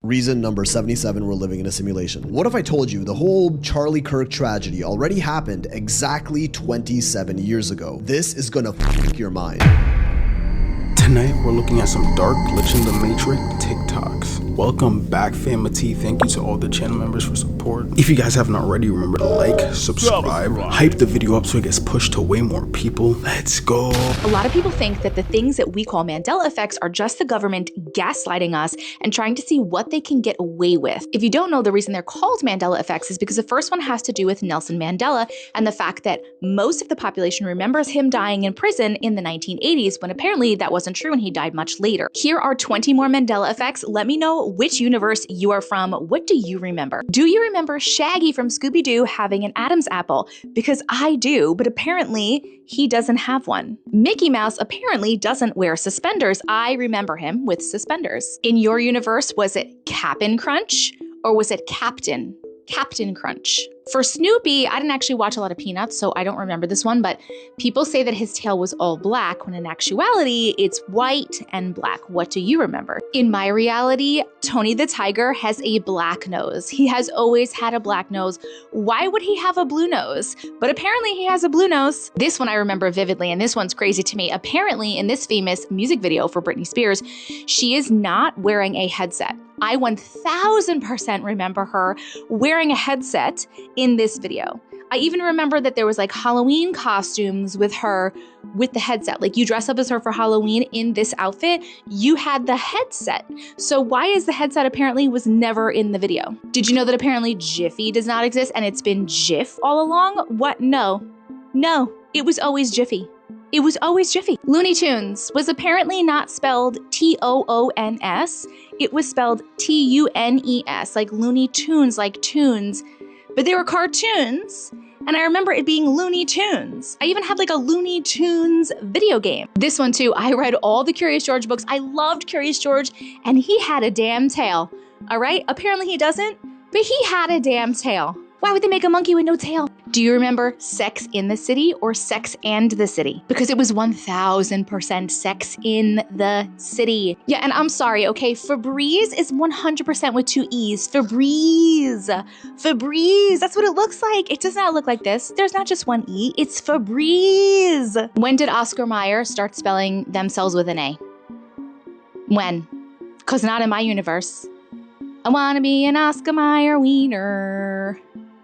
Reason number 77, we're living in a simulation. What if I told you the whole Charlie Kirk tragedy already happened exactly 27 years ago? This is gonna f your mind. Tonight, we're looking at some dark glitch in the matrix TikToks. Welcome back, Fama T. Thank you to all the channel members for support. If you guys haven't already, remember to like, subscribe, hype the video up so it gets pushed to way more people. Let's go. A lot of people think that the things that we call Mandela effects are just the government gaslighting us and trying to see what they can get away with. If you don't know, the reason they're called Mandela effects is because the first one has to do with Nelson Mandela and the fact that most of the population remembers him dying in prison in the 1980s, when apparently that wasn't true and he died much later. Here are 20 more Mandela effects. Let me know which universe you are from. What do you remember? Do you remember Shaggy from Scooby-Doo having an Adam's apple? Because I do, but apparently he doesn't have one. Mickey Mouse apparently doesn't wear suspenders. I remember him with suspenders. In your universe, was it Cap'n Crunch or was it Captain Crunch? For Snoopy, I didn't actually watch a lot of Peanuts, so I don't remember this one, but people say that his tail was all black, when in actuality, it's white and black. What do you remember? In my reality, Tony the Tiger has a black nose. He has always had a black nose. Why would he have a blue nose? But apparently he has a blue nose. This one I remember vividly, and this one's crazy to me. Apparently, in this famous music video for Britney Spears, she is not wearing a headset. I 1000% remember her wearing a headset in this video. I even remember that there was like Halloween costumes with her with the headset. Like, you dress up as her for Halloween in this outfit, you had the headset. So why is the headset apparently was never in the video? Did you know that apparently Jiffy does not exist and it's been Jif all along? What? No, it was always Jiffy. It was always Jiffy. Looney Tunes was apparently not spelled T-O-O-N-S. It was spelled T-U-N-E-S, like Looney Tunes, like tunes. But they were cartoons, and I remember it being Looney Tunes. I even had like a Looney Tunes video game. This one too, I read all the Curious George books. I loved Curious George, and he had a damn tail, all right? Apparently he doesn't, but he had a damn tail. Why would they make a monkey with no tail? Do you remember Sex in the City or Sex and the City? Because it was 1000% Sex in the City. Yeah, and I'm sorry, okay? Febreze is 100% with 2 E's. Febreze. Febreze, that's what it looks like. It does not look like this. There's not just 1 E, it's Febreze. When did Oscar Mayer start spelling themselves with an A? When? Because not in my universe. I wanna be an Oscar Mayer wiener.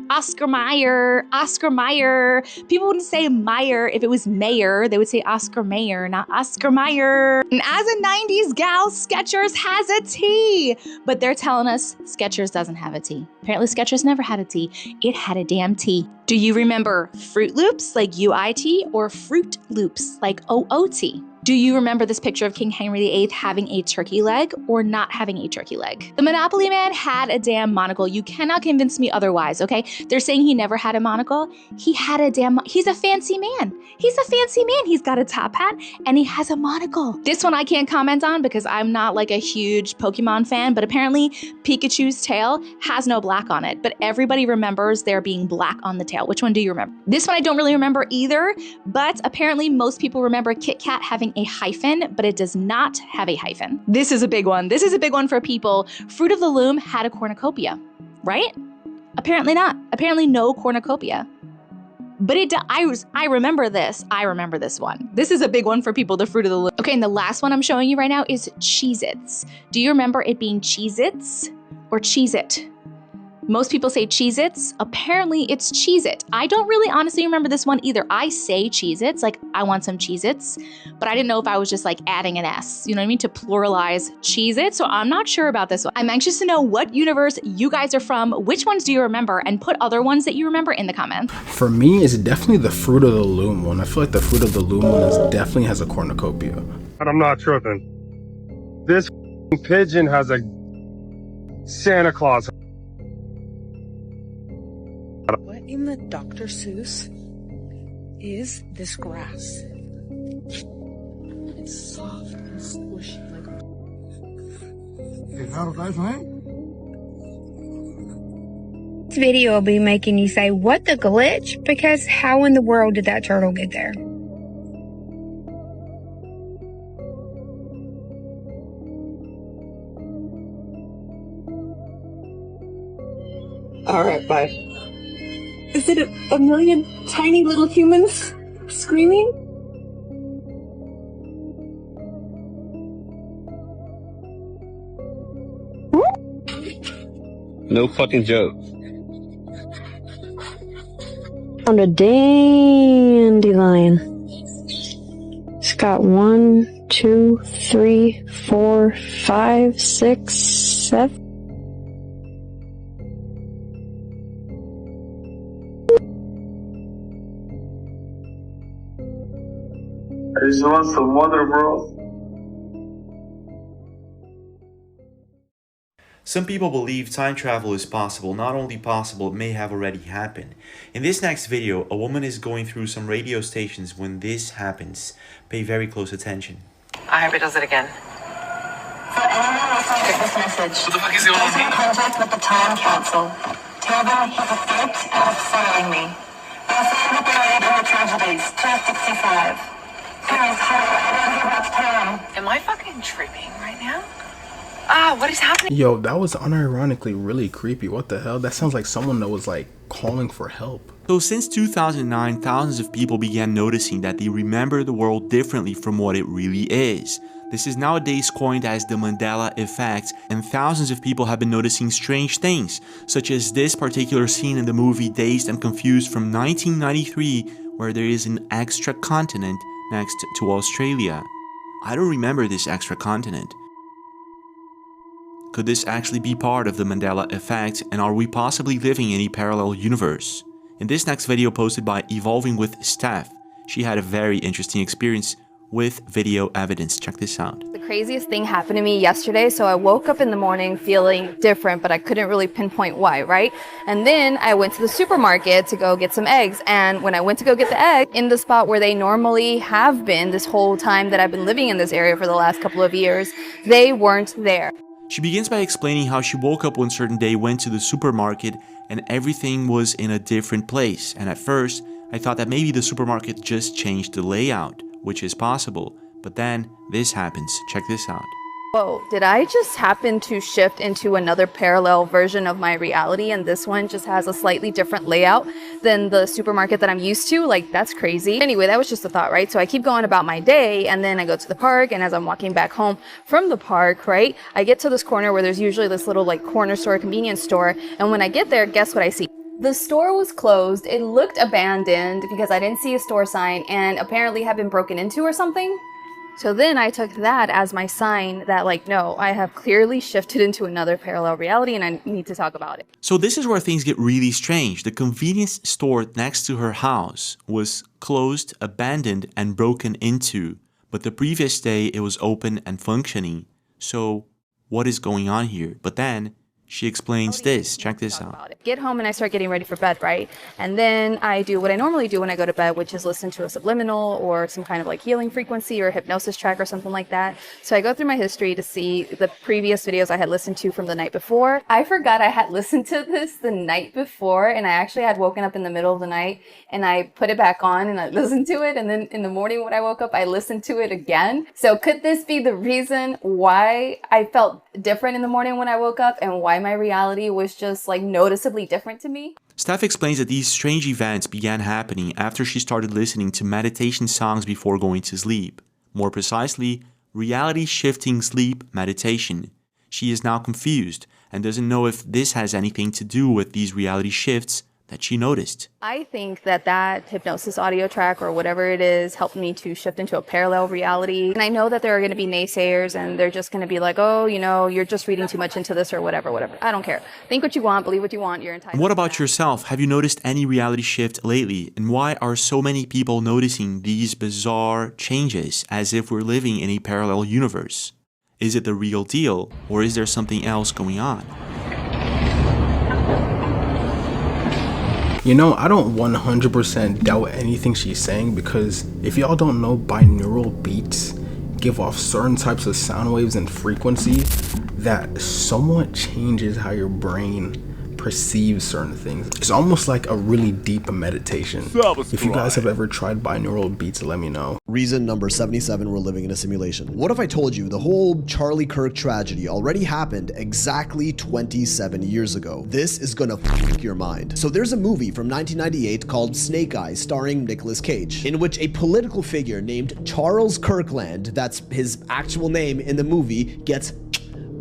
Oscar Mayer, Oscar Mayer. People wouldn't say Meyer if it was Mayer. They would say Oscar Mayer, not Oscar Mayer. And as a 90s gal, Skechers has a T. But they're telling us Skechers doesn't have a T. Apparently Skechers never had a T. It had a damn T. Do you remember Fruit Loops like UIT or Fruit Loops like OOT? Do you remember this picture of King Henry VIII having a turkey leg or not having a turkey leg? The Monopoly Man had a damn monocle. You cannot convince me otherwise, okay? They're saying he never had a monocle. He had a damn, he's a fancy man. He's a fancy man. He's got a top hat and he has a monocle. This one I can't comment on because I'm not like a huge Pokemon fan, but apparently Pikachu's tail has no black on it, but everybody remembers there being black on the tail. Which one do you remember? This one I don't really remember either, but apparently most people remember Kit Kat having a hyphen, but it does not have a hyphen. This is a big one. This is a big one for people. Fruit of the Loom had a cornucopia, right? Apparently not. Apparently no cornucopia. But I remember this. I remember this one. This is a big one for people, the Fruit of the Loom. Okay, and the last one I'm showing you right now is Cheez-Its. Do you remember it being Cheez-Its or Cheez-It? Most people say Cheez-Its. Apparently it's Cheez-It. I don't really honestly remember this one either. I say Cheez-Its, like I want some Cheez-Its, but I didn't know if I was just like adding an S, you know what I mean, to pluralize Cheez-It, so I'm not sure about this one. I'm anxious to know what universe you guys are from, which ones do you remember, and put other ones that you remember in the comments. For me, it's definitely the Fruit of the Loom one. I feel like the Fruit of the Loom one definitely has a cornucopia. But I'm not tripping. This pigeon has a Santa Claus. What in the Dr. Seuss is this grass? It's soft and squishy like. Is that what they think? This video will be making you say, what the glitch? Because how in the world did that turtle get there? All right, bye. Is it a million tiny little humans screaming? No fucking joke. On a dandelion. It's got 1, 2, 3, 4, 5, 6, 7. I just want some water, bro. Some people believe time travel is possible. Not only possible, it may have already happened. In this next video, a woman is going through some radio stations when this happens. Pay very close attention. I hope it does it again. For anyone listening to this message, What the fuck is going on here? contact with the Time Council. Tell them he's a threat and it's following me. They'll find up buried in the tragedies, 1265. Guys, hurry, about time. Am I fucking tripping right now? Ah, what is happening? Yo, that was unironically really creepy. What the hell? That sounds like someone that was like calling for help. So since 2009, thousands of people began noticing that they remember the world differently from what it really is. This is nowadays coined as the Mandela effect, and thousands of people have been noticing strange things, such as this particular scene in the movie Dazed and Confused from 1993, where there is an extra continent next to Australia. I don't remember this extra continent. Could this actually be part of the Mandela effect, and are we possibly living in a parallel universe? In this next video posted by Evolving with Steph, she had a very interesting experience with video evidence. Check this out. The craziest thing happened to me yesterday. So I woke up in the morning feeling different, but I couldn't really pinpoint why, right? And then I went to the supermarket to go get some eggs. And when I went to go get the egg in the spot where they normally have been this whole time that I've been living in this area for the last couple of years, they weren't there. She begins by explaining how she woke up one certain day, went to the supermarket, and everything was in a different place. And at first, I thought that maybe the supermarket just changed the layout, which is possible. But then this happens. Check this out. Whoa, did I just happen to shift into another parallel version of my reality, and this one just has a slightly different layout than the supermarket that I'm used to? Like, that's crazy. Anyway, that was just a thought, right? So I keep going about my day, and then I go to the park, and as I'm walking back home from the park, right, I get to this corner where there's usually this little like corner store, convenience store, and when I get there, guess what I see? The store was closed. It looked abandoned because I didn't see a store sign and apparently had been broken into or something. So then I took that as my sign that, like, no, I have clearly shifted into another parallel reality and I need to talk about it. So this is where things get really strange. The convenience store next to her house was closed, abandoned, and broken into. But the previous day it was open and functioning. So what is going on here? But then she explains this. Check this out. Get home and I start getting ready for bed, right? And then I do what I normally do when I go to bed, which is listen to a subliminal or some kind of like healing frequency or hypnosis track or something like that. So I go through my history to see the previous videos I had listened to from the night before. I forgot I had listened to this the night before, and I actually had woken up in the middle of the night and I put it back on and I listened to it. And then in the morning when I woke up, I listened to it again. So could this be the reason why I felt different in the morning when I woke up and why my reality was just like noticeably different to me? Steph explains that these strange events began happening after she started listening to meditation songs before going to sleep. More precisely, reality shifting sleep meditation. She is now confused and doesn't know if this has anything to do with these reality shifts that she noticed. I think that hypnosis audio track or whatever it is helped me to shift into a parallel reality. And I know that there are going to be naysayers and they're just going to be like, oh, you know, you're just reading too much into this or whatever. I don't care. Think what you want, believe what you want, you're entitled. What about yourself? Have you noticed any reality shift lately? And why are so many people noticing these bizarre changes as if we're living in a parallel universe? Is it the real deal or is there something else going on? You know, I don't 100% doubt anything she's saying, because if y'all don't know, binaural beats give off certain types of sound waves and frequency that somewhat changes how your brain perceive certain things. It's almost like a really deep meditation. If you guys have ever tried binaural beats, let me know. Reason number 77, we're living in a simulation. What if I told you the whole Charlie Kirk tragedy already happened exactly 27 years ago? This is gonna f your mind. So there's a movie from 1998 called Snake Eyes starring Nicolas Cage, in which a political figure named Charles Kirkland, that's his actual name in the movie, gets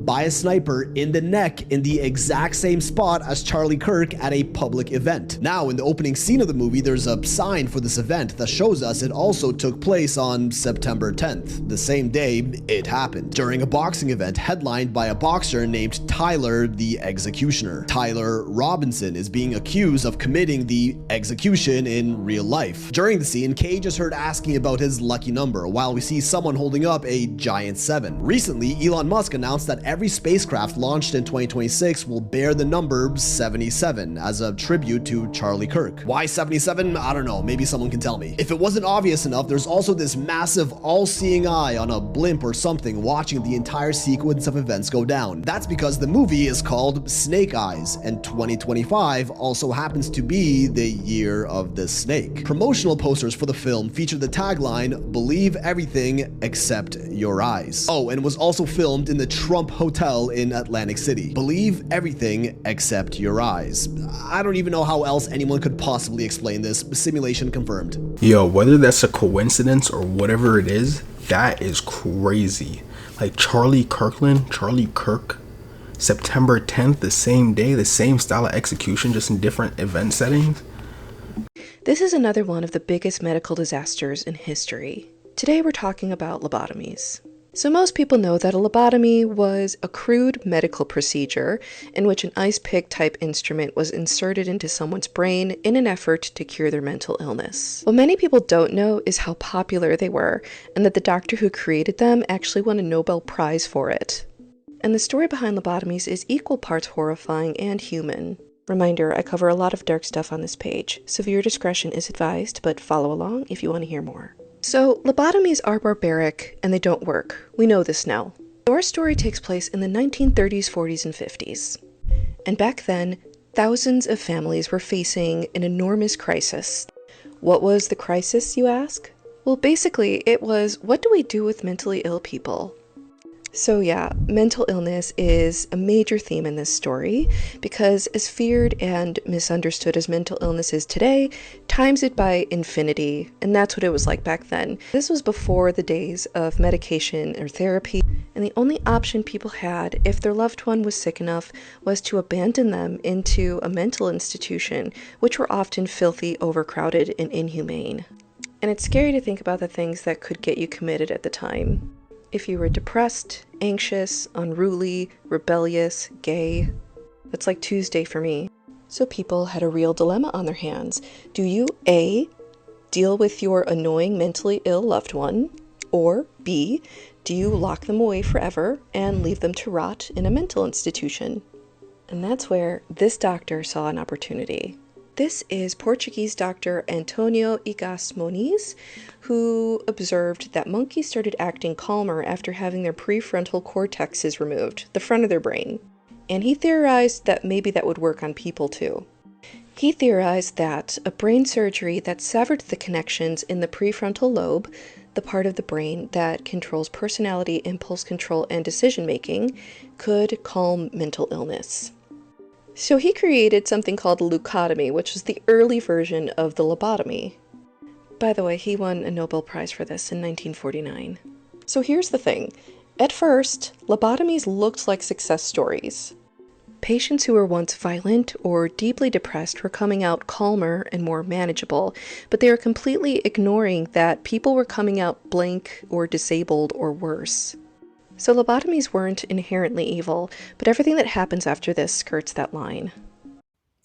by a sniper in the neck in the exact same spot as Charlie Kirk at a public event. Now, in the opening scene of the movie, there's a sign for this event that shows us it also took place on September 10th, the same day it happened, during a boxing event headlined by a boxer named Tyler the Executioner. Tyler Robinson is being accused of committing the execution in real life. During the scene, Cage is heard asking about his lucky number, while we see someone holding up a giant 7. Recently, Elon Musk announced that every spacecraft launched in 2026 will bear the number 77 as a tribute to Charlie Kirk. Why 77? I don't know, maybe someone can tell me. If it wasn't obvious enough, there's also this massive all-seeing eye on a blimp or something watching the entire sequence of events go down. That's because the movie is called Snake Eyes, and 2025 also happens to be the year of the snake. Promotional posters for the film feature the tagline, "Believe everything except your eyes." Oh, and was also filmed in the Trump Hotel in Atlantic City. Believe everything except your eyes. I don't even know how else anyone could possibly explain this. Simulation confirmed. Yo, whether that's a coincidence or whatever it is, that is crazy. Like Charlie Kirk, September 10th, the same day, the same style of execution, just in different event settings. This is another one of the biggest medical disasters in history. Today we're talking about lobotomies. So most people know that a lobotomy was a crude medical procedure in which an ice pick type instrument was inserted into someone's brain in an effort to cure their mental illness. What many people don't know is how popular they were, and that the doctor who created them actually won a Nobel Prize for it. And the story behind lobotomies is equal parts horrifying and human. Reminder, I cover a lot of dark stuff on this page. Severe discretion is advised, but follow along if you want to hear more. So, lobotomies are barbaric, and they don't work. We know this now. Our story takes place in the 1930s, 40s, and 50s. And back then, thousands of families were facing an enormous crisis. What was the crisis, you ask? Well, basically, it was, what do we do with mentally ill people? So yeah, mental illness is a major theme in this story because as feared and misunderstood as mental illness is today, times it by infinity, and that's what it was like back then. This was before the days of medication or therapy, and the only option people had if their loved one was sick enough was to abandon them into a mental institution, which were often filthy, overcrowded, and inhumane. And it's scary to think about the things that could get you committed at the time. If you were depressed, anxious, unruly, rebellious, gay, that's like Tuesday for me. So people had a real dilemma on their hands. Do you A, deal with your annoying mentally ill loved one, or B, do you lock them away forever and leave them to rot in a mental institution? And that's where this doctor saw an opportunity. This is Portuguese doctor Antonio Igas Moniz, who observed that monkeys started acting calmer after having their prefrontal cortexes removed, the front of their brain. And he theorized that maybe that would work on people too. He theorized that a brain surgery that severed the connections in the prefrontal lobe, the part of the brain that controls personality, impulse control, and decision-making, could calm mental illness. So he created something called a leucotomy, which was the early version of the lobotomy. By the way, he won a Nobel Prize for this in 1949. So here's the thing. At first, lobotomies looked like success stories. Patients who were once violent or deeply depressed were coming out calmer and more manageable, but they were completely ignoring that people were coming out blank or disabled or worse. So lobotomies weren't inherently evil, but everything that happens after this skirts that line.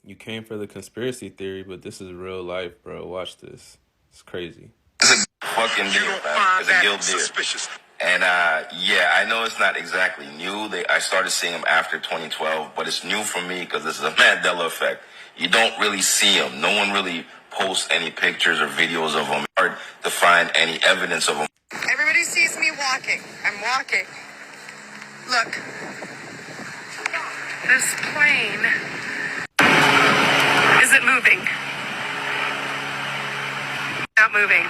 You came for the conspiracy theory, but this is real life, bro. Watch this. It's crazy. It's a fucking deal, man. It's a guilt deal. And yeah, I know it's not exactly new. I started seeing them after 2012, but it's new for me because this is a Mandela effect. You don't really see them. No one really posts any pictures or videos of them. It's hard to find any evidence of them. Everybody sees me walking. I'm walking. Look. This plane it moving? Not moving.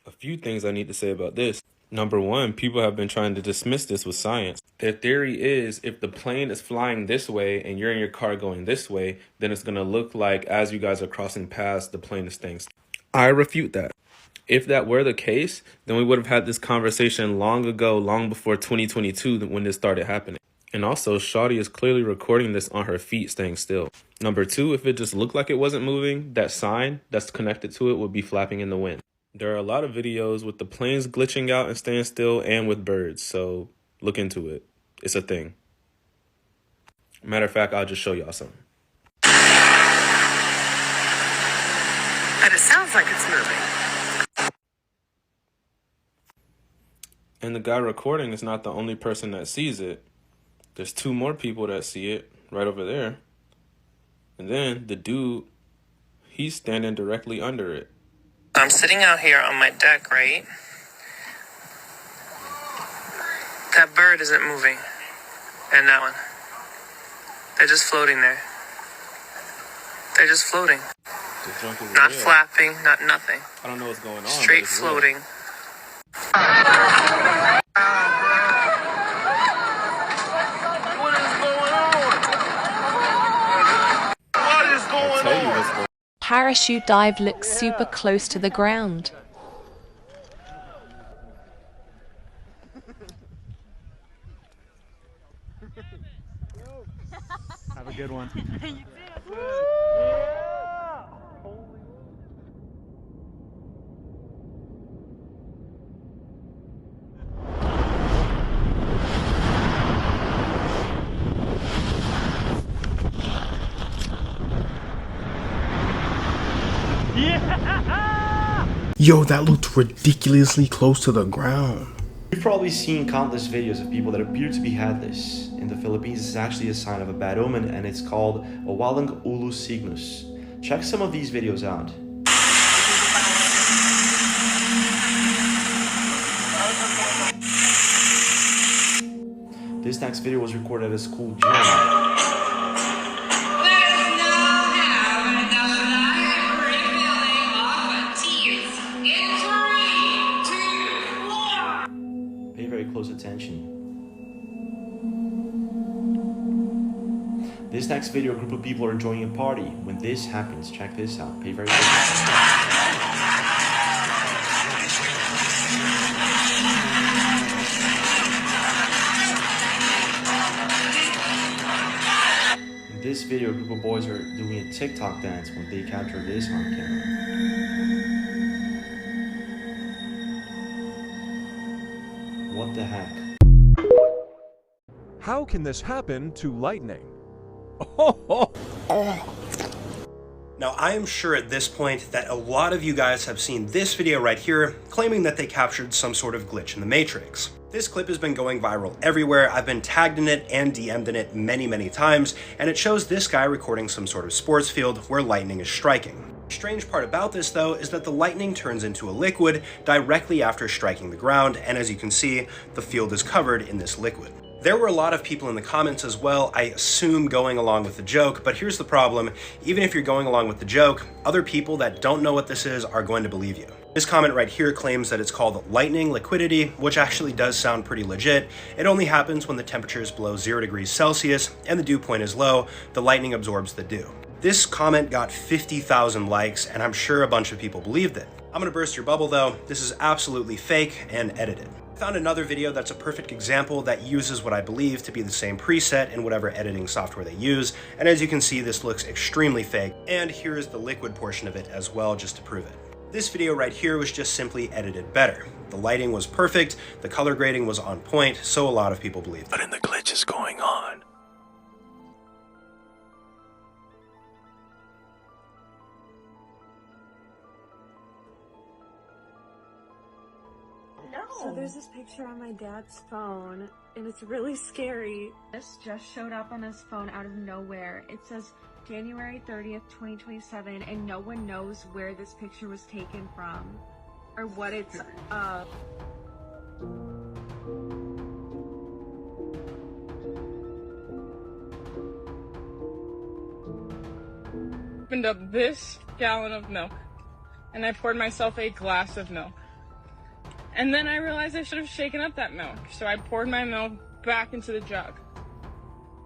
A few things I need to say about this. Number one, people have been trying to dismiss this with science. Their theory is if the plane is flying this way and you're in your car going this way, then it's going to look like as you guys are crossing paths, the plane is staying still. I refute that. If that were the case, then we would have had this conversation long ago, long before 2022 when this started happening. And also, Shawty is clearly recording this on her feet staying still. Number two, if it just looked like it wasn't moving, that sign that's connected to it would be flapping in the wind. There are a lot of videos with the planes glitching out and staying still and with birds, so look into it. It's a thing. Matter of fact, I'll just show y'all something. But it sounds like it's moving. And the guy recording is not the only person that sees it. There's two more people that see it right over there. And then the dude, he's standing directly under it. I'm sitting out here on my deck, right? That bird isn't moving. And that one. They're just floating there. They're just floating. Not flapping, not nothing. I don't know what's going on. Straight floating. Parachute dive looks super close to the ground. Have a good one. Yo, that looked ridiculously close to the ground. You've probably seen countless videos of people that appear to be headless. In the Philippines, this is actually a sign of a bad omen, and it's called a walang ulo signus. Check some of these videos out. This next video was recorded at a school gym. Close attention. This next video, a group of people are enjoying a party. When this happens, check this out. Pay very close attention. In this video, a group of boys are doing a TikTok dance when they capture this on camera. What the heck? How can this happen to lightning? Now, I am sure at this point that a lot of you guys have seen this video right here, claiming that they captured some sort of glitch in the Matrix. This clip has been going viral everywhere. I've been tagged in it and DM'd in it many times, and it shows this guy recording some sort of sports field where lightning is striking. The strange part about this, though, is that the lightning turns into a liquid directly after striking the ground, and as you can see, the field is covered in this liquid. There were a lot of people in the comments as well, I assume going along with the joke, but here's the problem. Even if you're going along with the joke, other people that don't know what this is are going to believe you. This comment right here claims that it's called lightning liquidity, which actually does sound pretty legit. It only happens when the temperature is below 0 degrees Celsius and the dew point is low. The lightning absorbs the dew. This comment got 50,000 likes, and I'm sure a bunch of people believed it. I'm gonna burst your bubble though. This is absolutely fake and edited. I found another video that's a perfect example that uses what I believe to be the same preset in whatever editing software they use, and as you can see, this looks extremely fake, and here is the liquid portion of it as well, just to prove it. This video right here was just simply edited better. The lighting was perfect, the color grading was on point, so a lot of people believed it. But the glitch is going on. So there's this picture on my dad's phone, and it's really scary. This just showed up on his phone out of nowhere. It says January 30th, 2027, and no one knows where this picture was taken from, or what it's of. opened up this gallon of milk and I poured myself a glass of milk. And then I realized I should have shaken up that milk. So I poured my milk back into the jug.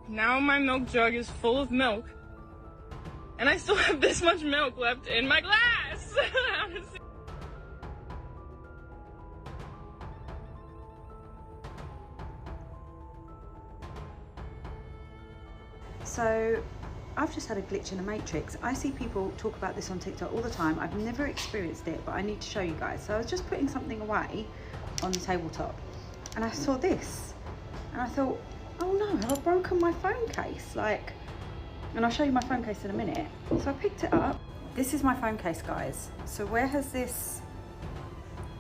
Now my milk jug is full of milk. And I still have this much milk left in my glass. So, I've just had a glitch in the matrix. I see people talk about this on TikTok all the time. I've never experienced it, but I need to show you guys. So I was just putting something away on the tabletop and I saw this and I thought, oh no, have I broken my phone case? Like, and I'll show you my phone case in a minute. So I picked it up. This is my phone case, guys. So where has this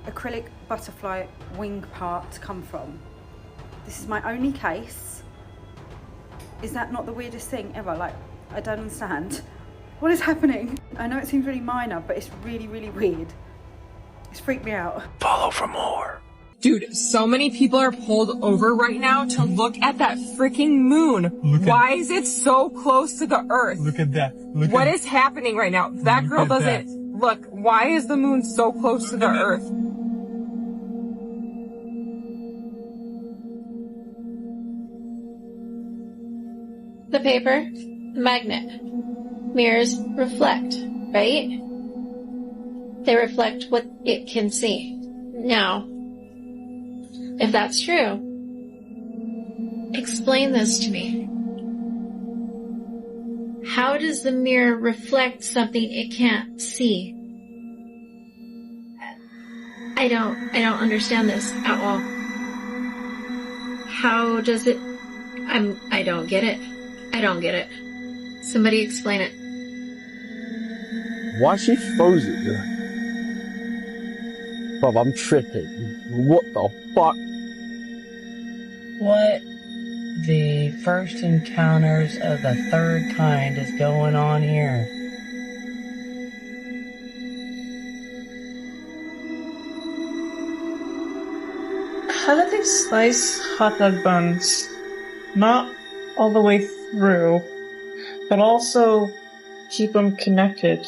acrylic butterfly wing part come from? This is my only case. Is that not the weirdest thing ever? Like, I don't understand. What is happening? I know it seems really minor, but it's really, really weird. It's freaked me out. Follow for more. Dude, so many people are pulled over right now to look at that freaking moon. Why is it so close to the earth? Look at that. What is happening right now? That girl doesn't... Look, why is the moon so close to the earth? The paper, the magnet. Mirrors reflect, right? They reflect what it can see. Now, if that's true, explain this to me. How does the mirror reflect something it can't see? I don't understand this at all. How does it... I don't get it. I don't get it. Somebody explain it. Why she froze it? Bro, I'm tripping. What the fuck? What the first encounters of the third kind is going on here? How do they slice hot dog buns? Not all the way through, but also keep them connected.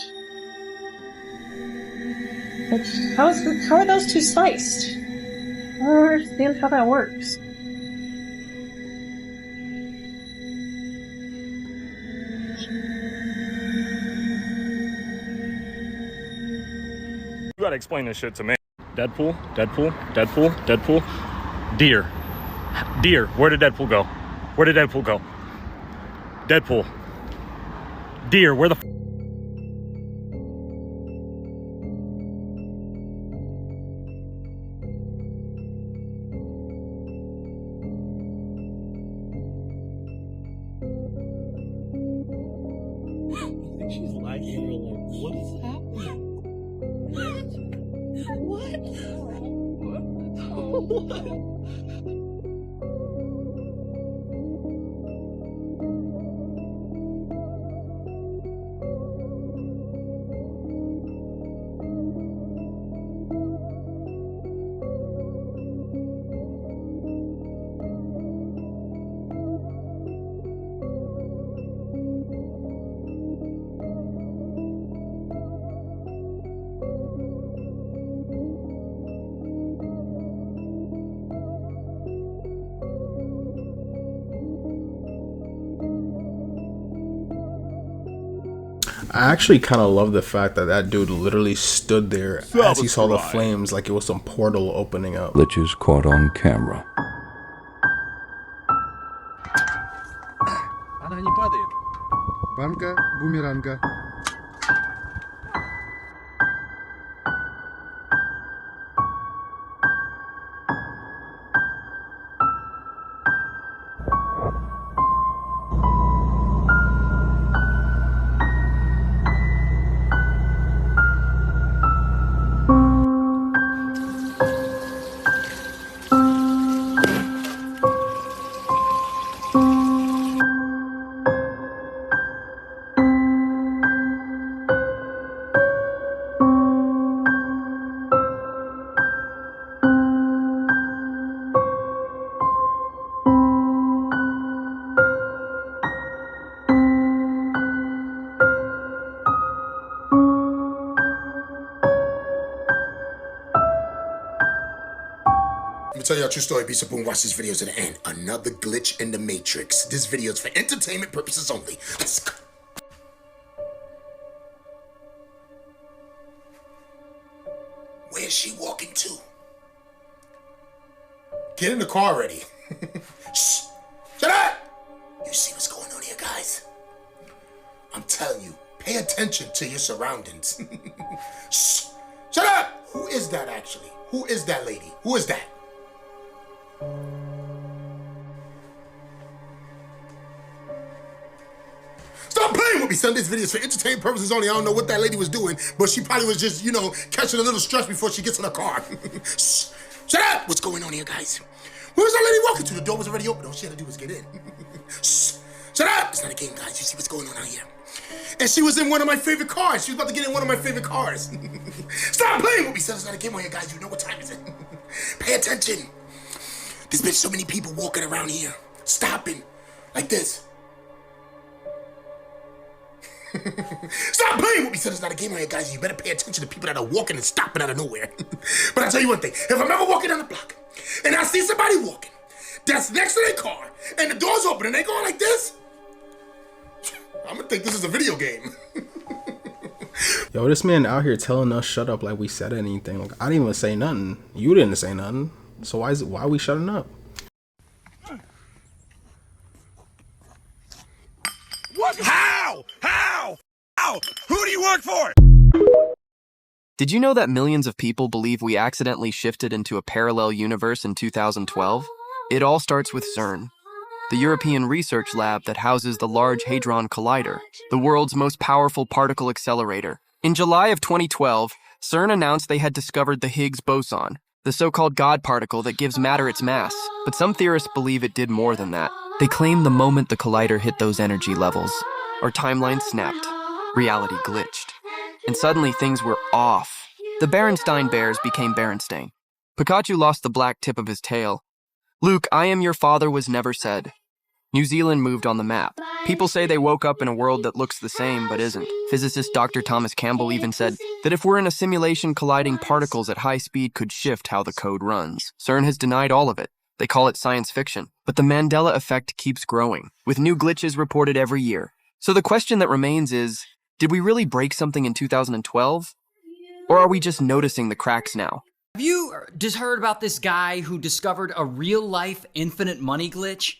How are those two sliced? I don't understand how that works. You gotta explain this shit to me. Deadpool, Deadpool, Deadpool, Deadpool. Deer. Deer, where did Deadpool go? Where did Deadpool go? Deadpool. Deer, where the f- She's lagging. You're like, what is happening? What? I actually kind of love the fact that that dude literally stood there as he saw the flames like it was some portal opening up. Glitches caught on camera. Она не падает. Банка бумеранга. tell you a true story. Be so boom, watch this video to the end. Another glitch in the Matrix. This video is for entertainment purposes only. Let's go. Where's she walking to? Get in the car already. Shh. Shut up! You see what's going on here, guys? I'm telling you, pay attention to your surroundings. Shh. Shut up! Who is that actually? Who is that lady? Who is that? Stop playing with me, son. This video is for entertainment purposes only. I don't know what that lady was doing, but she probably was just, catching a little stress before she gets in her car. Shh. Shut up! What's going on here, guys? Where was that lady walking to? The door was already open. All she had to do was get in. Shh. Shut up! It's not a game, guys. You see what's going on out here. And she was in one of my favorite cars. She was about to get in one of my favorite cars. Stop playing with me, son. It's not a game on here, guys. You know what time is it. Pay attention. There's been so many people walking around here, stopping like this. Stop playing with me, son. It's not a game on here, guys. You better pay attention to people that are walking and stopping out of nowhere. But I'll tell you one thing. If I'm ever walking down the block and I see somebody walking that's next to their car and the door's open and they going like this, I'm gonna think this is a video game. Yo, this man out here telling us shut up like we said anything. Like, I didn't even say nothing. You didn't say nothing. So why are we shutting up? What? How? Who do you work for? Did you know that millions of people believe we accidentally shifted into a parallel universe in 2012? It all starts with CERN, the European research lab that houses the Large Hadron Collider, the world's most powerful particle accelerator. In July of 2012, CERN announced they had discovered the Higgs boson, the so-called God particle that gives matter its mass. But some theorists believe it did more than that. They claim the moment the collider hit those energy levels, our timeline snapped, reality glitched, and suddenly things were off. The Berenstain Bears became Berenstain. Pikachu lost the black tip of his tail. Luke, I am your father was never said. New Zealand moved on the map. People say they woke up in a world that looks the same but isn't. Physicist Dr. Thomas Campbell even said that if we're in a simulation, colliding particles at high speed could shift how the code runs. CERN has denied all of it. They call it science fiction. But the Mandela effect keeps growing, with new glitches reported every year. So the question that remains is, did we really break something in 2012? Or are we just noticing the cracks now? Have you just heard about this guy who discovered a real-life infinite money glitch?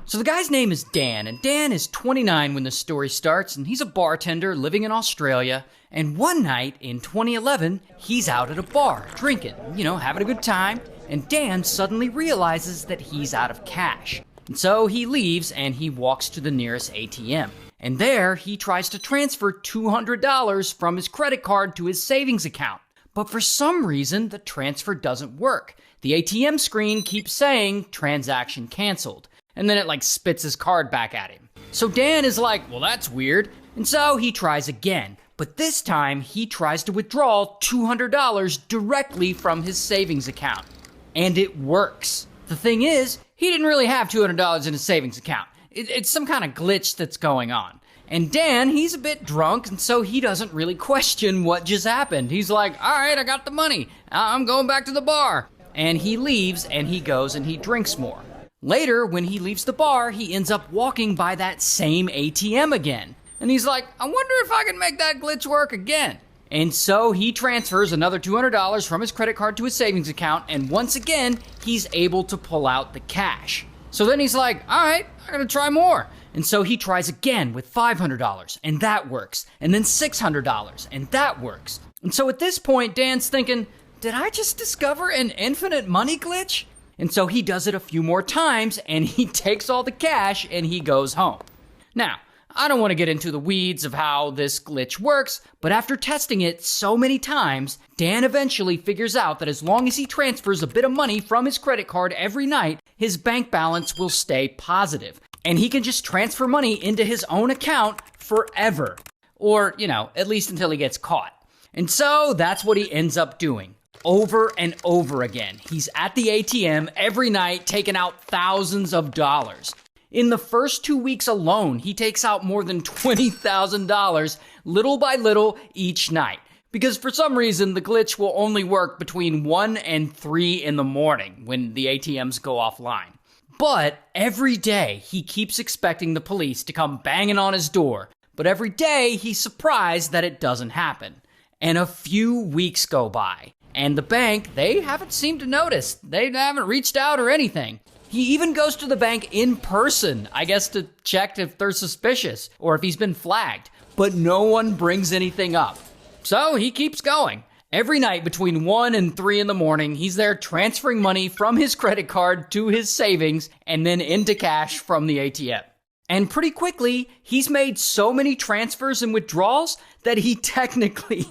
So the guy's name is Dan, and Dan is 29 when the story starts, and he's a bartender living in Australia. And one night in 2011, he's out at a bar, drinking, having a good time, and Dan suddenly realizes that he's out of cash. And so he leaves and he walks to the nearest ATM. And there, he tries to transfer $200 from his credit card to his savings account. But for some reason, the transfer doesn't work. The ATM screen keeps saying, transaction canceled. And then it spits his card back at him. So Dan is like, well, that's weird. And so he tries again. But this time, he tries to withdraw $200 directly from his savings account. And it works. The thing is, he didn't really have $200 in his savings account. It's some kind of glitch that's going on. And Dan, he's a bit drunk, and so he doesn't really question what just happened. He's like, all right, I got the money. I'm going back to the bar. And he leaves, and he goes and he drinks more. Later, when he leaves the bar, he ends up walking by that same ATM again. And he's like, I wonder if I can make that glitch work again. And so he transfers another $200 from his credit card to his savings account, and once again, he's able to pull out the cash. So then he's like, all right, I'm gonna try more. And so he tries again with $500, and that works. And then $600, and that works. And so at this point, Dan's thinking, did I just discover an infinite money glitch? And so he does it a few more times, and he takes all the cash, and he goes home. Now, I don't want to get into the weeds of how this glitch works, but after testing it so many times, Dan eventually figures out that as long as he transfers a bit of money from his credit card every night, his bank balance will stay positive. And he can just transfer money into his own account forever. Or, at least until he gets caught. And so that's what he ends up doing. Over and over again. He's at the ATM every night taking out thousands of dollars. In the first 2 weeks alone, he takes out more than $20,000 little by little each night. Because for some reason, the glitch will only work between 1 and 3 in the morning when the ATMs go offline. But every day, he keeps expecting the police to come banging on his door. But every day, he's surprised that it doesn't happen. And a few weeks go by. And the bank, they haven't seemed to notice. They haven't reached out or anything. He even goes to the bank in person, I guess to check if they're suspicious or if he's been flagged. But no one brings anything up. So he keeps going. Every night between 1 and 3 in the morning, he's there transferring money from his credit card to his savings and then into cash from the ATM. And pretty quickly, he's made so many transfers and withdrawals that he technically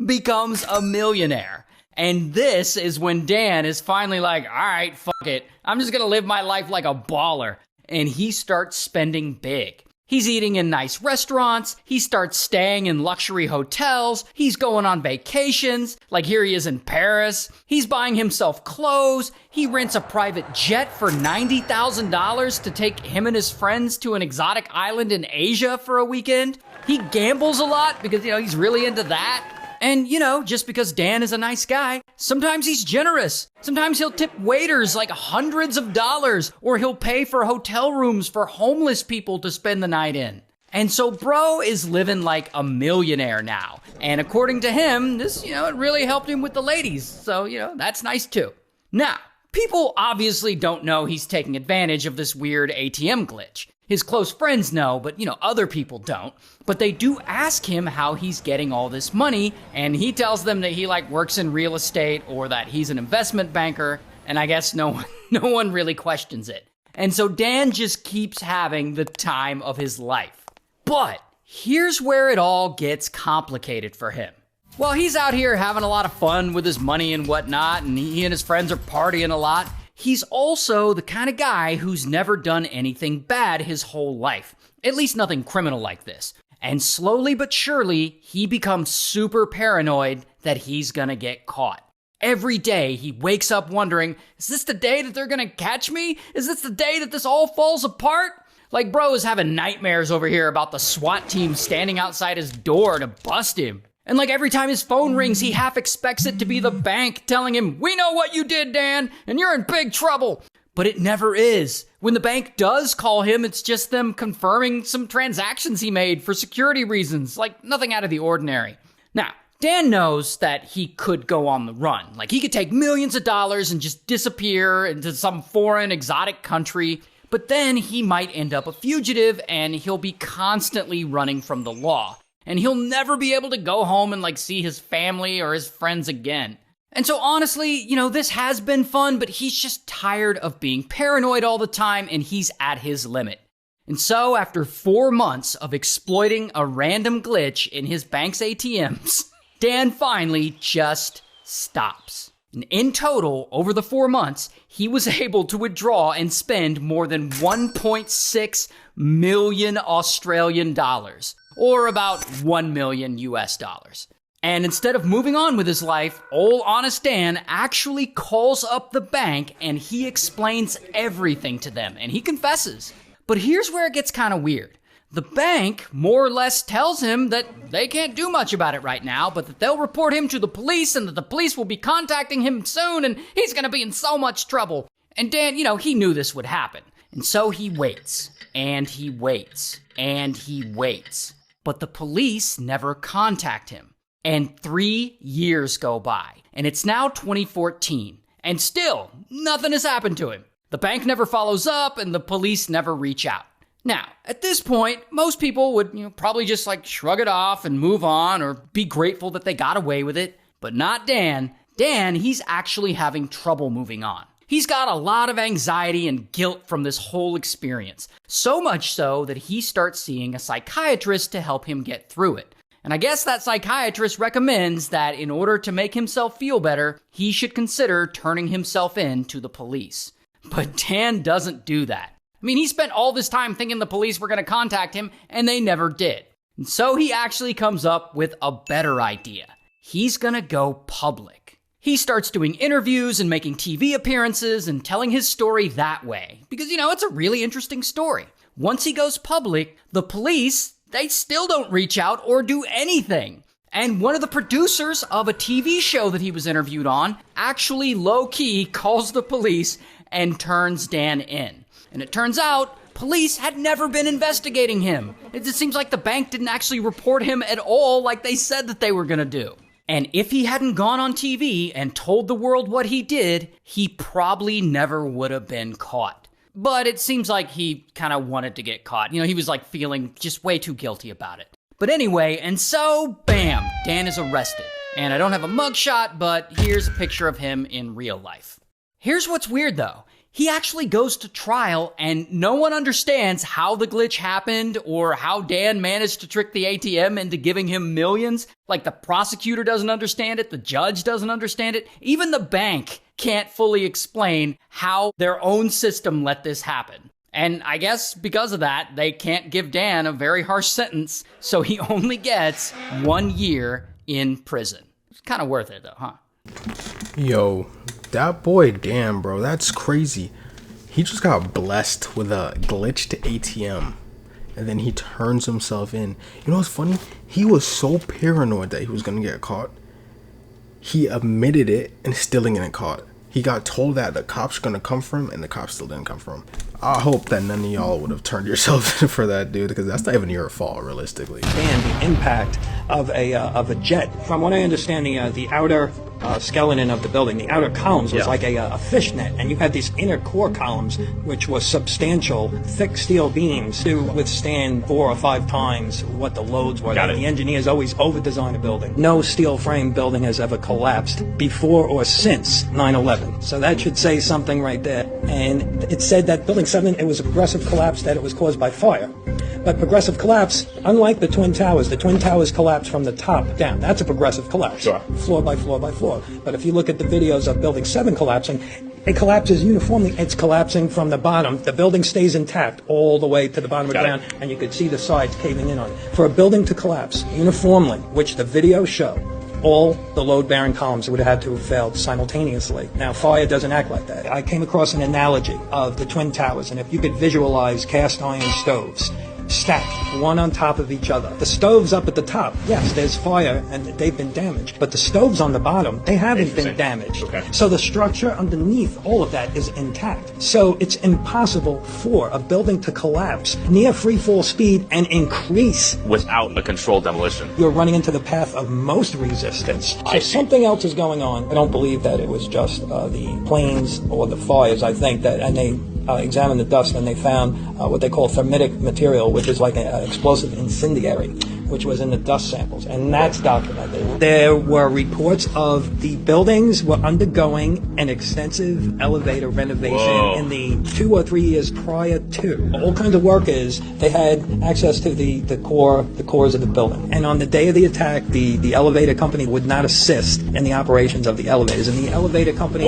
becomes a millionaire. And this is when Dan is finally like, all right, fuck it. I'm just gonna live my life like a baller. And he starts spending big. He's eating in nice restaurants, he starts staying in luxury hotels, he's going on vacations, like here he is in Paris, he's buying himself clothes, he rents a private jet for $90,000 to take him and his friends to an exotic island in Asia for a weekend. He gambles a lot because, he's really into that. And, just because Dan is a nice guy, sometimes he's generous. Sometimes he'll tip waiters like hundreds of dollars, or he'll pay for hotel rooms for homeless people to spend the night in. And so bro is living like a millionaire now. And according to him, this, it really helped him with the ladies. So, that's nice too. Now, people obviously don't know he's taking advantage of this weird ATM glitch. His close friends know, but other people don't. But they do ask him how he's getting all this money, and he tells them that he works in real estate or that he's an investment banker, and I guess no one really questions it. And so Dan just keeps having the time of his life. But here's where it all gets complicated for him. While he's out here having a lot of fun with his money and whatnot, and he and his friends are partying a lot, he's also the kind of guy who's never done anything bad his whole life. At least nothing criminal like this. And slowly but surely, he becomes super paranoid that he's gonna get caught. Every day, he wakes up wondering, is this the day that they're gonna catch me? Is this the day that this all falls apart? Like, bro is having nightmares over here about the SWAT team standing outside his door to bust him. And every time his phone rings, he half expects it to be the bank telling him, we know what you did, Dan, and you're in big trouble. But it never is. When the bank does call him, it's just them confirming some transactions he made for security reasons, nothing out of the ordinary. Now, Dan knows that he could go on the run. He could take millions of dollars and just disappear into some foreign exotic country, but then he might end up a fugitive and he'll be constantly running from the law. And he'll never be able to go home and see his family or his friends again. And so honestly, this has been fun, but he's just tired of being paranoid all the time and he's at his limit. And so after 4 months of exploiting a random glitch in his bank's ATMs, Dan finally just stops. And in total, over the 4 months, he was able to withdraw and spend more than 1.6 million Australian dollars. Or about 1 million US dollars. And instead of moving on with his life, old Honest Dan actually calls up the bank and he explains everything to them and he confesses. But here's where it gets kind of weird. The bank more or less tells him that they can't do much about it right now, but that they'll report him to the police and that the police will be contacting him soon and he's gonna be in so much trouble. And Dan, he knew this would happen. And so he waits, and he waits, and he waits. But the police never contact him. And 3 years go by. And it's now 2014. And still, nothing has happened to him. The bank never follows up and the police never reach out. Now, at this point, most people would probably just shrug it off and move on or be grateful that they got away with it. But not Dan. Dan, he's actually having trouble moving on. He's got a lot of anxiety and guilt from this whole experience. So much so that he starts seeing a psychiatrist to help him get through it. And I guess that psychiatrist recommends that in order to make himself feel better, he should consider turning himself in to the police. But Dan doesn't do that. He spent all this time thinking the police were going to contact him, and they never did. And so he actually comes up with a better idea. He's going to go public. He starts doing interviews and making TV appearances and telling his story that way. Because, it's a really interesting story. Once he goes public, the police, they still don't reach out or do anything. And one of the producers of a TV show that he was interviewed on actually low-key calls the police and turns Dan in. And it turns out police had never been investigating him. It just seems like the bank didn't actually report him at all like they said that they were gonna do. And if he hadn't gone on TV and told the world what he did, he probably never would have been caught. But it seems like he kind of wanted to get caught. You know, he was like feeling just way too guilty about it. But anyway, and so, bam, Dan is arrested. And I don't have a mugshot, but here's a picture of him in real life. Here's what's weird though. He actually goes to trial and no one understands how the glitch happened or how Dan managed to trick the ATM into giving him millions. Like the prosecutor doesn't understand it, the judge doesn't understand it, even the bank can't fully explain how their own system let this happen. And I guess because of that, they can't give Dan a very harsh sentence, so he only gets 1 year in prison. It's kind of worth it though, huh? Yo, that boy Dan, bro, that's crazy. He just got blessed with a glitched ATM, and then he turns himself in. You know what's funny? He was so paranoid that he was gonna get caught. He admitted it and still didn't get caught. He got told that the cops are gonna come for him, and the cops still didn't come for him. I hope that none of y'all would have turned yourself in for that, dude, because that's not even your fault, realistically. And the impact of a jet. From what I understand, the outer skeleton of the building, the outer columns was like a fishnet, and you had these inner core columns, which was substantial, thick steel beams to withstand 4 or 5 times what the loads were. The engineers always over-design a building. No steel frame building has ever collapsed before or since 9/11. So that should say something right there. And it said that Building 7, it was a progressive collapse, that it was caused by fire. But progressive collapse, unlike the Twin Towers collapse from the top down. That's a progressive collapse, floor by floor by floor. But if you look at the videos of Building 7 collapsing, it collapses uniformly. It's collapsing from the bottom. The building stays intact all the way to the bottom of the ground, and you could see the sides caving in on it. For a building to collapse uniformly, which the videos show, all the load-bearing columns would have had to have failed simultaneously. Now, fire doesn't act like that. I came across an analogy of the Twin Towers, and if you could visualize cast iron stoves stacked one on top of each other. The stoves up at the top, yes, there's fire and they've been damaged, but the stoves on the bottom, they haven't been damaged. So the structure underneath all of that is intact. So it's impossible for a building to collapse near free fall speed and increase without a controlled demolition. You're running into the path of most resistance. So something else is going on. I don't believe that it was just the planes or the fires. I think that, and they examined the dust and they found what they call thermitic material, which is like an explosive incendiary, which was in the dust samples, and that's documented. There were reports of the buildings were undergoing an extensive elevator renovation in the 2 or 3 years prior to. All kinds of workers, they had access to the cores of the building. And on the day of the attack, the elevator company would not assist in the operations of the elevators. And the elevator company,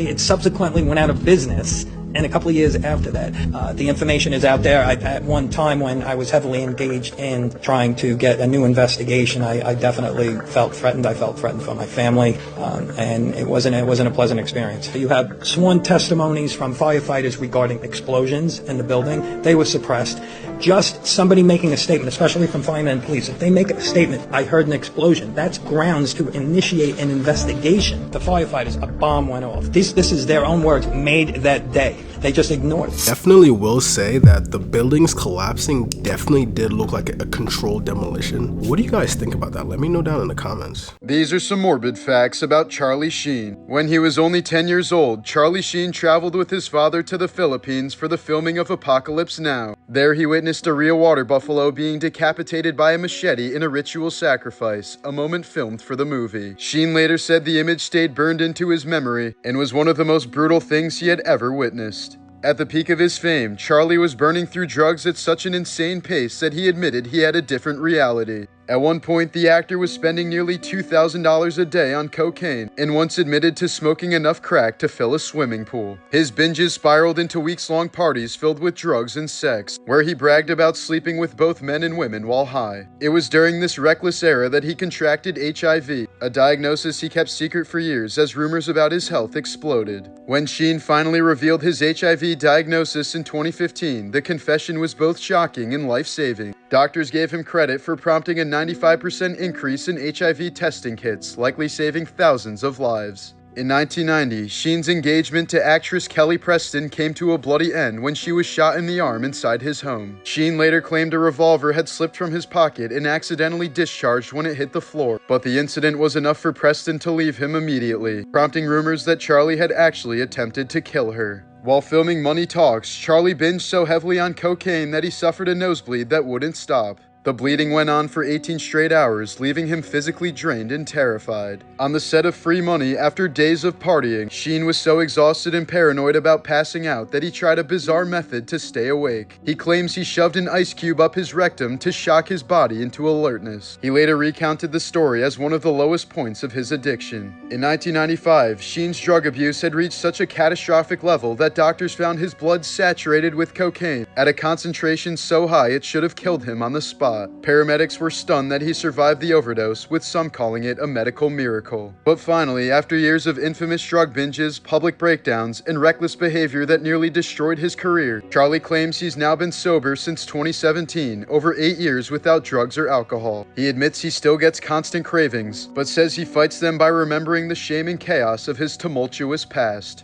it subsequently went out of business. And a couple of years after that, the information is out there. At one time when I was heavily engaged in trying to get a new investigation, I definitely felt threatened. I felt threatened for my family, and it wasn't a pleasant experience. You have sworn testimonies from firefighters regarding explosions in the building. They were suppressed. Just somebody making a statement, especially from firemen and police, if they make a statement, I heard an explosion, that's grounds to initiate an investigation. The firefighters, a bomb went off. This is their own words, made that day. They just ignored it. Definitely will say that the buildings collapsing definitely did look like a controlled demolition. What do you guys think about that? Let me know down in the comments. These are some morbid facts about Charlie Sheen. When he was only 10 years old, Charlie Sheen traveled with his father to the Philippines for the filming of Apocalypse Now. There he witnessed a real water buffalo being decapitated by a machete in a ritual sacrifice, a moment filmed for the movie. Sheen later said the image stayed burned into his memory and was one of the most brutal things he had ever witnessed. At the peak of his fame, Charlie was burning through drugs at such an insane pace that he admitted he had a different reality. At one point, the actor was spending nearly $2,000 a day on cocaine and once admitted to smoking enough crack to fill a swimming pool. His binges spiraled into weeks-long parties filled with drugs and sex, where he bragged about sleeping with both men and women while high. It was during this reckless era that he contracted HIV, a diagnosis he kept secret for years as rumors about his health exploded. When Sheen finally revealed his HIV diagnosis in 2015, the confession was both shocking and life-saving. Doctors gave him credit for prompting a 95% increase in HIV testing kits, likely saving thousands of lives. In 1990, Sheen's engagement to actress Kelly Preston came to a bloody end when she was shot in the arm inside his home. Sheen later claimed a revolver had slipped from his pocket and accidentally discharged when it hit the floor, but the incident was enough for Preston to leave him immediately, prompting rumors that Charlie had actually attempted to kill her. While filming Money Talks, Charlie binged so heavily on cocaine that he suffered a nosebleed that wouldn't stop. The bleeding went on for 18 straight hours, leaving him physically drained and terrified. On the set of Free Money, after days of partying, Sheen was so exhausted and paranoid about passing out that he tried a bizarre method to stay awake. He claims he shoved an ice cube up his rectum to shock his body into alertness. He later recounted the story as one of the lowest points of his addiction. In 1995, Sheen's drug abuse had reached such a catastrophic level that doctors found his blood saturated with cocaine at a concentration so high it should have killed him on the spot. Paramedics were stunned that he survived the overdose, with some calling it a medical miracle. But finally, after years of infamous drug binges, public breakdowns, and reckless behavior that nearly destroyed his career, Charlie claims he's now been sober since 2017, over 8 years without drugs or alcohol. He admits he still gets constant cravings, but says he fights them by remembering the shame and chaos of his tumultuous past.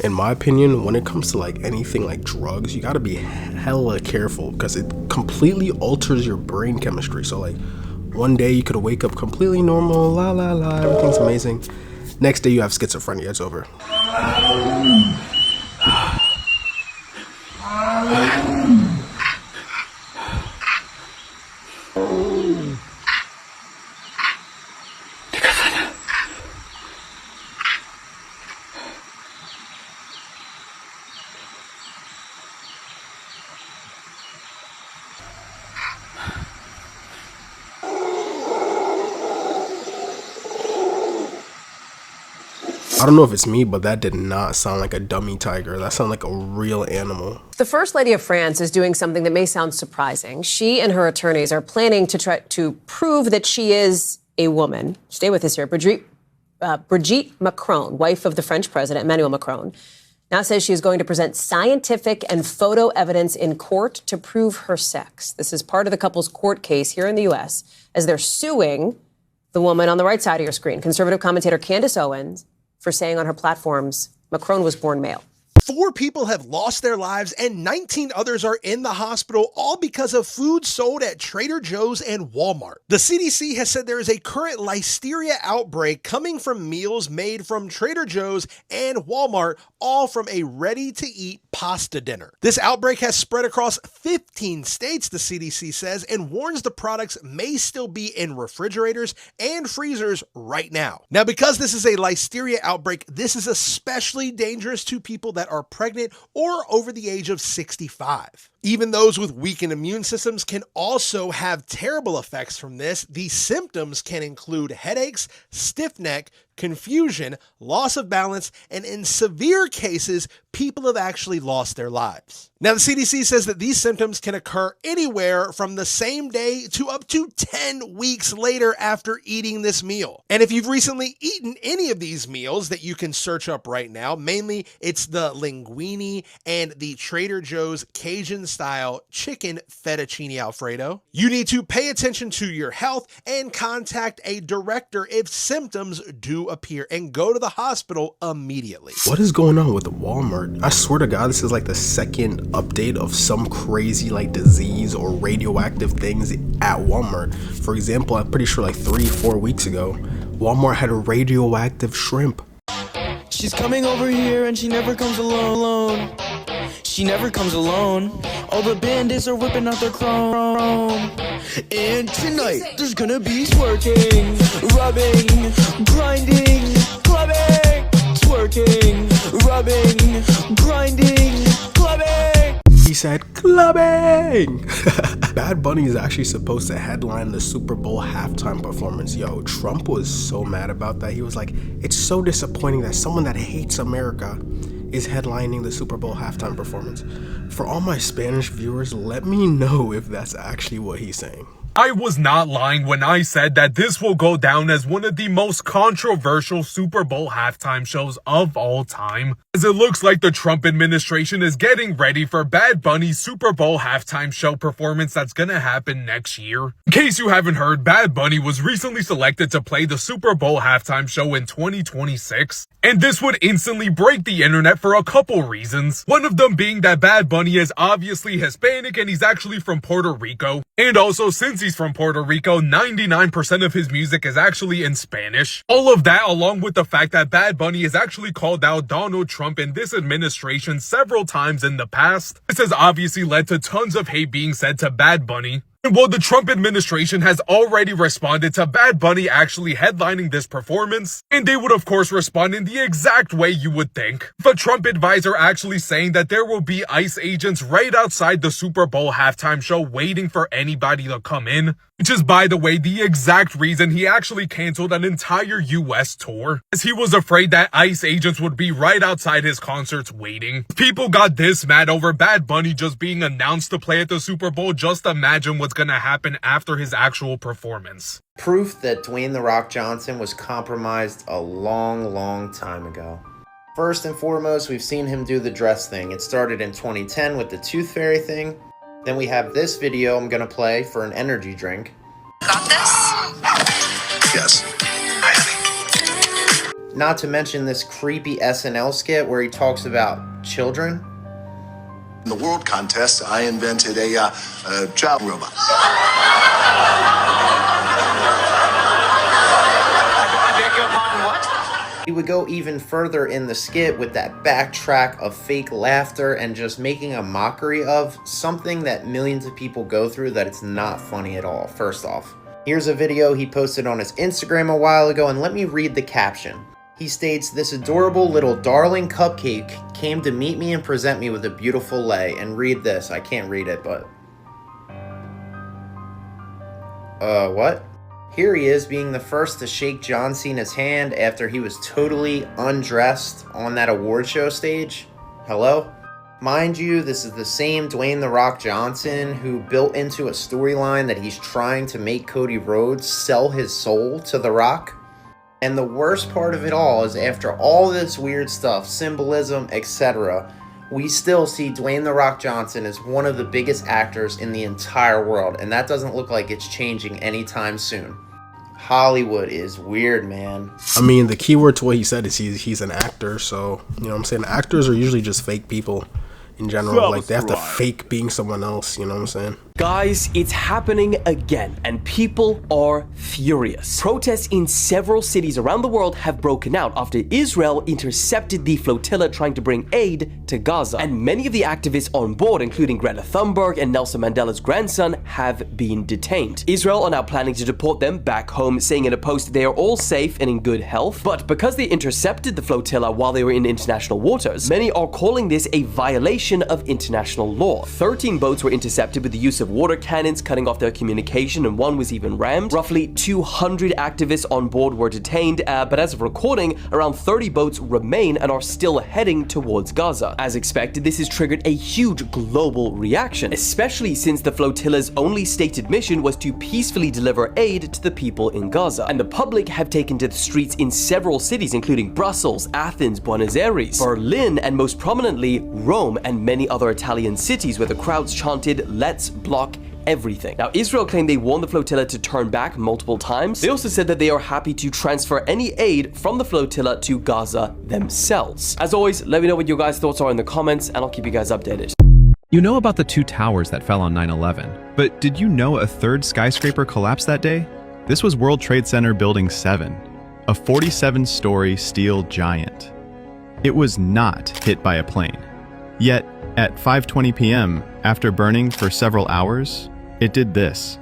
In my opinion, when it comes to like anything like drugs, you gotta be hella careful because it completely alters your brain chemistry. So like one day you could wake up completely normal, la la la, everything's amazing. Next day you have schizophrenia, it's over. I don't know if it's me, but that did not sound like a dummy tiger. That sounded like a real animal. The First Lady of France is doing something that may sound surprising. She and her attorneys are planning to try to prove that she is a woman. Stay with us here. Brigitte Macron, wife of the French president, Emmanuel Macron, now says she is going to present scientific and photo evidence in court to prove her sex. This is part of the couple's court case here in the U.S. as they're suing the woman on the right side of your screen, conservative commentator Candace Owens, for saying on her platforms, Macron was born male. 4 people have lost their lives and 19 others are in the hospital, all because of food sold at Trader Joe's and Walmart. The CDC has said there is a current listeria outbreak coming from meals made from Trader Joe's and Walmart, all from a ready-to-eat pasta dinner. This outbreak has spread across 15 states, the CDC says, and warns the products may still be in refrigerators and freezers right now. Now, because this is a listeria outbreak, this is especially dangerous to people that are pregnant or over the age of 65. Even those with weakened immune systems can also have terrible effects from this. The symptoms can include headaches, stiff neck, confusion, loss of balance, and in severe cases, people have actually lost their lives. Now, the CDC says that these symptoms can occur anywhere from the same day to up to 10 weeks later after eating this meal. And if you've recently eaten any of these meals that you can search up right now, mainly it's the linguine and the Trader Joe's Cajun style chicken fettuccine Alfredo, you need to pay attention to your health and contact a director if symptoms do appear and go to the hospital immediately. What is going on with Walmart? I swear to God, this is like the second update of some crazy like disease or radioactive things at Walmart. For example, I'm pretty sure like 3-4 weeks ago, Walmart had a radioactive shrimp. She's coming over here and she never comes alone. She never comes alone. All the bandits are whipping out their chrome. And tonight there's gonna be twerking, rubbing, grinding, clubbing, twerking, rubbing, grinding, clubbing. He said clubbing. Bad Bunny is actually supposed to headline the Super Bowl halftime performance. Yo, Trump was so mad about that. He was like, it's so disappointing that someone that hates America is headlining the Super Bowl halftime performance. For all my Spanish viewers, let me know if that's actually what he's saying. I was not lying when I said that this will go down as one of the most controversial Super Bowl halftime shows of all time. as it looks like the Trump administration is getting ready for Bad Bunny's Super Bowl halftime show performance that's gonna happen next year. In case you haven't heard, Bad Bunny was recently selected to play the Super Bowl halftime show in 2026, and this would instantly break the internet for a couple reasons. One of them being that Bad Bunny is obviously Hispanic and he's actually from Puerto Rico, and also since he's from Puerto Rico, 99% of his music is actually in Spanish. All of that, along with the fact that Bad Bunny has actually called out Donald Trump in this administration several times in the past. This has obviously led to tons of hate being said to Bad Bunny. And while the Trump administration has already responded to Bad Bunny actually headlining this performance, and they would of course respond in the exact way you would think. The Trump advisor actually saying that there will be ICE agents right outside the Super Bowl halftime show waiting for anybody to come in. Which is, by the way, the exact reason he actually canceled an entire US tour, as he was afraid that ICE agents would be right outside his concerts waiting. If people got this mad over Bad Bunny just being announced to play at the Super Bowl, just imagine what's gonna happen after his actual performance. Proof that Dwayne "The Rock" Johnson was compromised a long time ago. First and foremost, we've seen him do the dress thing. It started in 2010 with the Tooth Fairy thing. Then we have this video I'm gonna play for an energy drink. Got this? Yes. Not to mention this creepy SNL skit where he talks about children. In the world contest, I invented a child robot. He would go even further in the skit with that backtrack of fake laughter and just making a mockery of something that millions of people go through that it's not funny at all, first off. Here's a video he posted on his Instagram a while ago, and let me read the caption. He states, "This adorable little darling cupcake came to meet me and present me with a beautiful lay." And read this. I can't read it, but... what? Here he is being the first to shake John Cena's hand after he was totally undressed on that award show stage. Hello? Mind you, this is the same Dwayne "The Rock" Johnson who built into a storyline that he's trying to make Cody Rhodes sell his soul to The Rock. And the worst part of it all is after all this weird stuff, symbolism, etc., we still see Dwayne "The Rock" Johnson as one of the biggest actors in the entire world, and that doesn't look like it's changing anytime soon. Hollywood is weird, man. I mean, the key word to what he said is he's an actor, so, you know what I'm saying? Actors are usually just fake people in general. Like, they have to fake being someone else, you know what I'm saying? Guys, it's happening again, and people are furious. Protests in several cities around the world have broken out after Israel intercepted the flotilla trying to bring aid to Gaza. And many of the activists on board, including Greta Thunberg and Nelson Mandela's grandson, have been detained. Israel are now planning to deport them back home, saying in a post they are all safe and in good health. But because they intercepted the flotilla while they were in international waters, many are calling this a violation of international law. 13 boats were intercepted with the use of water cannons, cutting off their communication, and one was even rammed. Roughly 200 activists on board were detained, but as of recording, around 30 boats remain and are still heading towards Gaza. As expected, this has triggered a huge global reaction, especially since the flotilla's only stated mission was to peacefully deliver aid to the people in Gaza. And the public have taken to the streets in several cities, including Brussels, Athens, Buenos Aires, Berlin, and most prominently, Rome, and many other Italian cities where the crowds chanted, "Let's block everything." Now, Israel claimed they warned the flotilla to turn back multiple times. They also said that they are happy to transfer any aid from the flotilla to Gaza themselves. As always, let me know what your guys' thoughts are in the comments, and I'll keep you guys updated. You know about the 2 towers that fell on 9/11, but did you know a 3rd skyscraper collapsed that day? This was World Trade Center Building 7, a 47-story steel giant. It was not hit by a plane. Yet, at 5:20 p.m., after burning for several hours, it did this.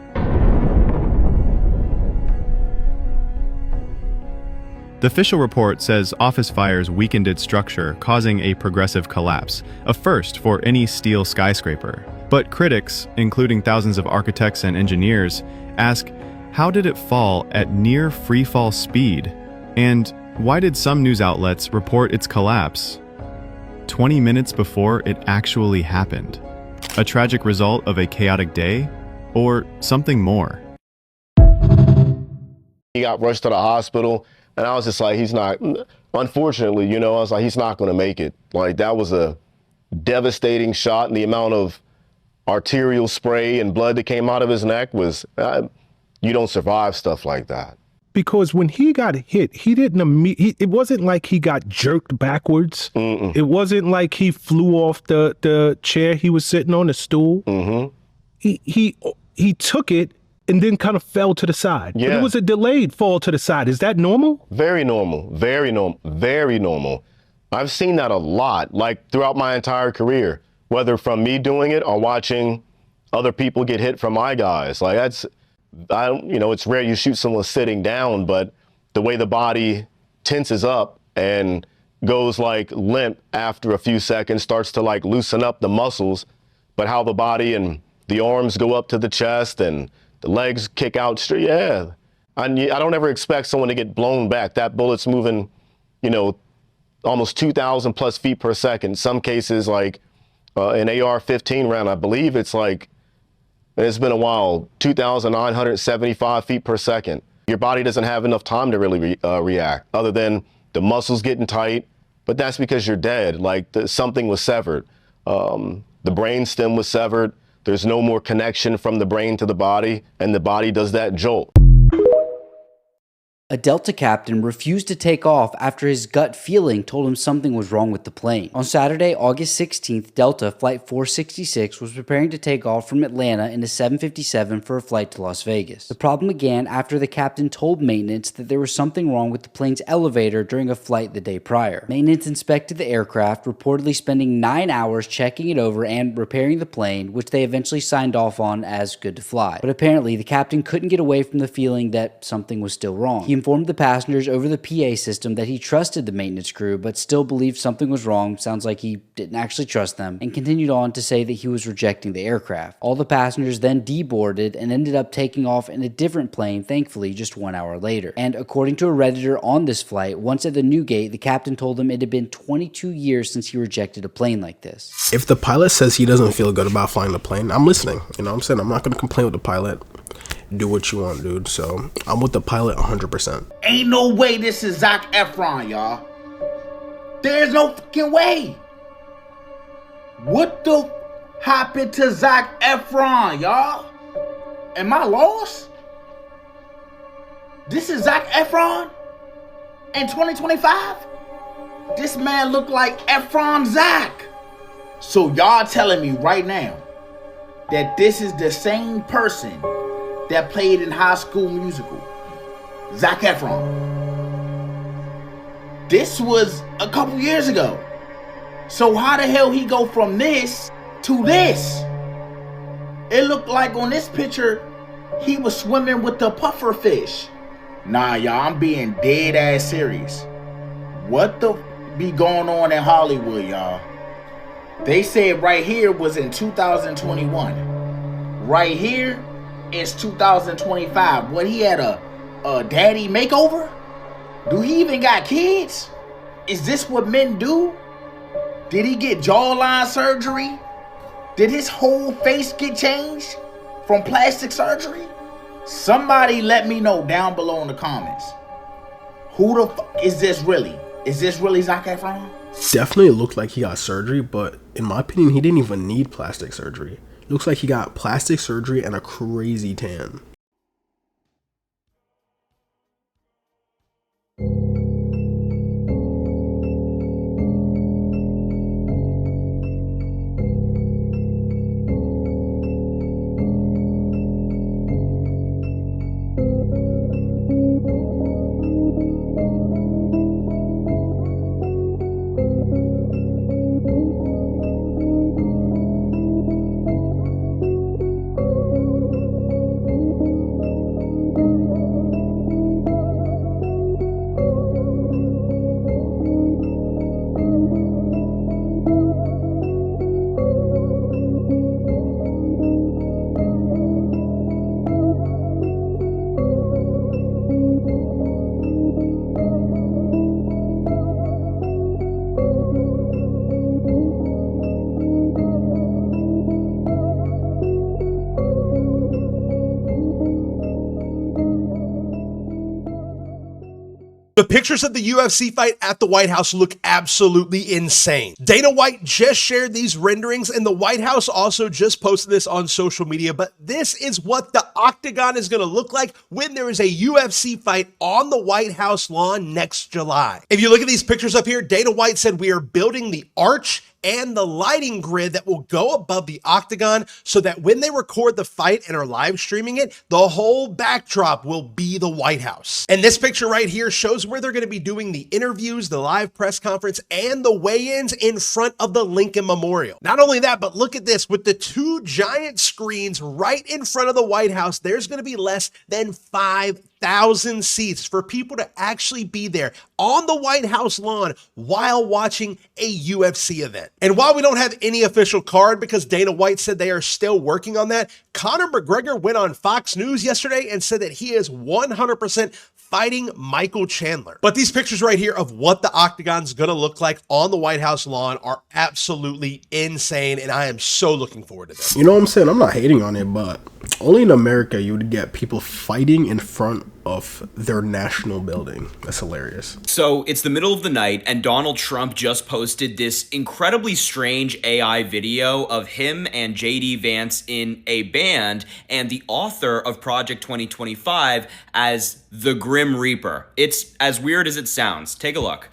The official report says office fires weakened its structure, causing a progressive collapse, a first for any steel skyscraper. But critics, including thousands of architects and engineers, ask, how did it fall at near freefall speed? And why did some news outlets report its collapse 20 minutes before it actually happened? A tragic result of a chaotic day? Or something more? He got rushed to the hospital. And I was just like, he's not, unfortunately, you know, I was like, he's not going to make it. Like, that was a devastating shot, and the amount of arterial spray and blood that came out of his neck was, you don't survive stuff like that. Because when he got hit, he didn't it wasn't like he got jerked backwards. It wasn't like he flew off the chair he was sitting on, the stool. He took it and then kind of fell to the side. Yeah. But it was a delayed fall to the side. Is that normal? Very normal, very normal, very normal. I've seen that a lot, like throughout my entire career, whether from me doing it or watching other people get hit from my guys. Like you know, it's rare you shoot someone sitting down, but the way the body tenses up and goes like limp after a few seconds, starts to like loosen up the muscles, but how the body and the arms go up to the chest and the legs kick out straight. Yeah. I don't ever expect someone to get blown back. That bullet's moving, you know, almost 2,000 plus feet per second. Some cases, like an AR-15 round, I believe it's like, it's been a while, 2,975 feet per second. Your body doesn't have enough time to really react, other than the muscles getting tight, but that's because you're dead. Like something was severed. The brain stem was severed. There's no more connection from the brain to the body, and the body does that jolt. A Delta captain refused to take off after his gut feeling told him something was wrong with the plane. On Saturday, August 16th, Delta Flight 466 was preparing to take off from Atlanta in a 757 for a flight to Las Vegas. The problem began after the captain told maintenance that there was something wrong with the plane's elevator during a flight the day prior. Maintenance inspected the aircraft, reportedly spending 9 hours checking it over and repairing the plane, which they eventually signed off on as good to fly. But apparently, the captain couldn't get away from the feeling that something was still wrong. He informed the passengers over the PA system that he trusted the maintenance crew, but still believed something was wrong. Sounds like he didn't actually trust them, and continued on to say that he was rejecting the aircraft. All the passengers then deboarded and ended up taking off in a different plane, thankfully, just 1 hour later. And according to a Redditor on this flight, once at the new gate, the captain told him it had been 22 years since he rejected a plane like this. If the pilot says he doesn't feel good about flying the plane, I'm listening. You know what I'm saying? I'm not going to complain with the pilot. Do what you want, dude. So I'm with the pilot 100%. Ain't no way this is Zac Efron, y'all. There's no fucking way. What the happened to Zac Efron, y'all? Am I lost? This is Zac Efron in 2025? This man look like Efron Zac. So y'all telling me right now that this is the same person that played in High School Musical, Zac Efron. This was a couple years ago. So how the hell he go from this to this? It looked like on this picture, he was swimming with the puffer fish. Nah, y'all, I'm being dead ass serious. What the be going on in Hollywood, y'all? They said right here was in 2021. Right here, it's 2025. What, he had a daddy makeover? Do he even got kids? Is this what men do? Did he get jawline surgery? Did his whole face get changed from plastic surgery? Somebody let me know down below in the comments. Who the fuck is this really? Is this really Zac Efron? Definitely looked like he got surgery, but in my opinion, he didn't even need plastic surgery. Looks like he got plastic surgery and a crazy tan. pictures of the UFC fight at the White House look absolutely insane. Dana White just shared these renderings, and the White House also just posted this on social media, but this is what the octagon is going to look like when there is a UFC fight on the White House lawn next July. If you look at these pictures up here, Dana White said we are building the arch and the lighting grid that will go above the octagon so that when they record the fight and are live streaming it, the whole backdrop will be the White House. And this picture right here shows where they're going to be doing the interviews, the live press conference, and the weigh-ins in front of the Lincoln Memorial. Not only that, but look at this. With the two giant screens right in front of the White House, there's going to be less than 5,000 seats for people to actually be there on the White House lawn while watching a UFC event. And while we don't have any official card because Dana White said they are still working on that, Conor McGregor went on Fox News yesterday and said that he is 100% fighting Michael Chandler. But these pictures right here of what the octagon's gonna look like on the White House lawn are absolutely insane, and I am so looking forward to this. You know what I'm saying? I'm not hating on it, but only in America you would get people fighting in front of their national building. That's hilarious. So it's the middle of the night, and Donald Trump just posted this incredibly strange AI video of him and JD Vance in a band and the author of Project 2025 as the Grim Reaper. It's as weird as it sounds. Take a look.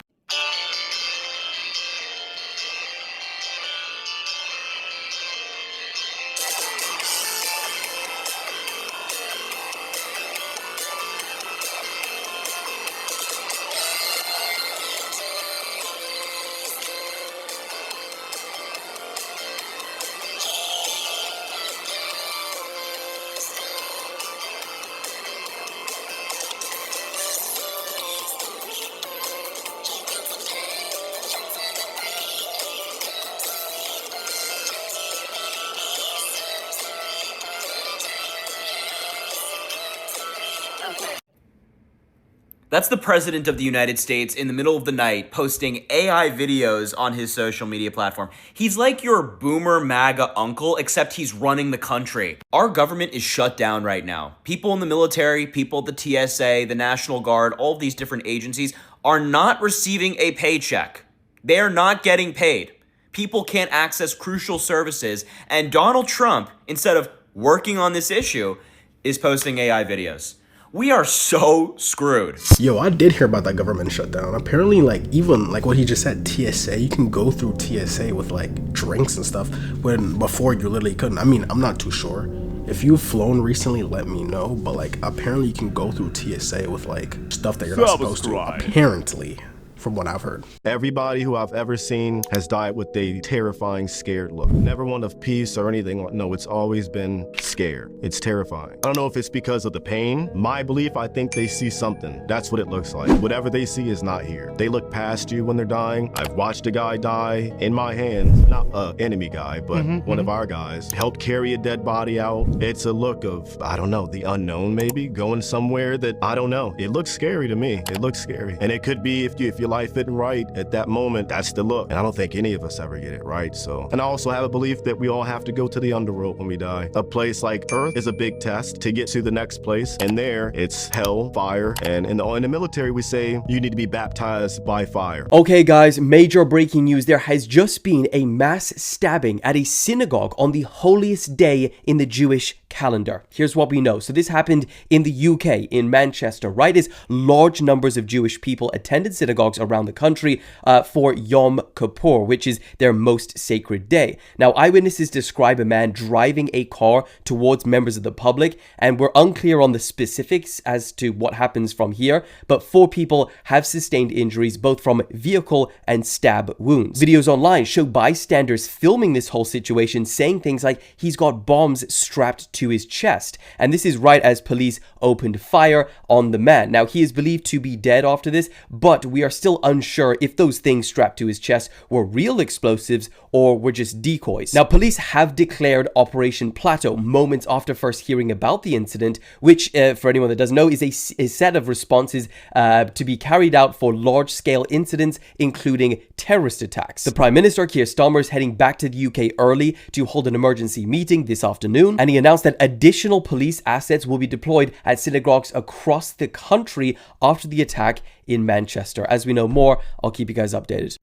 That's the president of the United States in the middle of the night posting AI videos on his social media platform. He's like your boomer MAGA uncle, except he's running the country. Our government is shut down right now. People in the military, people at the TSA, the National Guard, all of these different agencies are not receiving a paycheck. They are not getting paid. People can't access crucial services, and Donald Trump, instead of working on this issue, is posting AI videos. We are so screwed. Yo, I did hear about that government shutdown. Apparently, like, even like what he just said, TSA, you can go through TSA with like drinks and stuff when before you literally couldn't. I mean, I'm not too sure. If you've flown recently, let me know. But like, apparently you can go through TSA with like stuff that you're not supposed to. Apparently, from what I've heard. Everybody who I've ever seen has died with a terrifying, scared look. Never one of peace or anything. No, it's always been scared. It's terrifying. I don't know if it's because of the pain. My belief, I think they see something. That's what it looks like. Whatever they see is not here. They look past you when they're dying. I've watched a guy die in my hands. Not an enemy guy, but one of our guys. Helped carry a dead body out. It's a look of, I don't know, the unknown maybe. Going somewhere that, I don't know. It looks scary to me. It looks scary. And it could be if your life isn't right at that moment, that's the look. And I don't think any of us ever get it right, so. And I also have a belief that we all have to go to the underworld when we die. A place like Earth is a big test to get to the next place. And there, it's hell, fire. And in the military, we say you need to be baptized by fire. Okay guys, major breaking news. There has just been a mass stabbing at a synagogue on the holiest day in the Jewish calendar. Here's what we know. So this happened in the UK, in Manchester, right as large numbers of Jewish people attended synagogues around the country for Yom Kippur, which is their most sacred day. Now, eyewitnesses describe a man driving a car towards members of the public, and we're unclear on the specifics as to what happens from here, but 4 people have sustained injuries both from vehicle and stab wounds. Videos online show bystanders filming this whole situation, saying things like he's got bombs strapped to his chest, and this is right as police opened fire on the man. Now, he is believed to be dead after this, but we are still unsure if those things strapped to his chest were real explosives or were just decoys. Now, police have declared Operation Plateau moments after first hearing about the incident, which, for anyone that doesn't know, is a set of responses to be carried out for large-scale incidents, including terrorist attacks. The Prime Minister, Keir Starmer, is heading back to the UK early to hold an emergency meeting this afternoon, and he announced that that additional police assets will be deployed at synagogues across the country after the attack in Manchester. As we know more, I'll keep you guys updated.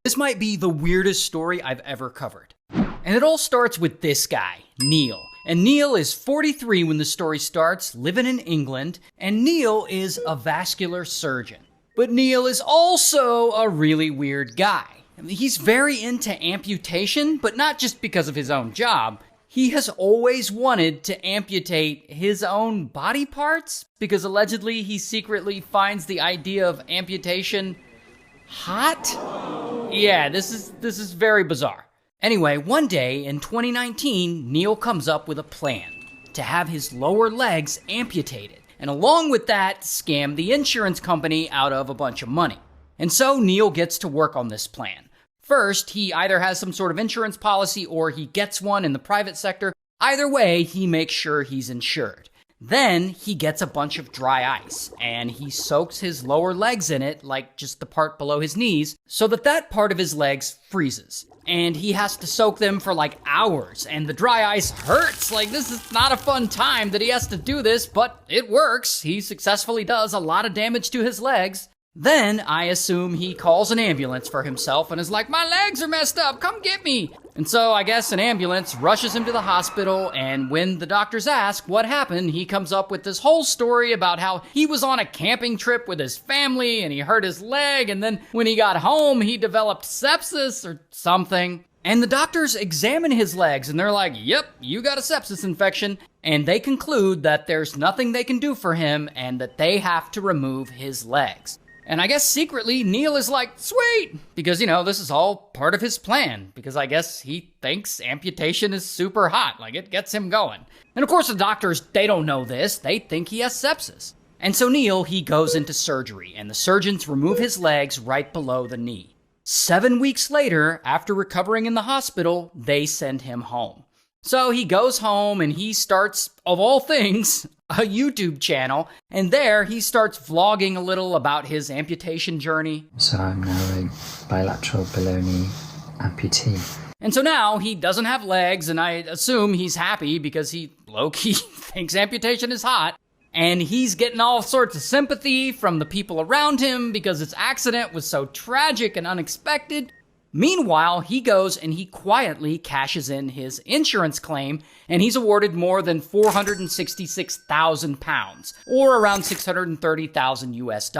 This might be the weirdest story I've ever covered. And it all starts with this guy, Neil. And Neil is 43 when the story starts, living in England, and Neil is a vascular surgeon. But Neil is also a really weird guy. I mean, he's very into amputation, but not just because of his own job. He has always wanted to amputate his own body parts because allegedly he secretly finds the idea of amputation hot? Yeah, this is very bizarre. Anyway, one day in 2019, Neil comes up with a plan to have his lower legs amputated, and along with that, scam the insurance company out of a bunch of money. And so Neil gets to work on this plan. First, he either has some sort of insurance policy or he gets one in the private sector. Either way, he makes sure he's insured. Then he gets a bunch of dry ice and he soaks his lower legs in it, like just the part below his knees, so that part of his legs freezes. And he has to soak them for like hours, and the dry ice hurts. Like, this is not a fun time that he has to do this, but it works. He successfully does a lot of damage to his legs. Then I assume he calls an ambulance for himself and is like, my legs are messed up, come get me. And so I guess an ambulance rushes him to the hospital, and when the doctors ask what happened, he comes up with this whole story about how he was on a camping trip with his family and he hurt his leg, and then when he got home, he developed sepsis or something. And the doctors examine his legs and they're like, yep, you got a sepsis infection. And they conclude that there's nothing they can do for him and that they have to remove his legs. And I guess secretly, Neil is like, sweet, because, this is all part of his plan, because I guess he thinks amputation is super hot, like it gets him going. And of course the doctors, they don't know this, they think he has sepsis. And so Neil, he goes into surgery, and the surgeons remove his legs right below the knee. 7 weeks later, after recovering in the hospital, they send him home. So he goes home and he starts, of all things, a YouTube channel, and there he starts vlogging a little about his amputation journey. So I'm now a bilateral below knee amputee. And so now he doesn't have legs, and I assume he's happy because he low-key thinks amputation is hot. And he's getting all sorts of sympathy from the people around him because his accident was so tragic and unexpected. Meanwhile, he goes and he quietly cashes in his insurance claim, and he's awarded more than £466,000, or around $630,000 US.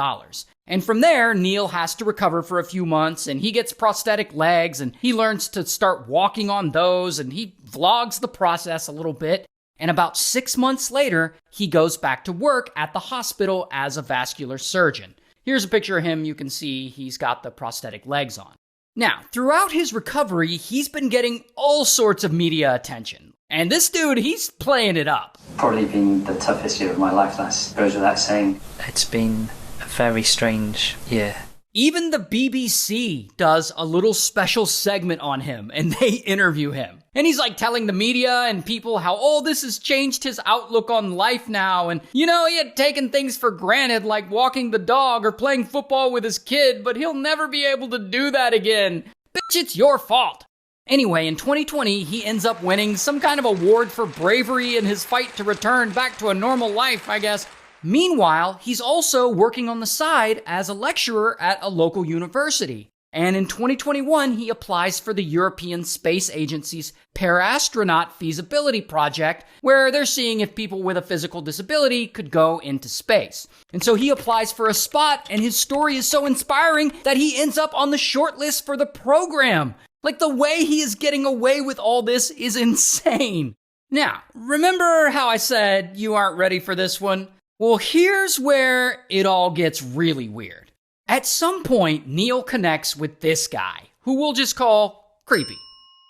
And from there, Neil has to recover for a few months, and he gets prosthetic legs, and he learns to start walking on those, and he vlogs the process a little bit. And about 6 months later, he goes back to work at the hospital as a vascular surgeon. Here's a picture of him. You can see he's got the prosthetic legs on. Now, throughout his recovery, he's been getting all sorts of media attention. And this dude, he's playing it up. Probably been the toughest year of my life, that goes without saying. It's been a very strange year. Even the BBC does a little special segment on him, and they interview him. And he's like telling the media and people how, this has changed his outlook on life now. And, he had taken things for granted like walking the dog or playing football with his kid, but he'll never be able to do that again. Bitch, it's your fault. Anyway, in 2020, he ends up winning some kind of award for bravery in his fight to return back to a normal life, I guess. Meanwhile, he's also working on the side as a lecturer at a local university. And in 2021, he applies for the European Space Agency's Parastronaut Feasibility Project, where they're seeing if people with a physical disability could go into space. And so he applies for a spot, and his story is so inspiring that he ends up on the shortlist for the program. Like, the way he is getting away with all this is insane. Now, remember how I said you aren't ready for this one? Well, here's where it all gets really weird. At some point, Neil connects with this guy, who we'll just call Creepy.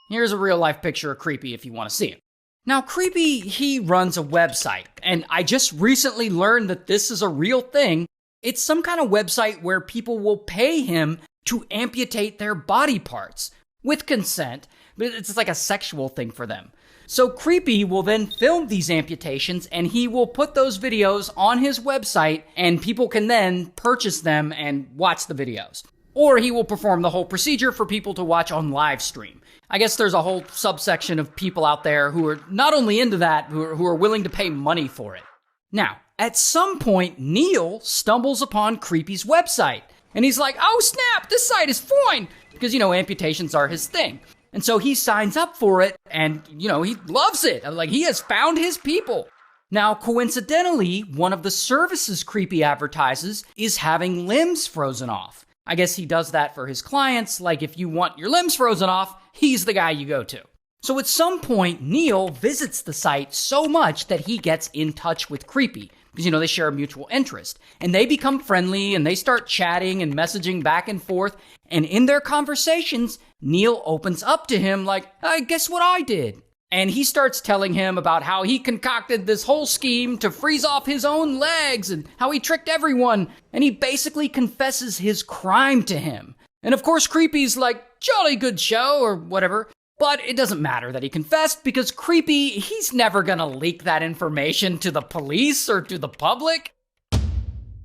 Here's a real-life picture of Creepy if you want to see him. Now, Creepy, he runs a website, and I just recently learned that this is a real thing. It's some kind of website where people will pay him to amputate their body parts, with consent, but it's like a sexual thing for them. So Creepy will then film these amputations, and he will put those videos on his website, and people can then purchase them and watch the videos. Or he will perform the whole procedure for people to watch on live stream. I guess there's a whole subsection of people out there who are not only into that, who are willing to pay money for it. Now, at some point, Neil stumbles upon Creepy's website. And he's like, oh snap, this site is fine. Because, amputations are his thing. And so he signs up for it and, he loves it. Like, he has found his people. Now, coincidentally, one of the services Creepy advertises is having limbs frozen off. I guess he does that for his clients. Like, if you want your limbs frozen off, he's the guy you go to. So at some point, Neil visits the site so much that he gets in touch with Creepy. Because, they share a mutual interest. And they become friendly and they start chatting and messaging back and forth. And in their conversations, Neil opens up to him like, guess what I did? And he starts telling him about how he concocted this whole scheme to freeze off his own legs and how he tricked everyone. And he basically confesses his crime to him. And of course, Creepy's like, jolly good show or whatever. But it doesn't matter that he confessed because Creepy, he's never gonna leak that information to the police or to the public.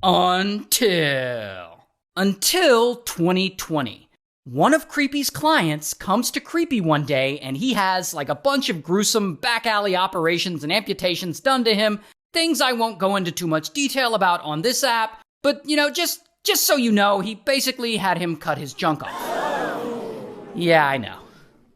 Until 2020. One of Creepy's clients comes to Creepy one day and he has like a bunch of gruesome back alley operations and amputations done to him. Things I won't go into too much detail about on this app, but just so you know, he basically had him cut his junk off. Yeah, I know.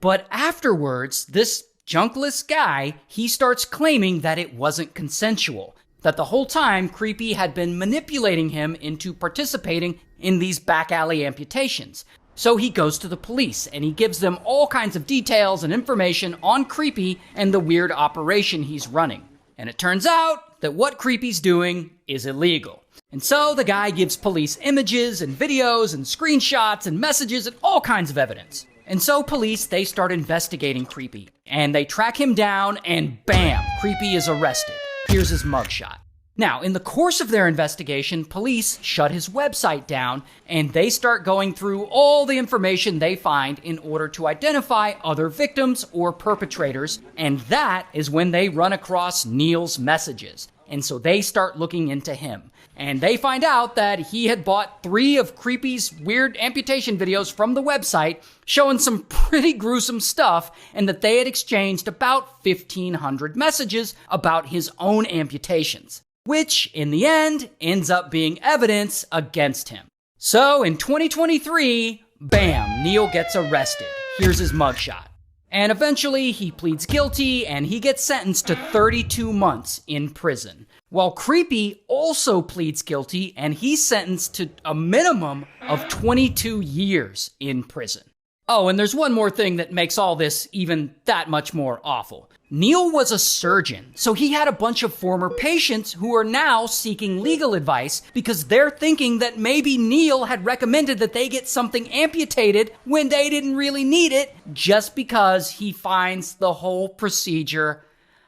But afterwards, this junkless guy, he starts claiming that it wasn't consensual. That the whole time, Creepy had been manipulating him into participating in these back alley amputations. So he goes to the police and he gives them all kinds of details and information on Creepy and the weird operation he's running. And it turns out that what Creepy's doing is illegal. And so the guy gives police images and videos and screenshots and messages and all kinds of evidence. And so police, they start investigating Creepy. And they track him down and bam, Creepy is arrested. Here's his mugshot. Now, in the course of their investigation, police shut his website down and they start going through all the information they find in order to identify other victims or perpetrators. And that is when they run across Neil's messages. And so they start looking into him. And they find out that he had bought 3 of Creepy's weird amputation videos from the website, showing some pretty gruesome stuff, and that they had exchanged about 1,500 messages about his own amputations, which, in the end, ends up being evidence against him. So, in 2023, bam, Neil gets arrested. Here's his mugshot. And eventually, he pleads guilty, and he gets sentenced to 32 months in prison. While Creepy also pleads guilty, and he's sentenced to a minimum of 22 years in prison. Oh, and there's one more thing that makes all this even that much more awful. Neil was a surgeon, so he had a bunch of former patients who are now seeking legal advice because they're thinking that maybe Neil had recommended that they get something amputated when they didn't really need it, just because he finds the whole procedure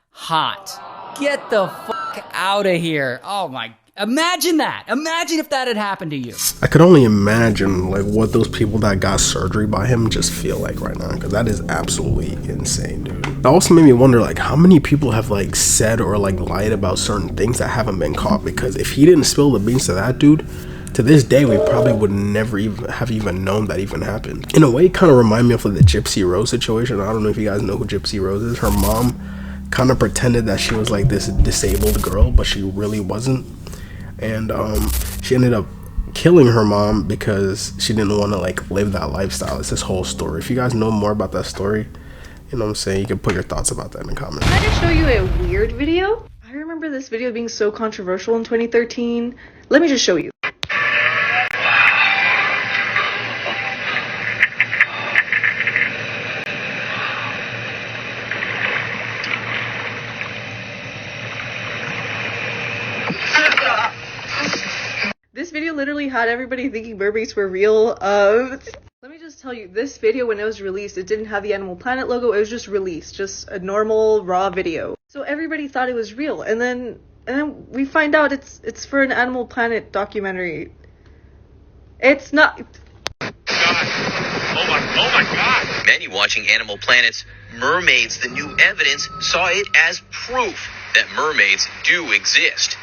hot. Get the fuck out of here. Oh my, imagine that. Imagine if that had happened to you. I could only imagine like what those people that got surgery by him just feel like right now, because that is absolutely insane, dude. It also made me wonder like how many people have like said or like lied about certain things that haven't been caught, because if he didn't spill the beans to that dude, to this day we probably would never even known that even happened. In a way, it kind of reminded me of the Gypsy Rose situation. I don't know if you guys know who Gypsy Rose is. Her mom kind of pretended that she was like this disabled girl, but she really wasn't. And she ended up killing her mom because she didn't want to like live that lifestyle. It's this whole story. If you guys know more about that story, you know what I'm saying, you can put your thoughts about that in the comments. Can I just show you a weird video? I remember this video being so controversial in 2013. Let me just show you. This video literally had everybody thinking mermaids were real. Let me just tell you, this video, when it was released, it didn't have the Animal Planet logo. It was just released, just a normal raw video. So everybody thought it was real, and then we find out it's for an Animal Planet documentary. It's not. Oh my God! Many watching Animal Planet's Mermaids: The New Evidence saw it as proof that mermaids do exist.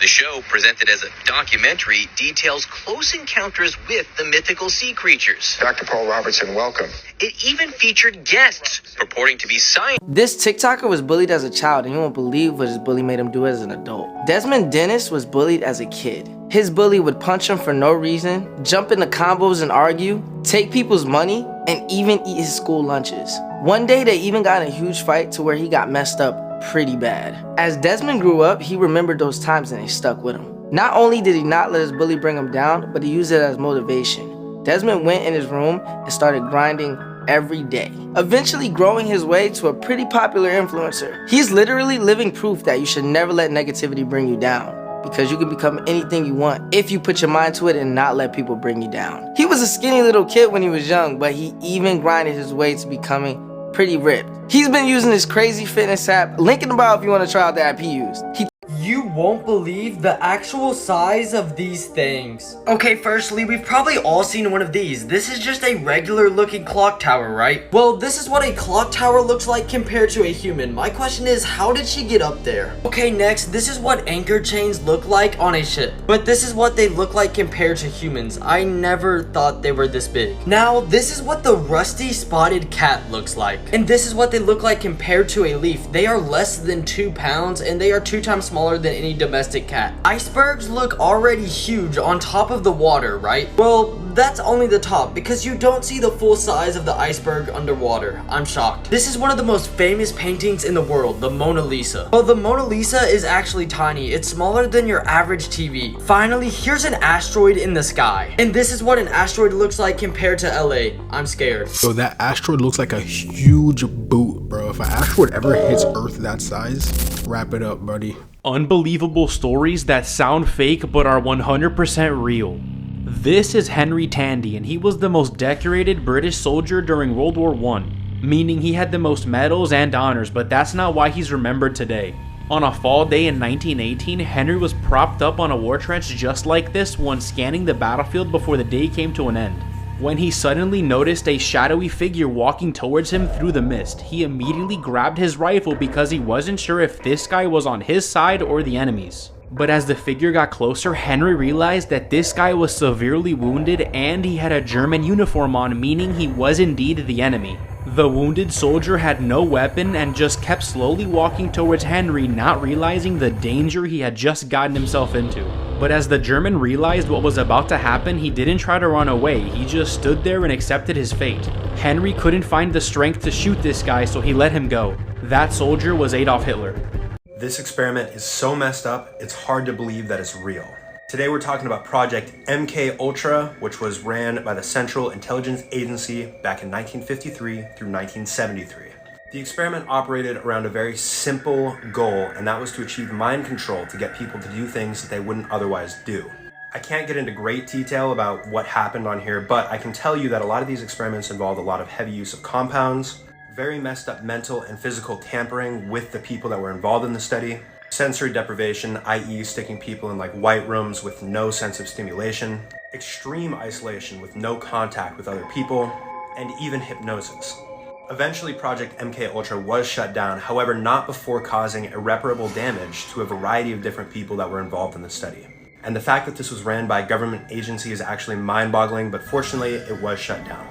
The show, presented as a documentary, details close encounters with the mythical sea creatures. Dr. Paul Robertson, welcome. It even featured guests purporting to be scientists. This TikToker was bullied as a child, and you won't believe what his bully made him do as an adult. Desmond Dennis was bullied as a kid. His bully would punch him for no reason, jump into combos and argue, take people's money, and even eat his school lunches. One day they even got in a huge fight to where he got messed up pretty bad. As Desmond grew up, he remembered those times and they stuck with him. Not only did he not let his bully bring him down, but he used it as motivation. Desmond went in his room and started grinding every day, eventually growing his way to a pretty popular influencer. He's literally living proof that you should never let negativity bring you down, because you can become anything you want if you put your mind to it and not let people bring you down. He was a skinny little kid when he was young, but he even grinded his way to becoming pretty ripped. He's been using this crazy fitness app. Link in the bio if you want to try out the app he used. You won't believe the actual size of these things. Okay, firstly, we've probably all seen one of these. This is just a regular looking clock tower, right? Well, this is what a clock tower looks like compared to a human. My question is, how did she get up there? Okay, next, this is what anchor chains look like on a ship. But this is what they look like compared to humans. I never thought they were this big. Now, this is what the rusty spotted cat looks like. And this is what they look like compared to a leaf. They are less than 2 pounds and they are 2 times smaller than any domestic cat. Icebergs look already huge on top of the water, right? Well, that's only the top, because you don't see the full size of the iceberg underwater. I'm shocked. This is one of the most famous paintings in the world, the Mona Lisa. Well, the Mona Lisa is actually tiny. It's smaller than your average TV. Finally, here's an asteroid in the sky. And this is what an asteroid looks like compared to LA. I'm scared. So that asteroid looks like a huge boot, bro. If an asteroid ever hits Earth that size, wrap it up, buddy. Unbelievable stories that sound fake but are 100% real. This is Henry Tandy, and he was the most decorated British soldier during World War I, meaning he had the most medals and honors, but that's not why he's remembered today. On a fall day in 1918, Henry was propped up on a war trench just like this when scanning the battlefield before the day came to an end. When he suddenly noticed a shadowy figure walking towards him through the mist, he immediately grabbed his rifle because he wasn't sure if this guy was on his side or the enemy's. But as the figure got closer, Henry realized that this guy was severely wounded and he had a German uniform on, meaning he was indeed the enemy. The wounded soldier had no weapon and just kept slowly walking towards Henry, not realizing the danger he had just gotten himself into. But as the German realized what was about to happen, he didn't try to run away, he just stood there and accepted his fate. Henry couldn't find the strength to shoot this guy, so he let him go. That soldier was Adolf Hitler. This experiment is so messed up, it's hard to believe that it's real. Today we're talking about Project MK Ultra, which was ran by the Central Intelligence Agency back in 1953 through 1973. The experiment operated around a very simple goal, and that was to achieve mind control to get people to do things that they wouldn't otherwise do. I can't get into great detail about what happened on here, but I can tell you that a lot of these experiments involved a lot of heavy use of compounds, very messed up mental and physical tampering with the people that were involved in the study, sensory deprivation, i.e. sticking people in like white rooms with no sense of stimulation, extreme isolation with no contact with other people, and even hypnosis. Eventually, Project MK Ultra was shut down, however not before causing irreparable damage to a variety of different people that were involved in the study. And the fact that this was ran by a government agency is actually mind-boggling, but fortunately it was shut down.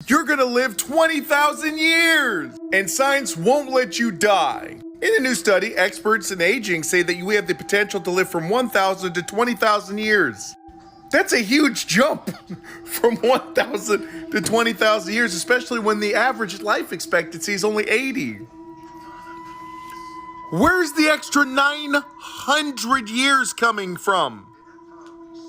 You're gonna live 20,000 years, and science won't let you die. In a new study, experts in aging say that we have the potential to live from 1,000 to 20,000 years. That's a huge jump from 1,000 to 20,000 years, especially when the average life expectancy is only 80. Where's the extra 900 years coming from?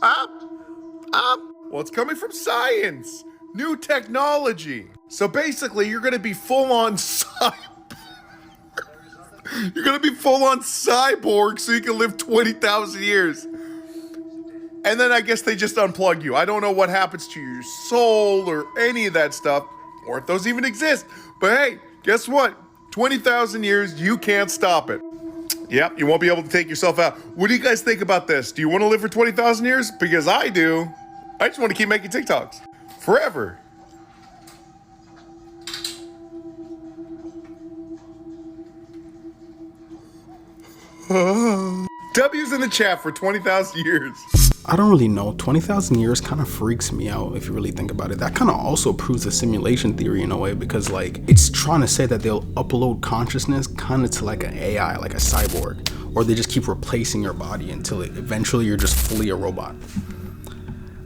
Well, it's coming from science. New technology. So basically, you're gonna be full-on You're gonna be full-on cyborg so you can live 20,000 years. And then I guess they just unplug you. I don't know what happens to your soul or any of that stuff, or if those even exist. But hey, guess what? 20,000 years, you can't stop it. Yep, you won't be able to take yourself out. What do you guys think about this? Do you want to live for 20,000 years? Because I do. I just want to keep making TikToks. Forever. W's in the chat for 20,000 years. I don't really know. 20,000 years kind of freaks me out if you really think about it. That kind of also proves the simulation theory in a way, because like it's trying to say that they'll upload consciousness kind of to like an AI, like a cyborg, or they just keep replacing your body until eventually you're just fully a robot.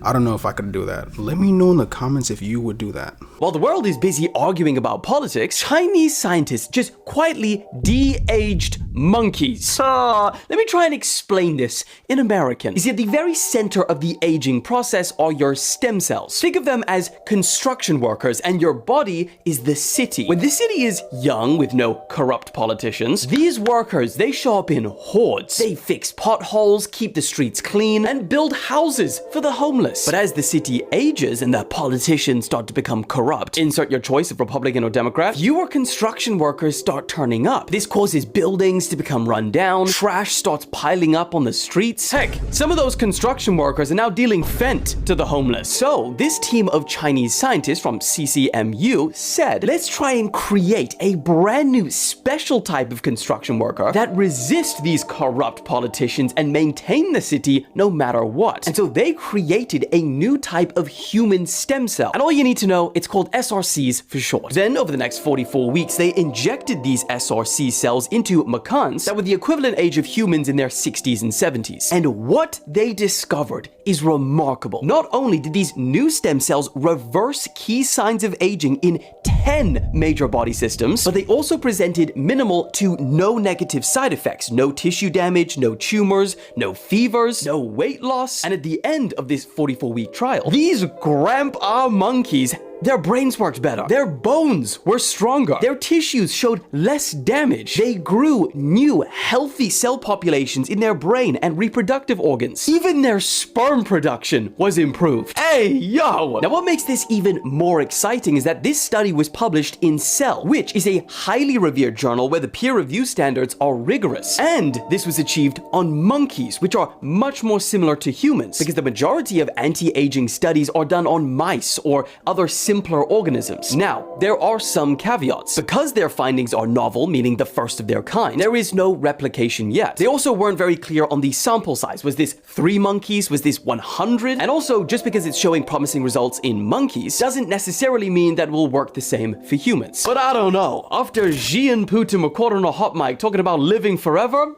I don't know if I could do that. Let me know in the comments if you would do that. While the world is busy arguing about politics, Chinese scientists just quietly de-aged monkeys. Let me try and explain this in American. You see, at the very center of the aging process are your stem cells. Think of them as construction workers, and your body is the city. When the city is young with no corrupt politicians, these workers, they show up in hordes. They fix potholes, keep the streets clean, and build houses for the homeless. But as the city ages and the politicians start to become corrupt, insert your choice of Republican or Democrat, fewer construction workers start turning up. This causes buildings to become run down, trash starts piling up on the streets. Heck, some of those construction workers are now dealing Fent to the homeless. So this team of Chinese scientists from CCMU said, let's try and create a brand new special type of construction worker that resists these corrupt politicians and maintain the city no matter what. And so they created a new type of human stem cell. And all you need to know, it's called SRCs for short. Then over the next 44 weeks, they injected these SRC cells into macans that were the equivalent age of humans in their 60s and 70s. And what they discovered is remarkable. Not only did these new stem cells reverse key signs of aging in 10 major body systems, but they also presented minimal to no negative side effects. No tissue damage, no tumors, no fevers, no weight loss. And at the end of this 44-week trial, these grandpa monkeys, their brains worked better. Their bones were stronger. Their tissues showed less damage. They grew new, healthy cell populations in their brain and reproductive organs. Even their sperm production was improved. Hey, yo! Now, what makes this even more exciting is that this study was published in Cell, which is a highly revered journal where the peer review standards are rigorous. And this was achieved on monkeys, which are much more similar to humans, because the majority of anti-aging studies are done on mice or other simpler organisms. Now, there are some caveats. Because their findings are novel, meaning the first of their kind, there is no replication yet. They also weren't very clear on the sample size. Was this 3 monkeys? Was this 100? And also, just because it's showing promising results in monkeys doesn't necessarily mean that it will work the same for humans. But I don't know. After Xi and Putin were caught on a hot mic talking about living forever,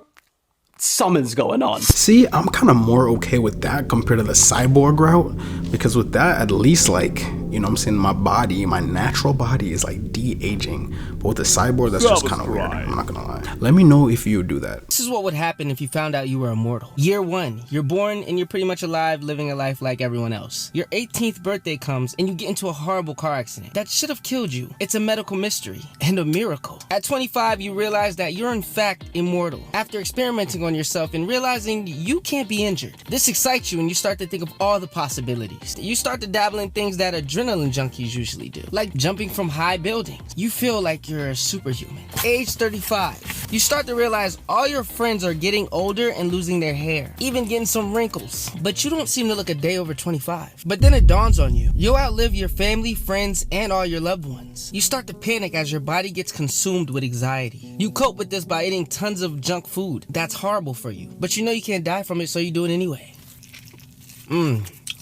something's going on. See, I'm kind of more okay with that compared to the cyborg route, because with that, at least, like, you know what I'm saying, my body, my natural body is like de-aging. But with the cyborg, that's just kind of weird. I'm not gonna lie. Let me know if you do that. This is what would happen if you found out you were immortal. Year 1, you're born and you're pretty much alive, living a life like everyone else. Your 18th birthday comes and you get into a horrible car accident that should have killed you. It's a medical mystery and a miracle. At 25, you realize that you're in fact immortal. After experimenting on yourself and realizing you can't be injured. This excites you and you start to think of all the possibilities. You start to dabble in things that adrenaline junkies usually do, like jumping from high buildings. You feel like you're a superhuman. Age 35, you start to realize all your friends are getting older and losing their hair, even getting some wrinkles, but you don't seem to look a day over 25. But then it dawns on you, you'll outlive your family, friends, and all your loved ones. You start to panic as your body gets consumed with anxiety. You cope with this by eating tons of junk food that's horrible for you, but you know you can't die from it, so you do it anyway.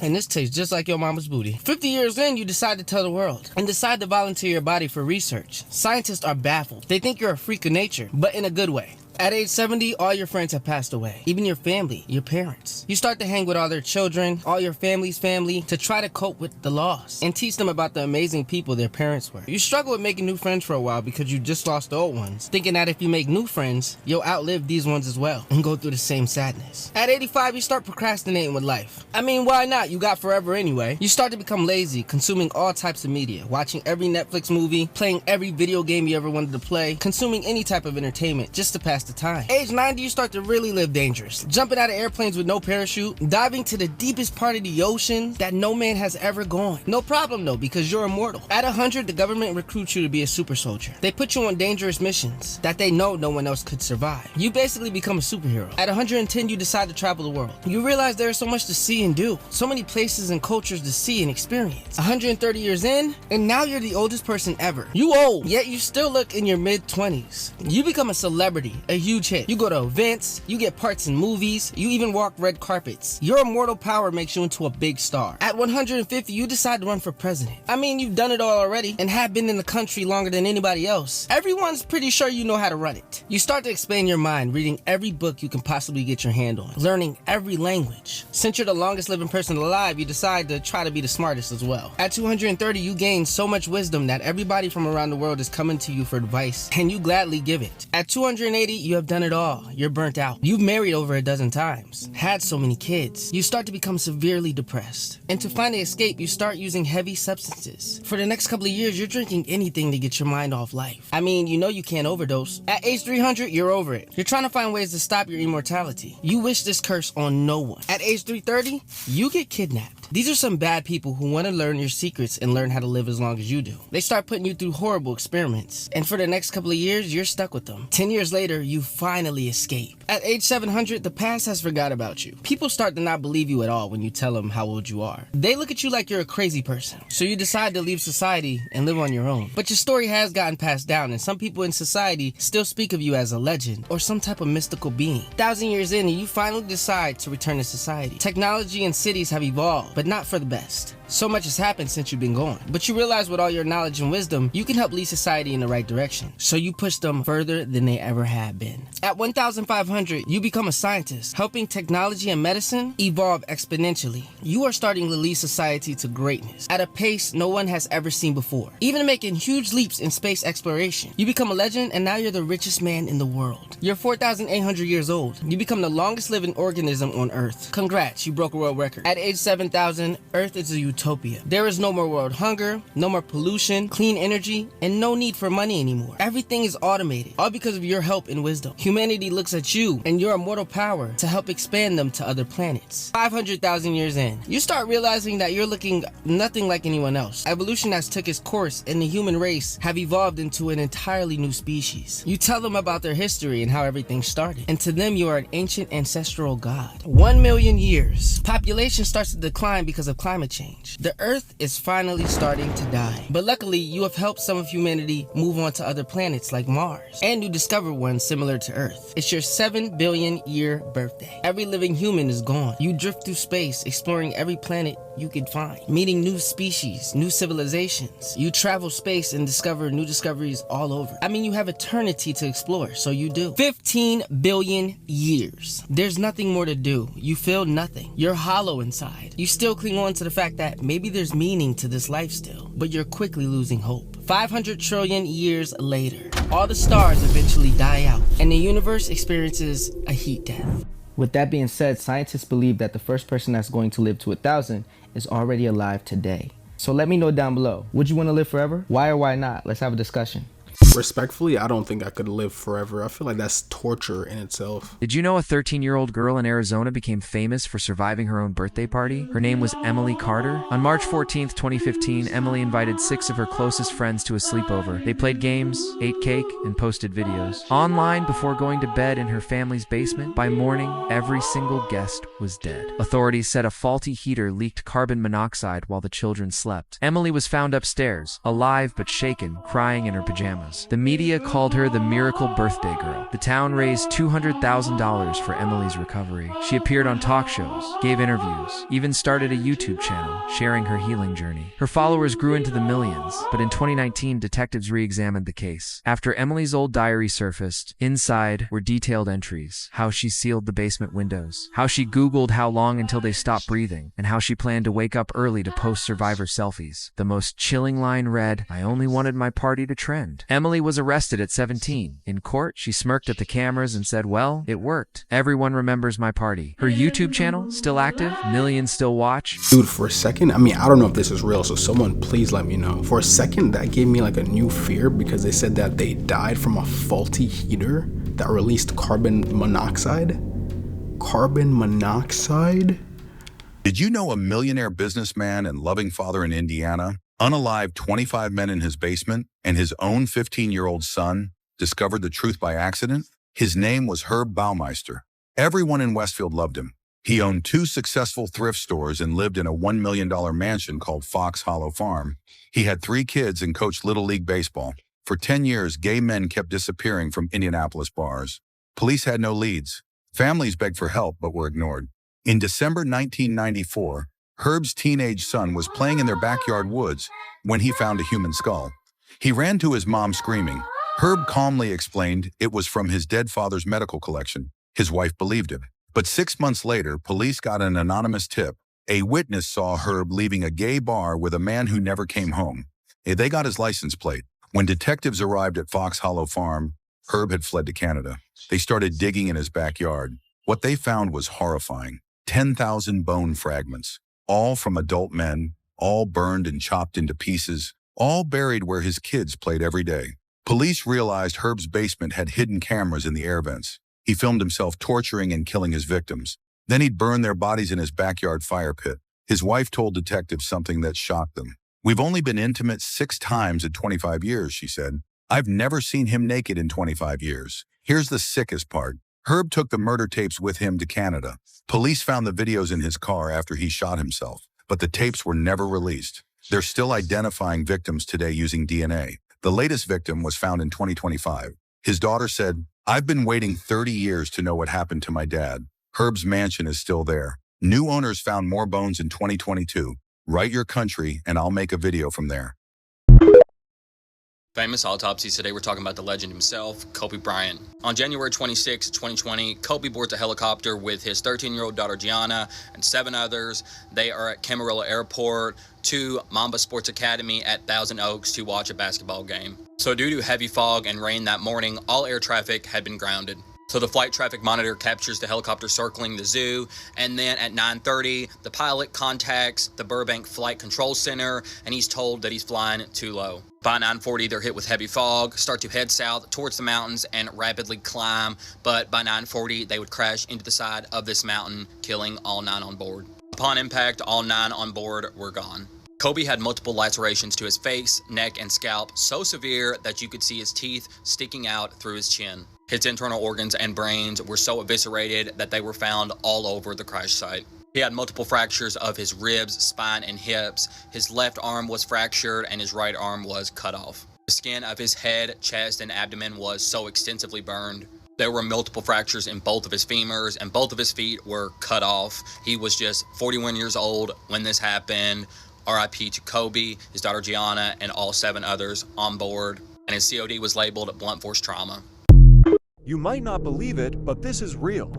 And this tastes just like your mama's booty. 50 years in, you decide to tell the world and decide to volunteer your body for research. Scientists are baffled. They think you're a freak of nature, but in a good way. At age 70, all your friends have passed away. Even your family, your parents. You start to hang with all their children, all your family's family, to try to cope with the loss and teach them about the amazing people their parents were. You struggle with making new friends for a while because you just lost the old ones, thinking that if you make new friends, you'll outlive these ones as well and go through the same sadness. At 85, you start procrastinating with life. I mean, why not? You got forever anyway. You start to become lazy, consuming all types of media, watching every Netflix movie, playing every video game you ever wanted to play, consuming any type of entertainment just to pass the time. Age 90, you start to really live dangerous. Jumping out of airplanes with no parachute, diving to the deepest part of the ocean that no man has ever gone. No problem though, because you're immortal. At 100, the government recruits you to be a super soldier. They put you on dangerous missions that they know no one else could survive. You basically become a superhero. At 110, you decide to travel the world. You realize there is so much to see and do. So many places and cultures to see and experience. 130 years in, and now you're the oldest person ever. You old, yet you still look in your mid-20s. You become a celebrity, a huge hit. You go to events, you get parts in movies, you even walk red carpets. Your immortal power makes you into a big star. At 150, you decide to run for president. I mean, you've done it all already and have been in the country longer than anybody else. Everyone's pretty sure you know how to run it. You start to expand your mind, reading every book you can possibly get your hand on, learning every language. Since you're the longest living person alive, you decide to try to be the smartest as well. At 230, you gain so much wisdom that everybody from around the world is coming to you for advice, and you gladly give it. At 280, you have done it all. You're burnt out. You've married over a dozen times, had so many kids. You start to become severely depressed. And to find an escape, you start using heavy substances. For the next couple of years, you're drinking anything to get your mind off life. I mean, you know you can't overdose. At age 300, you're over it. You're trying to find ways to stop your immortality. You wish this curse on no one. At age 330, you get kidnapped. These are some bad people who want to learn your secrets and learn how to live as long as you do. They start putting you through horrible experiments. And for the next couple of years, you're stuck with them. 10 years later, you finally escape. At age 700, the past has forgot about you. People start to not believe you at all when you tell them how old you are. They look at you like you're a crazy person. So you decide to leave society and live on your own. But your story has gotten passed down, and some people in society still speak of you as a legend or some type of mystical being. 1,000 years in, and you finally decide to return to society. Technology and cities have evolved, but not for the best. So much has happened since you've been gone. But you realize with all your knowledge and wisdom, you can help lead society in the right direction. So you push them further than they ever have been. At 1,500, you become a scientist, helping technology and medicine evolve exponentially. You are starting to lead society to greatness at a pace no one has ever seen before. Even making huge leaps in space exploration. You become a legend, and now you're the richest man in the world. You're 4,800 years old. You become the longest living organism on Earth. Congrats, you broke a world record. At age 7,000, Earth is a utopia. There is no more world hunger, no more pollution, clean energy, and no need for money anymore. Everything is automated, all because of your help and wisdom. Humanity looks at you and your immortal power to help expand them to other planets. 500,000 years in, you start realizing that you're looking nothing like anyone else. Evolution has took its course, and the human race have evolved into an entirely new species. You tell them about their history and how everything started, and to them you are an ancient ancestral god. 1 million years. Population starts to decline because of climate change. The Earth is finally starting to die. But luckily, you have helped some of humanity move on to other planets like Mars, and you discovered one similar to Earth. It's your 7 billion year birthday. Every living human is gone. You drift through space, exploring every planet you could find, meeting new species, new civilizations. You travel space and discover new discoveries all over. I mean, you have eternity to explore, so you do. 15 billion years. There's nothing more to do. You feel nothing. You're hollow inside. You still cling on to the fact that maybe there's meaning to this life still, but you're quickly losing hope. 500 trillion years later, all the stars eventually die out, and the universe experiences a heat death. With that being said, scientists believe that the first person that's going to live to 1,000 is already alive today. So let me know down below. Would you want to live forever? Why or why not? Let's have a discussion. Respectfully, I don't think I could live forever. I feel like that's torture in itself. Did you know a 13-year-old girl in Arizona became famous for surviving her own birthday party? Her name was Emily Carter. On March 14th, 2015, Emily invited 6 of her closest friends to a sleepover. They played games, ate cake, and posted videos. Online, before going to bed in her family's basement, by morning, every single guest was dead. Authorities said a faulty heater leaked carbon monoxide while the children slept. Emily was found upstairs, alive but shaken, crying in her pajamas. The media called her the miracle birthday girl. The town raised $200,000 for Emily's recovery. She appeared on talk shows, gave interviews, even started a YouTube channel, sharing her healing journey. Her followers grew into the millions, but in 2019, detectives re-examined the case. After Emily's old diary surfaced, inside were detailed entries, how she sealed the basement windows, how she Googled how long until they stopped breathing, and how she planned to wake up early to post survivor selfies. The most chilling line read, "I only wanted my party to trend." Emily was arrested at 17. In court, she smirked at the cameras and said, "Well, it worked. Everyone remembers my party." Her YouTube channel, still active, millions still watch. Dude, for a second, I mean, I don't know if this is real, so someone please let me know. For a second, that gave me like a new fear because they said that they died from a faulty heater that released carbon monoxide. Carbon monoxide? Did you know a millionaire businessman and loving father in Indiana unalived 25 men in his basement, and his own 15-year-old son discovered the truth by accident? His name was Herb Baumeister. Everyone in Westfield loved him. He owned 2 successful thrift stores and lived in a $1 million mansion called Fox Hollow Farm. He had 3 kids and coached Little League Baseball. For 10 years, gay men kept disappearing from Indianapolis bars. Police had no leads. Families begged for help but were ignored. In December 1994, Herb's teenage son was playing in their backyard woods when he found a human skull. He ran to his mom screaming. Herb calmly explained it was from his dead father's medical collection. His wife believed him. But 6 months later, police got an anonymous tip. A witness saw Herb leaving a gay bar with a man who never came home. They got his license plate. When detectives arrived at Fox Hollow Farm, Herb had fled to Canada. They started digging in his backyard. What they found was horrifying. 10,000 bone fragments, all from adult men, all burned and chopped into pieces, all buried where his kids played every day. Police realized Herb's basement had hidden cameras in the air vents. He filmed himself torturing and killing his victims. Then he'd burn their bodies in his backyard fire pit. His wife told detectives something that shocked them. "We've only been intimate 6 times in 25 years, she said. I've never seen him naked in 25 years. Here's the sickest part. Herb took the murder tapes with him to Canada. Police found the videos in his car after he shot himself, but the tapes were never released. They're still identifying victims today using DNA. The latest victim was found in 2025. His daughter said, "I've been waiting 30 years to know what happened to my dad." Herb's mansion is still there. New owners found more bones in 2022. Write your country and I'll make a video from there. Famous autopsies. Today we're talking about the legend himself, Kobe Bryant. On January 26, 2020, Kobe boards a helicopter with his 13-year-old daughter Gianna and 7 others. They are at Camarillo Airport to Mamba Sports Academy at Thousand Oaks to watch a basketball game. So due to heavy fog and rain that morning, all air traffic had been grounded. So the flight traffic monitor captures the helicopter circling the zoo, and then at 9:30, the pilot contacts the Burbank Flight Control Center, and he's told that he's flying too low. By 9:40, they're hit with heavy fog, start to head south towards the mountains and rapidly climb, but by 9:40, they would crash into the side of this mountain, killing all 9 on board. Upon impact, all 9 on board were gone. Kobe had multiple lacerations to his face, neck, and scalp, so severe that you could see his teeth sticking out through his chin. His internal organs and brains were so eviscerated that they were found all over the crash site. He had multiple fractures of his ribs, spine, and hips. His left arm was fractured and his right arm was cut off. The skin of his head, chest, and abdomen was so extensively burned. There were multiple fractures in both of his femurs and both of his feet were cut off. He was just 41 years old when this happened. RIP to Kobe, his daughter Gianna, and all 7 others on board. And his COD was labeled blunt force trauma. You might not believe it, but this is real.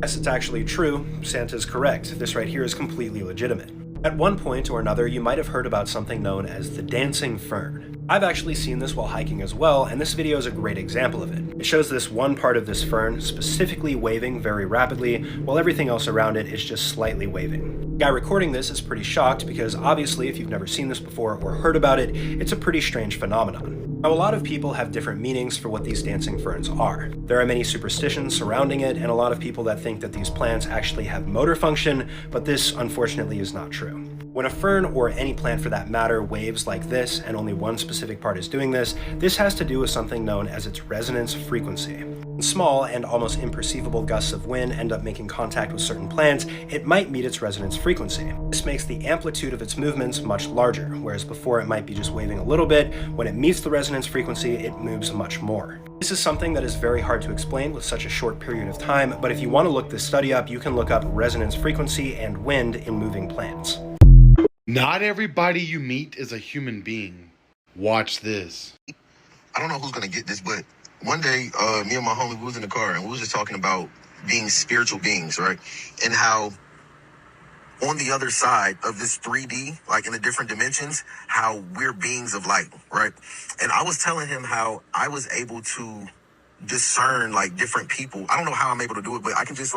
Yes, it's actually true. Santa's correct. This right here is completely legitimate. At one point or another, you might have heard about something known as the dancing fern. I've actually seen this while hiking as well, and this video is a great example of it. It shows this one part of this fern specifically waving very rapidly, while everything else around it is just slightly waving. The guy recording this is pretty shocked because obviously if you've never seen this before or heard about it, it's a pretty strange phenomenon. Now, a lot of people have different meanings for what these dancing ferns are. There are many superstitions surrounding it, and a lot of people that think that these plants actually have motor function, but this unfortunately is not true. When a fern, or any plant for that matter, waves like this, and only one specific part is doing this, this has to do with something known as its resonance frequency. When small and almost imperceivable gusts of wind end up making contact with certain plants, it might meet its resonance frequency. This makes the amplitude of its movements much larger, whereas before it might be just waving a little bit. When it meets the resonance frequency, it moves much more. This is something that is very hard to explain with such a short period of time, but if you want to look this study up, you can look up resonance frequency and wind in moving plants. Not everybody you meet is a human being. Watch this. I don't know who's gonna get this, but one day, me and my homie, we was in the car and we was just talking about being spiritual beings, right? And how on the other side of this 3D, like in the different dimensions, how we're beings of light, right? And I was telling him how I was able to discern like different people. I don't know how I'm able to do it, but I can just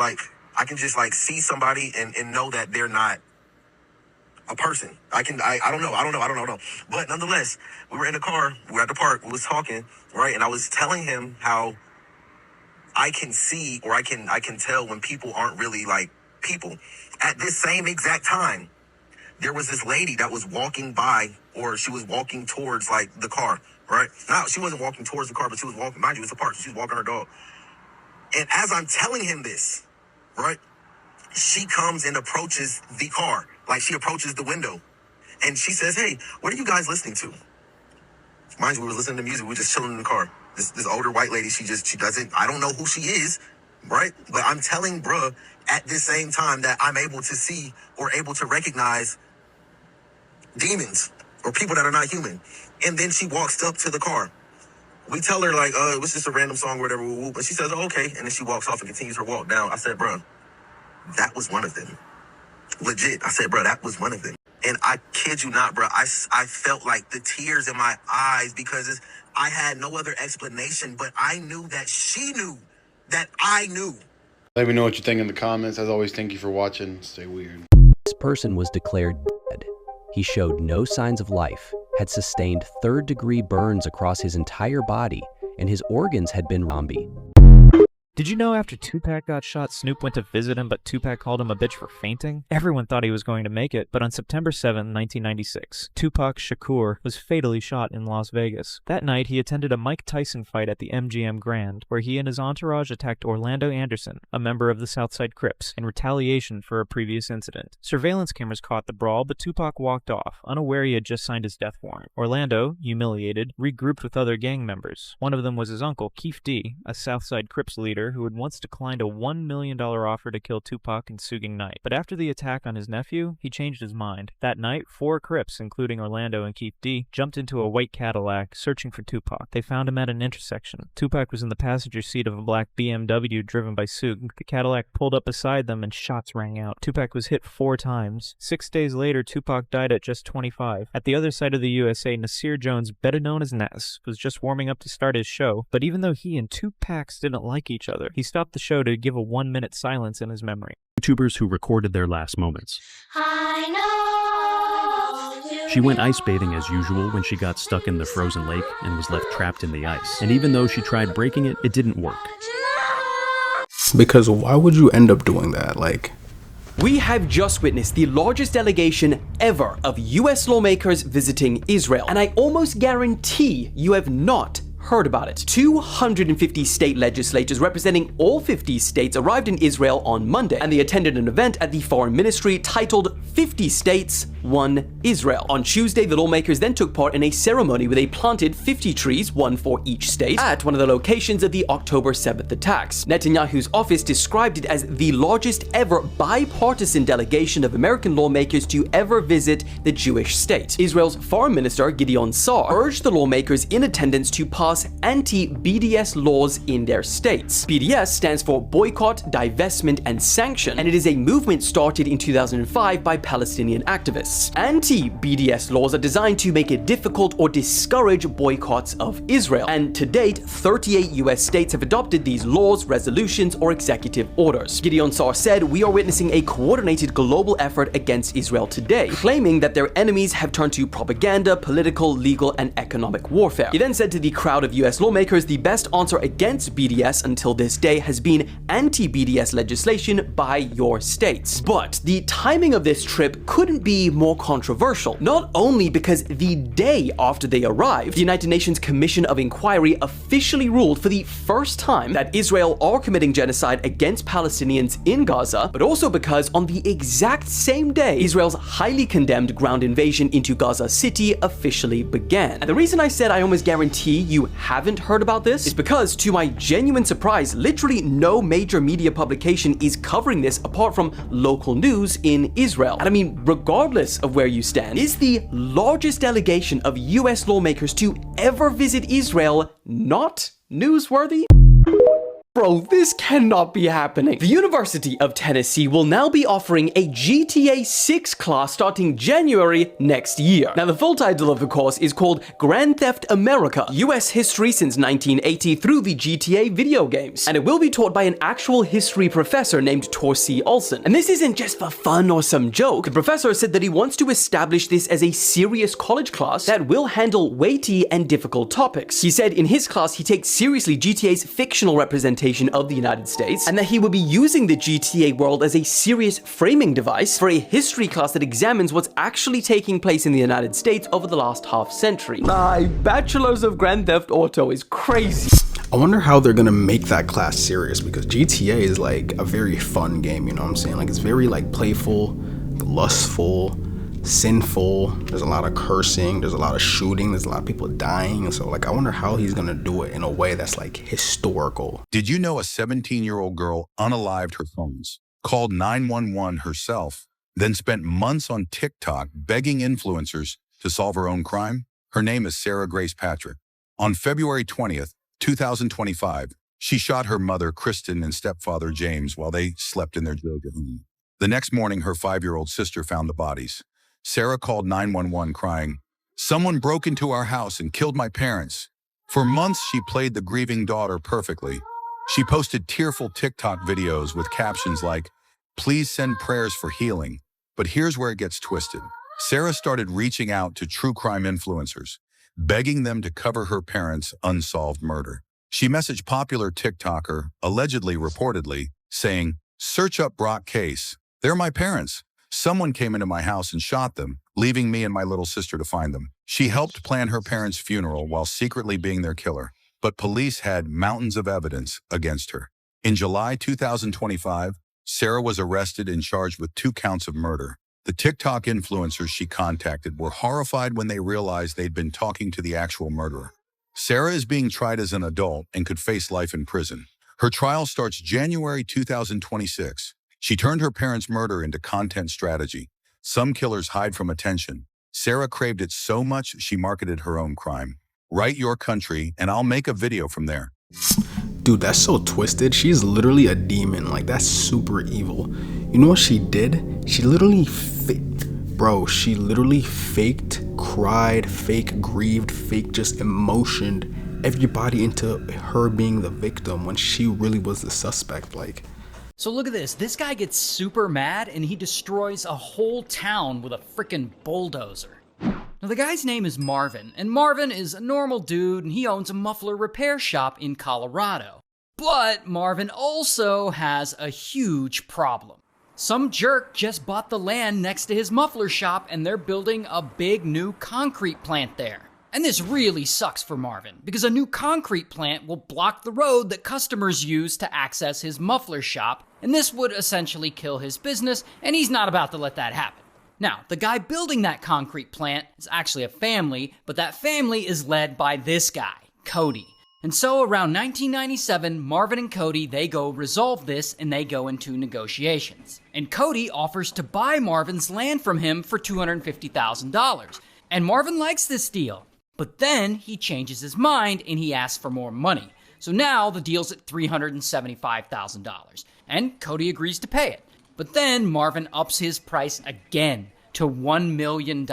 see somebody and know that they're not a person. I don't know. But nonetheless, we were in the car, we were at the park, we was talking, right? And I was telling him how I can see, or I can tell when people aren't really like people. At this same exact time, there was this lady that was walking by, or she was walking towards like the car, right? Now, she wasn't walking towards the car, but she was walking, mind you, it's a park, so she was walking her dog. And as I'm telling him this, right, she comes and approaches the car. Like, she approaches the window and she says, "Hey, what are you guys listening to?" Mind you, we were listening to music. We were just chilling in the car. This older white lady, she doesn't, I don't know who she is, right? But I'm telling bruh at this same time that I'm able to see or able to recognize demons or people that are not human. And then she walks up to the car. We tell her, like, it was just a random song or whatever, but she says, oh, okay. And then she walks off and continues her walk down. I said, bruh, that was one of them. Legit. I said, bruh, that was one of them. And I kid you not, bruh, I felt like the tears in my eyes because I had no other explanation, but I knew that she knew that I knew. Let me know what you think in the comments. As always, thank you for watching. Stay weird. This person was declared dead. He showed no signs of life, had sustained third-degree burns across his entire body, and his organs had been zombie. Did you know after Tupac got shot, Snoop went to visit him, but Tupac called him a bitch for fainting? Everyone thought he was going to make it, but on September 7, 1996, Tupac Shakur was fatally shot in Las Vegas. That night, he attended a Mike Tyson fight at the MGM Grand, where he and his entourage attacked Orlando Anderson, a member of the Southside Crips, in retaliation for a previous incident. Surveillance cameras caught the brawl, but Tupac walked off, unaware he had just signed his death warrant. Orlando, humiliated, regrouped with other gang members. One of them was his uncle, Keefe D., a Southside Crips leader who had once declined a $1 million offer to kill Tupac and Suge Knight. But after the attack on his nephew, he changed his mind. That night, 4 Crips, including Orlando and Keefe D., jumped into a white Cadillac, searching for Tupac. They found him at an intersection. Tupac was in the passenger seat of a black BMW driven by Suge. The Cadillac pulled up beside them and shots rang out. Tupac was hit 4 times. 6 days later, Tupac died at just 25. At the other side of the USA, Nasir Jones, better known as Nas, was just warming up to start his show, but even though he and Tupac didn't like each other, he stopped the show to give a 1-minute silence in his memory. YouTubers who recorded their last moments. She went ice bathing as usual when she got stuck in the frozen lake and was left trapped in the ice. And even though she tried breaking it, it didn't work. Because why would you end up doing that? Like, we have just witnessed the largest delegation ever of US lawmakers visiting Israel, and I almost guarantee you have not heard about it. 250 state legislators representing all 50 states arrived in Israel on Monday, and they attended an event at the Foreign Ministry titled 50 States, One Israel. On Tuesday, the lawmakers then took part in a ceremony where they planted 50 trees, one for each state, at one of the locations of the October 7th attacks. Netanyahu's office described it as the largest ever bipartisan delegation of American lawmakers to ever visit the Jewish state. Israel's Foreign Minister, Gideon Sa'ar, urged the lawmakers in attendance to pass anti-BDS laws in their states. BDS stands for Boycott, Divestment, and Sanction, and it is a movement started in 2005 by Palestinian activists. Anti-BDS laws are designed to make it difficult or discourage boycotts of Israel, and to date, 38 US states have adopted these laws, resolutions, or executive orders. Gideon Sa'ar said, "We are witnessing a coordinated global effort against Israel today, claiming that their enemies have turned to propaganda, political, legal, and economic warfare." He then said to the crowd of US lawmakers, the best answer against BDS until this day has been anti-BDS legislation by your states. But the timing of this trip couldn't be more controversial, not only because the day after they arrived, the United Nations Commission of Inquiry officially ruled for the first time that Israel are committing genocide against Palestinians in Gaza, but also because on the exact same day, Israel's highly condemned ground invasion into Gaza City officially began. And the reason I said I almost guarantee you haven't heard about this is because, to my genuine surprise, literally no major media publication is covering this apart from local news in Israel. And I mean, regardless of where you stand, is the largest delegation of US lawmakers to ever visit Israel not newsworthy? Bro, this cannot be happening. The University of Tennessee will now be offering a GTA 6 class starting January next year. Now, the full title of the course is called Grand Theft America, US History since 1980 through the GTA video games. And it will be taught by an actual history professor named Torcy Olson. And this isn't just for fun or some joke. The professor said that he wants to establish this as a serious college class that will handle weighty and difficult topics. He said in his class he takes seriously GTA's fictional representation of the United States, and that he will be using the GTA world as a serious framing device for a history class that examines what's actually taking place in the United States over the last half century. My Bachelor's of Grand Theft Auto is crazy. I wonder how they're gonna make that class serious, because GTA is like a very fun game, you know what I'm saying? Like, it's very like playful, lustful, sinful. There's a lot of cursing. There's a lot of shooting. There's a lot of people dying. And so, like, I wonder how he's gonna do it in a way that's like historical. Did you know a 17-year-old girl unalived her phones, called 911 herself, then spent months on TikTok begging influencers to solve her own crime? Her name is Sarah Grace Patrick. On February 20th, 2025, she shot her mother, Kristen, and stepfather, James, while they slept in their Georgia home. The next morning, her 5-year-old sister found the bodies. Sarah called 911 crying, "Someone broke into our house and killed my parents." For months, she played the grieving daughter perfectly. She posted tearful TikTok videos with captions like, "Please send prayers for healing." But here's where it gets twisted. Sarah started reaching out to true crime influencers, begging them to cover her parents' unsolved murder. She messaged popular TikToker, reportedly, saying, "Search up Brock case. They're my parents. Someone came into my house and shot them, leaving me and my little sister to find them." She helped plan her parents' funeral while secretly being their killer, but police had mountains of evidence against her. In July 2025, Sarah was arrested and charged with 2 counts of murder. The TikTok influencers she contacted were horrified when they realized they'd been talking to the actual murderer. Sarah is being tried as an adult and could face life in prison. Her trial starts January 2026. She turned her parents' murder into content strategy. Some killers hide from attention. Sarah craved it so much she marketed her own crime. Write your country and I'll make a video from there. Dude, that's so twisted. She's literally a demon. Like, that's super evil. You know what she did? She literally she literally faked, cried, fake grieved, fake just emotioned everybody into her being the victim when she really was the suspect. Like, so look at this. This guy gets super mad and he destroys a whole town with a freaking bulldozer. Now, the guy's name is Marvin, and Marvin is a normal dude, and he owns a muffler repair shop in Colorado. But Marvin also has a huge problem. Some jerk just bought the land next to his muffler shop, and they're building a big new concrete plant there. And this really sucks for Marvin, because a new concrete plant will block the road that customers use to access his muffler shop, and this would essentially kill his business, and he's not about to let that happen. Now, the guy building that concrete plant is actually a family, but that family is led by this guy, Cody. And so around 1997, Marvin and Cody, they go resolve this and they go into negotiations. And Cody offers to buy Marvin's land from him for $250,000. And Marvin likes this deal. But then he changes his mind and he asks for more money. So now the deal's at $375,000. And Cody agrees to pay it. But then Marvin ups his price again to $1 million.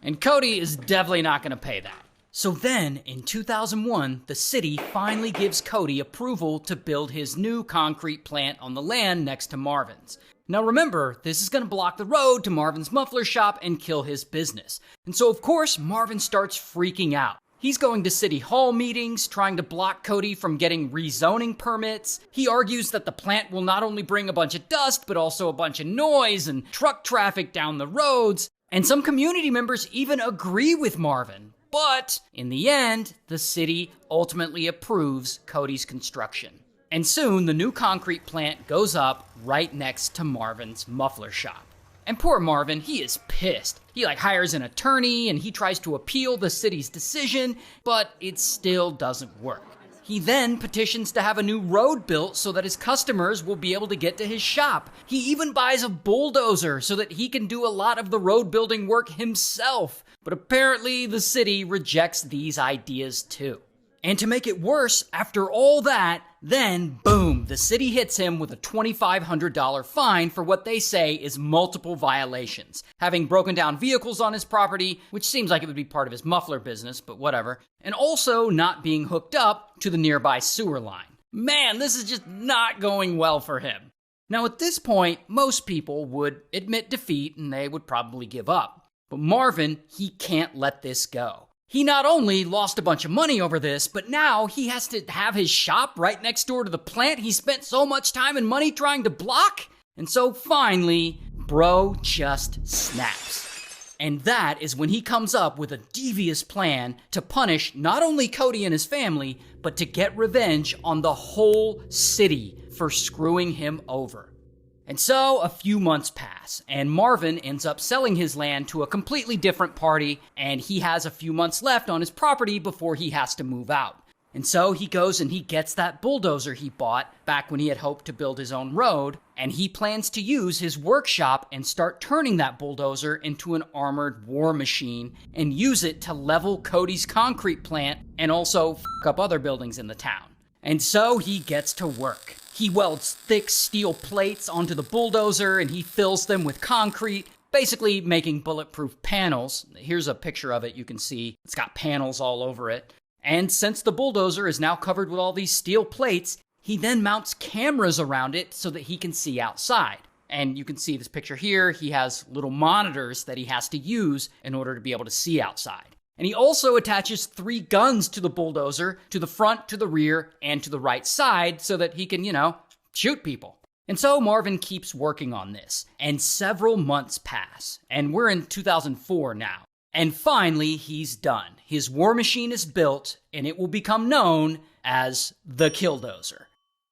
And Cody is definitely not going to pay that. So then, in 2001, the city finally gives Cody approval to build his new concrete plant on the land next to Marvin's. Now remember, this is going to block the road to Marvin's muffler shop and kill his business. And so of course, Marvin starts freaking out. He's going to city hall meetings, trying to block Cody from getting rezoning permits. He argues that the plant will not only bring a bunch of dust, but also a bunch of noise and truck traffic down the roads. And some community members even agree with Marvin. But in the end, the city ultimately approves Cody's construction. And soon, the new concrete plant goes up right next to Marvin's muffler shop. And poor Marvin, he is pissed. He hires an attorney and he tries to appeal the city's decision, but it still doesn't work. He then petitions to have a new road built so that his customers will be able to get to his shop. He even buys a bulldozer so that he can do a lot of the road building work himself. But apparently the city rejects these ideas too. And to make it worse, after all that, then boom, the city hits him with a $2,500 fine for what they say is multiple violations. Having broken down vehicles on his property, which seems like it would be part of his muffler business, but whatever. And also not being hooked up to the nearby sewer line. Man, this is just not going well for him. Now at this point, most people would admit defeat and they would probably give up. But Marvin, he can't let this go. He not only lost a bunch of money over this, but now he has to have his shop right next door to the plant he spent so much time and money trying to block. And so finally, bro just snaps. And that is when he comes up with a devious plan to punish not only Cody and his family, but to get revenge on the whole city for screwing him over. And so a few months pass, and Marvin ends up selling his land to a completely different party, and he has a few months left on his property before he has to move out. And so he goes and he gets that bulldozer he bought back when he had hoped to build his own road, and he plans to use his workshop and start turning that bulldozer into an armored war machine and use it to level Cody's concrete plant and also f*** up other buildings in the town. And so he gets to work. He welds thick steel plates onto the bulldozer and he fills them with concrete, basically making bulletproof panels. Here's a picture of it you can see. It's got panels all over it. And since the bulldozer is now covered with all these steel plates, he then mounts cameras around it so that he can see outside. And you can see this picture here. He has little monitors that he has to use in order to be able to see outside. And he also attaches 3 guns to the bulldozer, to the front, to the rear, and to the right side so that he can, shoot people. And so Marvin keeps working on this, and several months pass, and we're in 2004 now. And finally, he's done. His war machine is built, and it will become known as the Killdozer.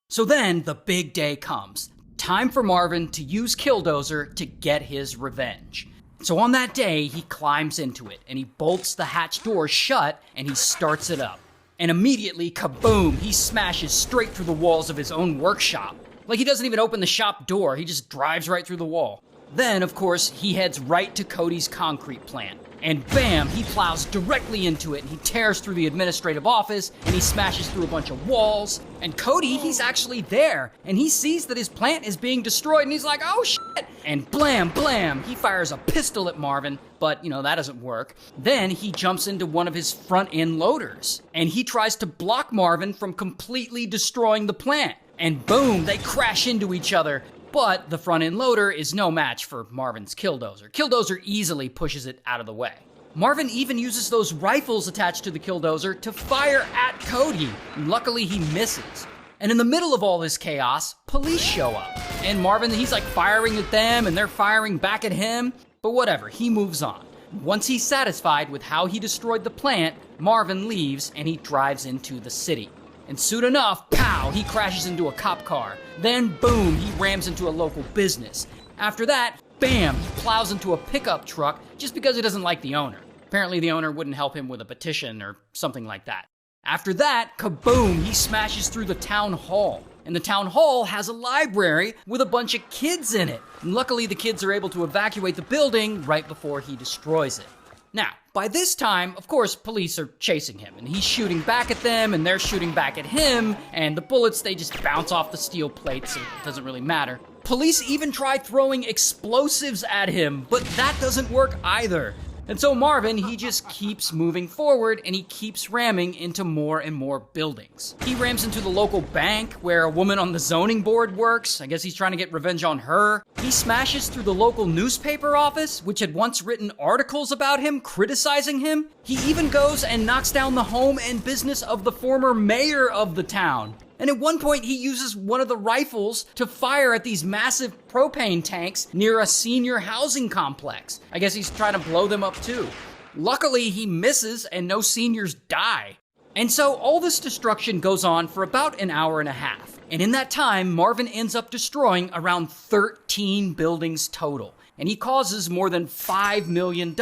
So then the big day comes. Time for Marvin to use Killdozer to get his revenge. So on that day, he climbs into it, and he bolts the hatch door shut, and he starts it up. And immediately, kaboom, he smashes straight through the walls of his own workshop. Like he doesn't even open the shop door, he just drives right through the wall. Then, of course, he heads right to Cody's concrete plant. And bam, he plows directly into it, and he tears through the administrative office, and he smashes through a bunch of walls. And Cody, he's actually there, and he sees that his plant is being destroyed, and he's like, oh shit! And blam, blam, he fires a pistol at Marvin, but, that doesn't work. Then he jumps into one of his front-end loaders, and he tries to block Marvin from completely destroying the plant. And boom, they crash into each other. But the front-end loader is no match for Marvin's Killdozer. Killdozer easily pushes it out of the way. Marvin even uses those rifles attached to the Killdozer to fire at Cody. Luckily, he misses. And in the middle of all this chaos, police show up. And Marvin, he's like firing at them, and they're firing back at him. But whatever, he moves on. Once he's satisfied with how he destroyed the plant, Marvin leaves and he drives into the city. And soon enough, pow, he crashes into a cop car. Then, boom, he rams into a local business. After that, bam, he plows into a pickup truck just because he doesn't like the owner. Apparently the owner wouldn't help him with a petition or something like that. After that, kaboom, he smashes through the town hall. And the town hall has a library with a bunch of kids in it. And luckily the kids are able to evacuate the building right before he destroys it. Now, by this time, of course, police are chasing him, and he's shooting back at them, and they're shooting back at him, and the bullets, they just bounce off the steel plates, so it doesn't really matter. Police even try throwing explosives at him, but that doesn't work either. And so Marvin, he just keeps moving forward, and he keeps ramming into more and more buildings. He rams into the local bank where a woman on the zoning board works. I guess he's trying to get revenge on her. He smashes through the local newspaper office, which had once written articles about him, criticizing him. He even goes and knocks down the home and business of the former mayor of the town. And at one point, he uses one of the rifles to fire at these massive propane tanks near a senior housing complex. I guess he's trying to blow them up too. Luckily, he misses and no seniors die. And so all this destruction goes on for about an hour and a half. And in that time, Marvin ends up destroying around 13 buildings total. And he causes more than $5 million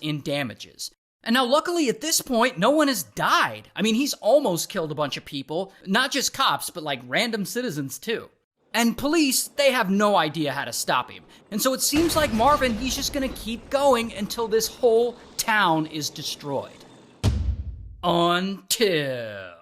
in damages. And now luckily at this point, no one has died. I mean, he's almost killed a bunch of people, not just cops, but like random citizens too. And police, they have no idea how to stop him. And so it seems like Marvin, he's just gonna keep going until this whole town is destroyed. Until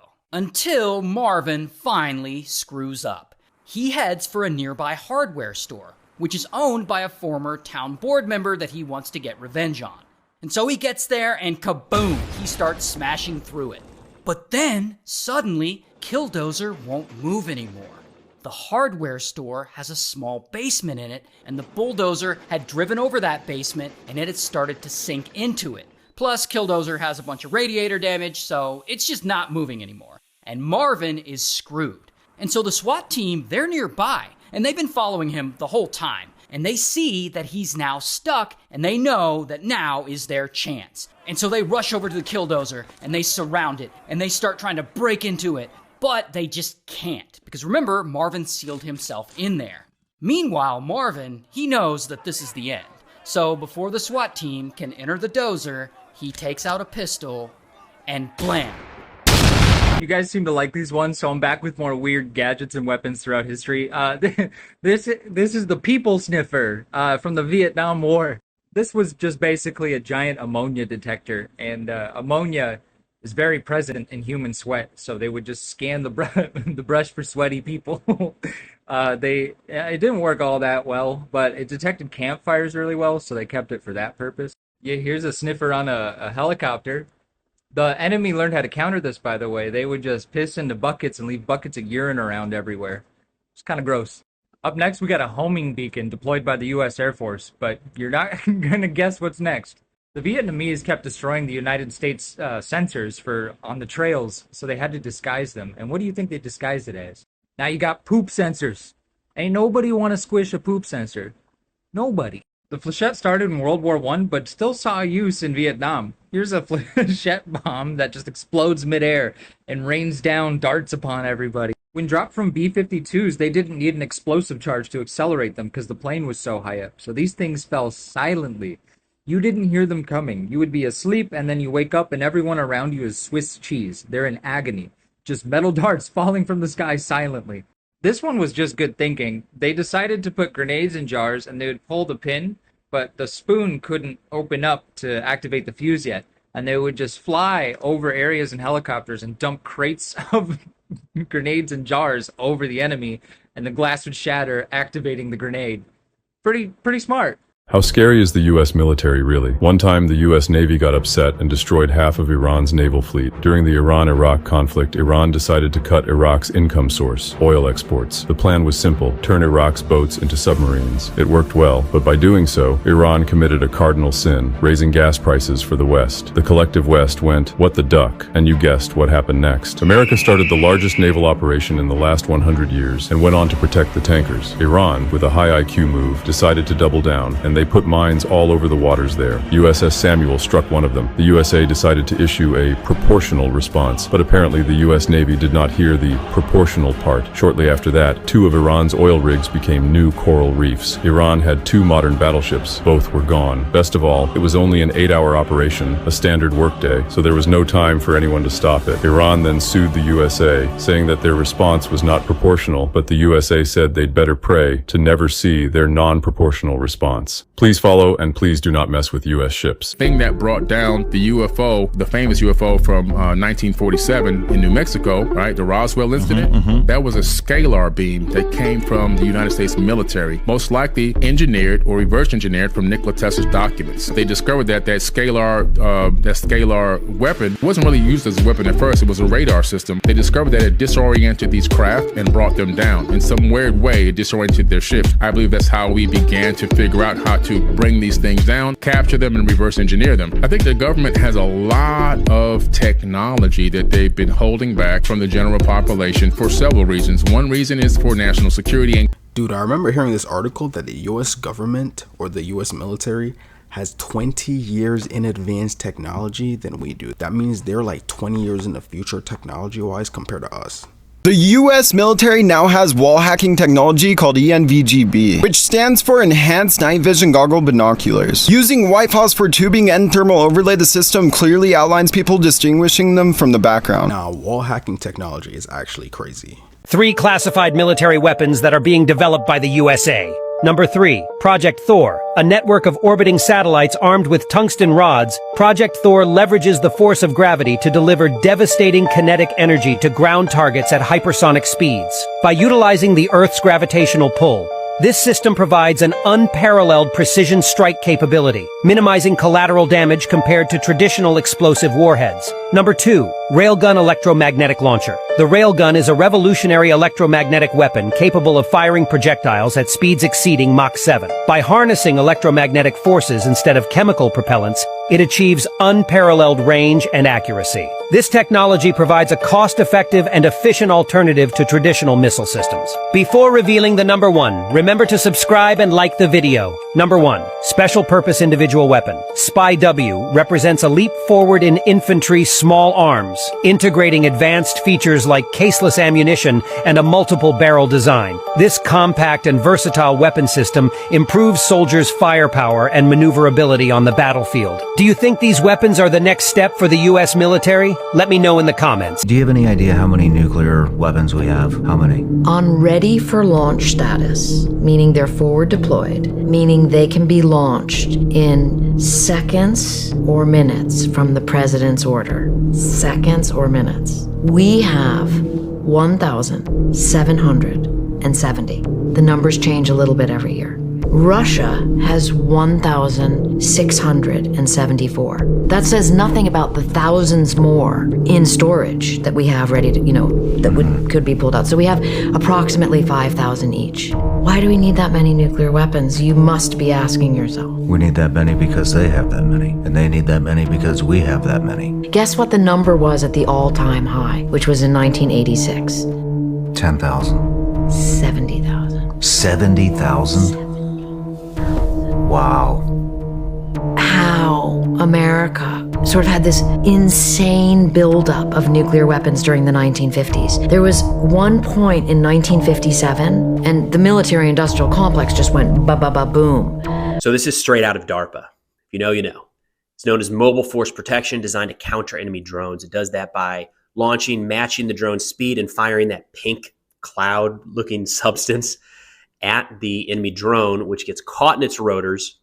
Marvin finally screws up. He heads for a nearby hardware store, which is owned by a former town board member that he wants to get revenge on. And so he gets there and kaboom, he starts smashing through it. But then, suddenly, Killdozer won't move anymore. The hardware store has a small basement in it, and the bulldozer had driven over that basement and it had started to sink into it. Plus, Killdozer has a bunch of radiator damage, so it's just not moving anymore. And Marvin is screwed. And so the SWAT team, they're nearby, and they've been following him the whole time. And they see that he's now stuck, and they know that now is their chance. And so they rush over to the Killdozer, and they surround it, and they start trying to break into it. But they just can't, because remember, Marvin sealed himself in there. Meanwhile, Marvin, he knows that this is the end. So before the SWAT team can enter the dozer, he takes out a pistol and blam. You guys seem to like these ones, so I'm back with more weird gadgets and weapons throughout history. This is the people sniffer from the Vietnam War. This was just basically a giant ammonia detector, and ammonia is very present in human sweat, so they would just scan the brush for sweaty people. It didn't work all that well, but it detected campfires really well, so they kept it for that purpose. Yeah, here's a sniffer on a helicopter. The enemy learned how to counter this, by the way. They would just piss into buckets and leave buckets of urine around everywhere. It's kind of gross. Up next, we got a homing beacon deployed by the U.S. Air Force, but you're not going to guess what's next. The Vietnamese kept destroying the United States sensors on the trails, so they had to disguise them. And what do you think they disguised it as? Now you got poop sensors. Ain't nobody want to squish a poop sensor. Nobody. The flechette started in World War I, but still saw use in Vietnam. Here's a flechette bomb that just explodes midair and rains down darts upon everybody. When dropped from B-52s, they didn't need an explosive charge to accelerate them because the plane was so high up. So these things fell silently. You didn't hear them coming. You would be asleep, and then you wake up, and everyone around you is Swiss cheese. They're in agony. Just metal darts falling from the sky silently. This one was just good thinking. They decided to put grenades in jars, and they would pull the pin, but the spoon couldn't open up to activate the fuse yet. And they would just fly over areas in helicopters and dump crates of grenades in jars over the enemy, and the glass would shatter, activating the grenade. Pretty smart. How scary is the U.S. military, really? One time, the U.S. Navy got upset and destroyed half of Iran's naval fleet. During the Iran-Iraq conflict, Iran decided to cut Iraq's income source, oil exports. The plan was simple: turn Iraq's boats into submarines. It worked well, but by doing so, Iran committed a cardinal sin, raising gas prices for the West. The collective West went, "What the duck?" And you guessed what happened next. America started the largest naval operation in the last 100 years and went on to protect the tankers. Iran, with a high IQ move, decided to double down, and they put mines all over the waters there. USS Samuel struck one of them. The USA decided to issue a proportional response, but apparently the US Navy did not hear the proportional part. Shortly after that, 2 of Iran's oil rigs became new coral reefs. Iran had 2 modern battleships. Both were gone. Best of all, it was only an 8-hour operation, a standard workday, so there was no time for anyone to stop it. Iran then sued the USA, saying that their response was not proportional, but the USA said they'd better pray to never see their non-proportional response. Please follow, and please do not mess with U.S. ships. Thing that brought down the UFO, the famous UFO from 1947 in New Mexico, right? The Roswell incident. That was a scalar beam that came from the United States military, most likely engineered or reverse engineered from Nikola Tesla's documents. They discovered that scalar weapon wasn't really used as a weapon at first. It was a radar system. They discovered that it disoriented these craft and brought them down. In some weird way, it disoriented their ships. I believe that's how we began to figure out how to bring these things down, capture them, and reverse engineer them. I think the government has a lot of technology that they've been holding back from the general population for several reasons. One reason is for national security. Dude, I remember hearing this article that the US government or the US military has 20 years in advanced technology than we do. That means they're like 20 years in the future technology-wise compared to us. The US military now has wall hacking technology called ENVGB, which stands for Enhanced Night Vision Goggle Binoculars. Using white phosphor tubing and thermal overlay, the system clearly outlines people, distinguishing them from the background. Now, wall hacking technology is actually crazy. 3 classified military weapons that are being developed by the USA. Number 3, Project Thor, a network of orbiting satellites armed with tungsten rods. Project Thor leverages the force of gravity to deliver devastating kinetic energy to ground targets at hypersonic speeds. By utilizing the Earth's gravitational pull, this system provides an unparalleled precision strike capability, minimizing collateral damage compared to traditional explosive warheads. Number 2, Railgun Electromagnetic Launcher. The railgun is a revolutionary electromagnetic weapon capable of firing projectiles at speeds exceeding Mach 7. By harnessing electromagnetic forces instead of chemical propellants, it achieves unparalleled range and accuracy. This technology provides a cost-effective and efficient alternative to traditional missile systems. Before revealing the number 1, remember to subscribe and like the video. Number 1, Special Purpose Individual Weapon. Spy W represents a leap forward in infantry small arms, integrating advanced features features like caseless ammunition and a multiple barrel design. This compact and versatile weapon system improves soldiers' firepower and maneuverability on the battlefield. Do you think these weapons are the next step for the U.S. military? Let me know in the comments. Do you have any idea how many nuclear weapons we have? How many? On ready for launch status, meaning they're forward deployed, meaning they can be launched in seconds or minutes from the president's order. Seconds or minutes. We have 1,770. The numbers change a little bit every year. Russia has 1,674. That says nothing about the thousands more in storage that we have ready to, could be pulled out. So we have approximately 5,000 each. Why do we need that many nuclear weapons? You must be asking yourself. We need that many because they have that many, and they need that many because we have that many. Guess what the number was at the all-time high, which was in 1986? 10,000. 70,000. 70,000? Wow. How America sort of had this insane buildup of nuclear weapons during the 1950s. There was one point in 1957, and the military-industrial complex just went ba-ba-ba-boom. So this is straight out of DARPA. If you know, you know. It's known as Mobile Force Protection, designed to counter enemy drones. It does that by matching the drone's speed and firing that pink cloud-looking substance at the enemy drone, which gets caught in its rotors,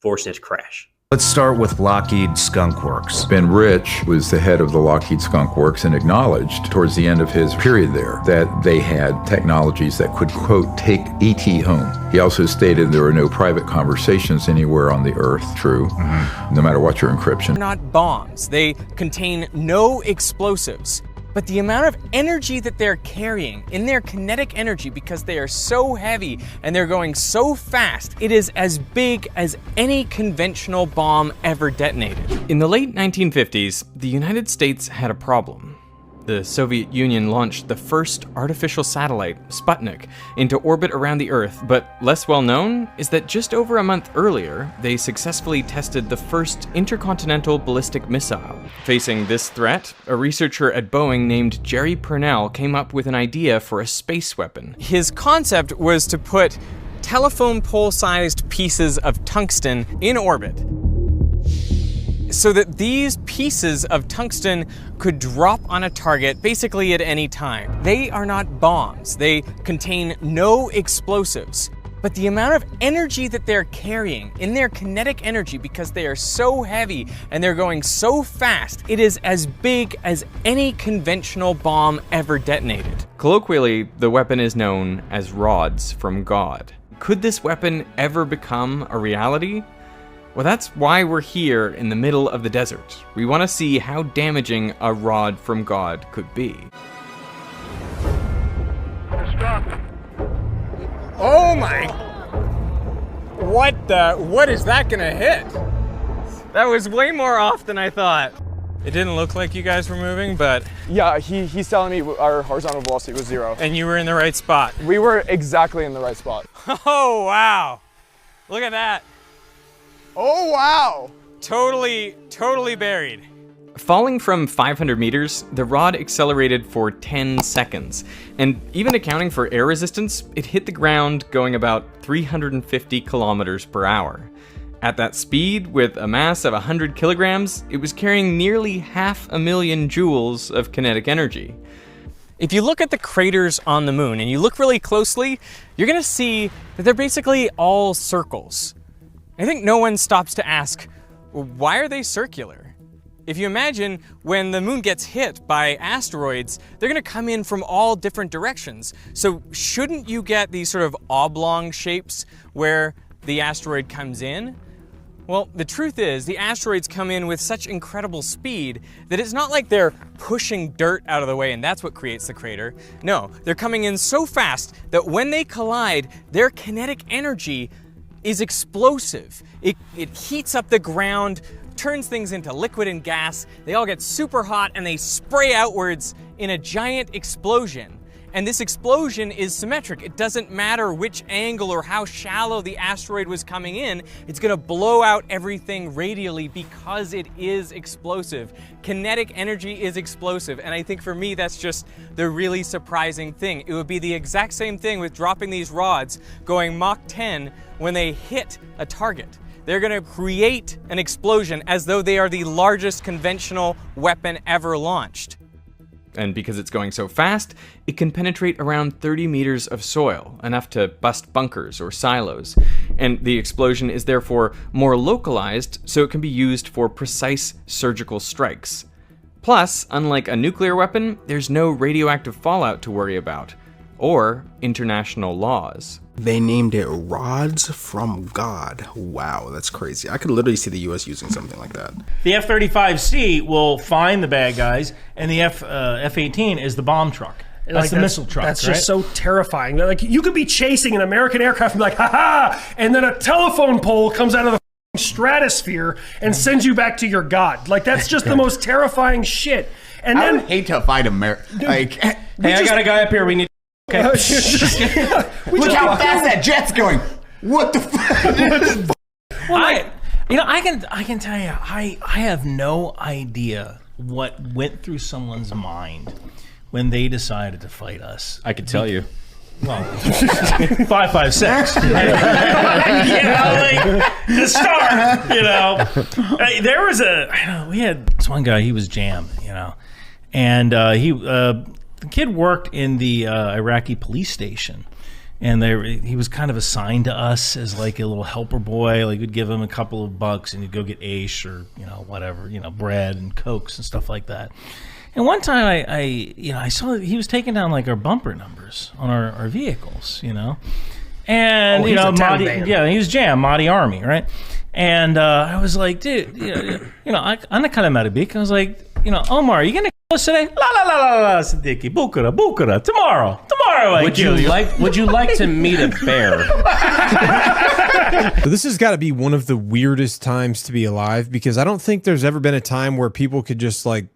forcing it to crash. Let's start with Lockheed Skunk Works. Ben Rich was the head of the Lockheed Skunk Works and acknowledged towards the end of his period there that they had technologies that could, quote, take ET home. He also stated there are no private conversations anywhere on the earth, true, no matter what your encryption. They're not bombs. They contain no explosives. But the amount of energy that they're carrying in their kinetic energy, because they are so heavy and they're going so fast, it is as big as any conventional bomb ever detonated. In the late 1950s, the United States had a problem. The Soviet Union launched the first artificial satellite, Sputnik, into orbit around the Earth, but less well known is that just over a month earlier, they successfully tested the first intercontinental ballistic missile. Facing this threat, a researcher at Boeing named Jerry Purnell came up with an idea for a space weapon. His concept was to put telephone pole-sized pieces of tungsten in orbit, so that these pieces of tungsten could drop on a target basically at any time. They are not bombs. They contain no explosives. But the amount of energy that they're carrying in their kinetic energy, because they are so heavy and they're going so fast, it is as big as any conventional bomb ever detonated. Colloquially, the weapon is known as rods from God. Could this weapon ever become a reality? Well, that's why we're here in the middle of the desert. We want to see how damaging a rod from God could be. Oh my! What is that gonna hit? That was way more off than I thought. It didn't look like you guys were moving, but... Yeah, he's telling me our horizontal velocity was 0. And you were in the right spot. We were exactly in the right spot. Oh, wow. Look at that. Oh, wow. Totally buried. Falling from 500 meters, the rod accelerated for 10 seconds, and even accounting for air resistance, it hit the ground going about 350 kilometers per hour. At that speed, with a mass of 100 kilograms, it was carrying nearly 500,000 joules of kinetic energy. If you look at the craters on the moon and you look really closely, you're gonna see that they're basically all circles. I think no one stops to ask, why are they circular? If you imagine when the moon gets hit by asteroids, they're gonna come in from all different directions. So shouldn't you get these sort of oblong shapes where the asteroid comes in? Well, the truth is, the asteroids come in with such incredible speed that it's not like they're pushing dirt out of the way and that's what creates the crater. No, they're coming in so fast that when they collide, their kinetic energy is explosive. It heats up the ground, turns things into liquid and gas. They all get super hot and they spray outwards in a giant explosion. And this explosion is symmetric. It doesn't matter which angle or how shallow the asteroid was coming in, it's gonna blow out everything radially because it is explosive. Kinetic energy is explosive, and I think for me that's just the really surprising thing. It would be the exact same thing with dropping these rods going Mach 10 when they hit a target. They're gonna create an explosion as though they are the largest conventional weapon ever launched. And because it's going so fast, it can penetrate around 30 meters of soil, enough to bust bunkers or silos. And the explosion is therefore more localized, so it can be used for precise surgical strikes. Plus, unlike a nuclear weapon, there's no radioactive fallout to worry about, or international laws. They named it Rods from God. Wow, that's crazy. I could literally see the U.S. using something like that. The F-35C will find the bad guys, and the F-18 is the bomb truck. That's the missile truck. That's right? just so terrifying. Like, you could be chasing an American aircraft and be like, ha-ha, and then a telephone pole comes out of the stratosphere and sends you back to your God. Like, that's just the most terrifying shit. And I then would hate to fight America. Like, hey, I got a guy up here. We need. Okay. Look how fast that jet's going. What the fuck? Well, I can tell you, I have no idea what went through someone's mind when they decided to fight us. I could tell you. Well, 556. The start. There was we had this one guy. He was jammed, and the kid worked in the Iraqi police station, and he was kind of assigned to us as like a little helper boy. Like, we'd give him a couple of bucks, and he'd go get Aish or whatever, bread and Cokes and stuff like that. And one time I saw that he was taking down like our bumper numbers on our vehicles, and Mahdi, he was jammed, Mahdi Army, right? And I was like, dude, I'm not kind of mad at Beak. I was like, Omar, are you gonna kill us today? La la la la la, Siddiqui, Bukara, tomorrow I kill you. Would you like to meet a bear? So this has got to be one of the weirdest times to be alive, because I don't think there's ever been a time where people could just like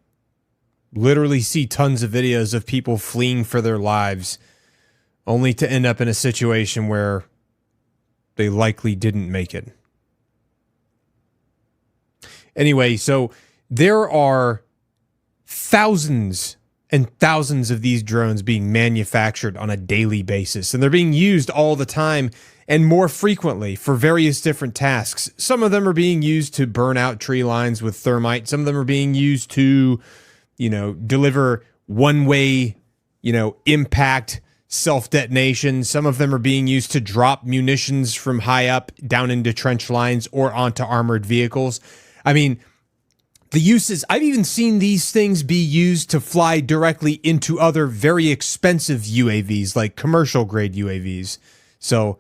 literally see tons of videos of people fleeing for their lives only to end up in a situation where they likely didn't make it. Anyway, so there are thousands and thousands of these drones being manufactured on a daily basis, and they're being used all the time and more frequently for various different tasks. Some of them are being used to burn out tree lines with thermite. Some of them are being used to, deliver one-way, impact self-detonation. Some of them are being used to drop munitions from high up down into trench lines or onto armored vehicles. I mean, the uses, I've even seen these things be used to fly directly into other very expensive UAVs, like commercial grade UAVs. So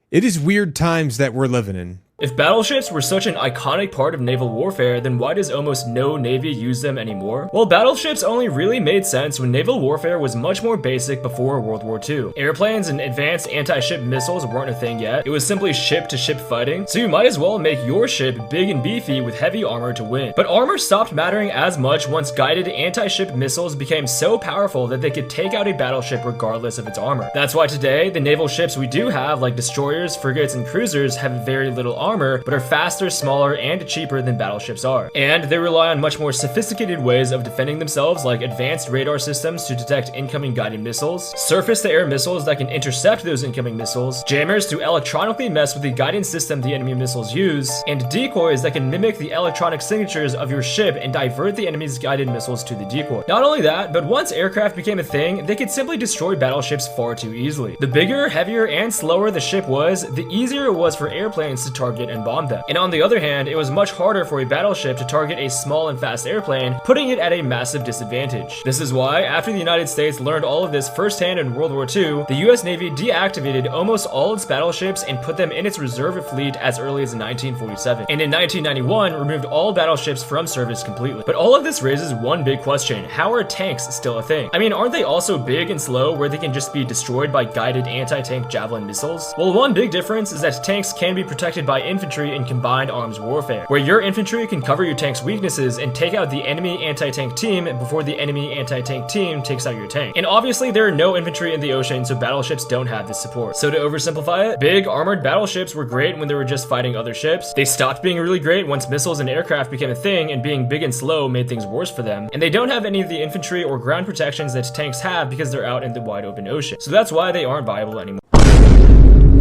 it is weird times that we're living in. If battleships were such an iconic part of naval warfare, then why does almost no navy use them anymore? Well, battleships only really made sense when naval warfare was much more basic before World War II. Airplanes and advanced anti-ship missiles weren't a thing yet. It was simply ship-to-ship fighting, so you might as well make your ship big and beefy with heavy armor to win. But armor stopped mattering as much once guided anti-ship missiles became so powerful that they could take out a battleship regardless of its armor. That's why today, the naval ships we do have, like destroyers, frigates, and cruisers, have very little armor, but are faster, smaller, and cheaper than battleships are. And they rely on much more sophisticated ways of defending themselves, like advanced radar systems to detect incoming guided missiles, surface-to-air missiles that can intercept those incoming missiles, jammers to electronically mess with the guidance system the enemy missiles use, and decoys that can mimic the electronic signatures of your ship and divert the enemy's guided missiles to the decoy. Not only that, but once aircraft became a thing, they could simply destroy battleships far too easily. The bigger, heavier, and slower the ship was, the easier it was for airplanes to target and bomb them. And on the other hand, it was much harder for a battleship to target a small and fast airplane, putting it at a massive disadvantage. This is why, after the United States learned all of this firsthand in World War II, the US Navy deactivated almost all its battleships and put them in its reserve fleet as early as 1947. And in 1991, removed all battleships from service completely. But all of this raises one big question: how are tanks still a thing? I mean, aren't they also big and slow where they can just be destroyed by guided anti-tank Javelin missiles? Well, one big difference is that tanks can be protected by infantry in combined arms warfare, where your infantry can cover your tank's weaknesses and take out the enemy anti-tank team before the enemy anti-tank team takes out your tank. And obviously there are no infantry in the ocean, so battleships don't have this support. So to oversimplify it, big armored battleships were great when they were just fighting other ships. They stopped being really great once missiles and aircraft became a thing, and being big and slow made things worse for them. And they don't have any of the infantry or ground protections that tanks have because they're out in the wide open ocean. So that's why they aren't viable anymore.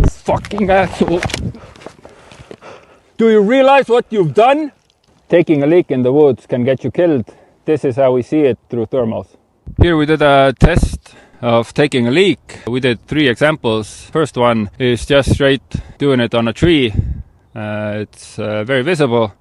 Fucking asshole. Do you realize what you've done? Taking a leak in the woods can get you killed. This is how we see it through thermals. Here we did a test of taking a leak. We did 3 examples. First one is just straight doing it on a tree. It's very visible.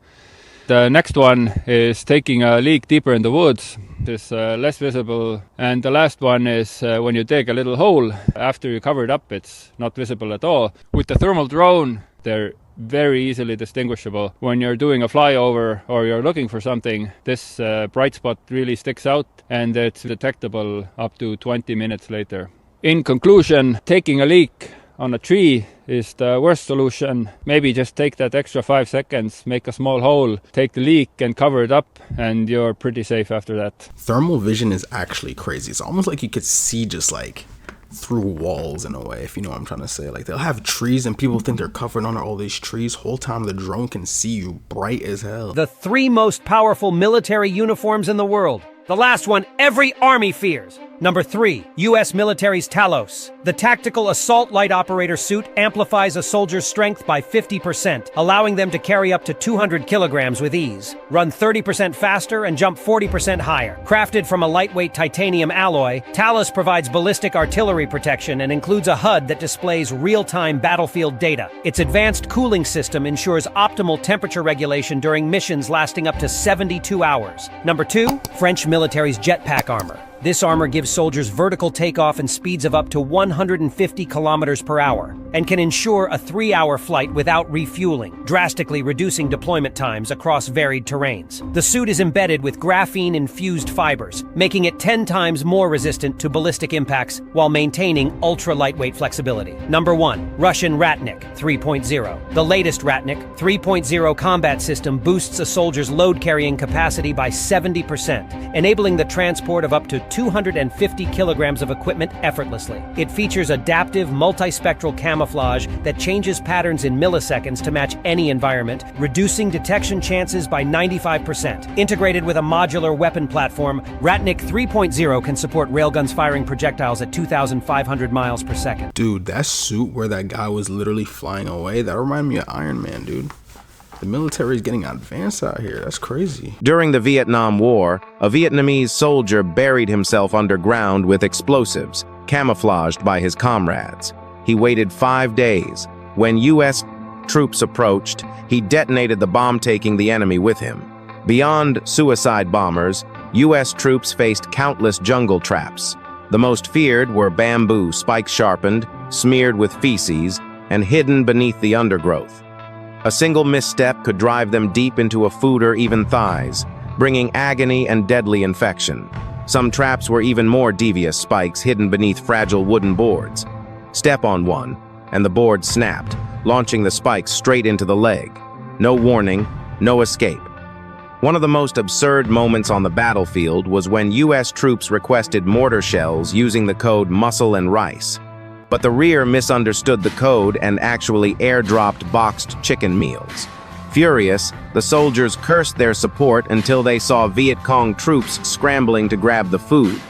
The next one is taking a leak deeper in the woods. It's less visible. And the last one is when you dig a little hole. After you cover it up, it's not visible at all. With the thermal drone, they're very easily distinguishable. When you're doing a flyover or you're looking for something, this bright spot really sticks out, and it's detectable up to 20 minutes later. In conclusion, taking a leak on a tree is the worst solution. Maybe just take that extra 5 seconds, make a small hole, take the leak and cover it up, and you're pretty safe after that. Thermal vision is actually crazy. It's almost like you could see just like through walls in a way, if you know what I'm trying to say. Like they'll have trees and people think they're covered under all these trees. Whole time the drone can see you bright as hell. The 3 most powerful military uniforms in the world. The last one every army fears. Number 3, U.S. military's Talos. The tactical assault light operator suit amplifies a soldier's strength by 50%, allowing them to carry up to 200 kilograms with ease, run 30% faster, and jump 40% higher. Crafted from a lightweight titanium alloy, Talos provides ballistic artillery protection and includes a HUD that displays real-time battlefield data. Its advanced cooling system ensures optimal temperature regulation during missions lasting up to 72 hours. Number 2, French military's jetpack armor. This armor gives soldiers vertical takeoff and speeds of up to 150 kilometers per hour, and can ensure a 3-hour flight without refueling, drastically reducing deployment times across varied terrains. The suit is embedded with graphene-infused fibers, making it 10 times more resistant to ballistic impacts while maintaining ultra-lightweight flexibility. Number 1, Russian Ratnik 3.0. The latest Ratnik 3.0 combat system boosts a soldier's load-carrying capacity by 70%, enabling the transport of up to 250 kilograms of equipment effortlessly. It features adaptive multispectral camouflage that changes patterns in milliseconds to match any environment, reducing detection chances by 95%. Integrated with a modular weapon platform, Ratnik 3.0 can support railguns firing projectiles at 2,500 miles per second. Dude, that suit where that guy was literally flying away, that reminded me of Iron Man, dude. The military is getting advanced out here. That's crazy. During the Vietnam War, a Vietnamese soldier buried himself underground with explosives, camouflaged by his comrades. He waited 5 days. When U.S. troops approached, he detonated the bomb, taking the enemy with him. Beyond suicide bombers, U.S. troops faced countless jungle traps. The most feared were bamboo spikes sharpened, smeared with feces, and hidden beneath the undergrowth. A single misstep could drive them deep into a foot or even thighs, bringing agony and deadly infection. Some traps were even more devious, spikes hidden beneath fragile wooden boards. Step on one, and the board snapped, launching the spikes straight into the leg. No warning, no escape. One of the most absurd moments on the battlefield was when U.S. troops requested mortar shells using the code Muscle and Rice. But the rear misunderstood the code and actually airdropped boxed chicken meals. Furious, the soldiers cursed their support until they saw Viet Cong troops scrambling to grab the food.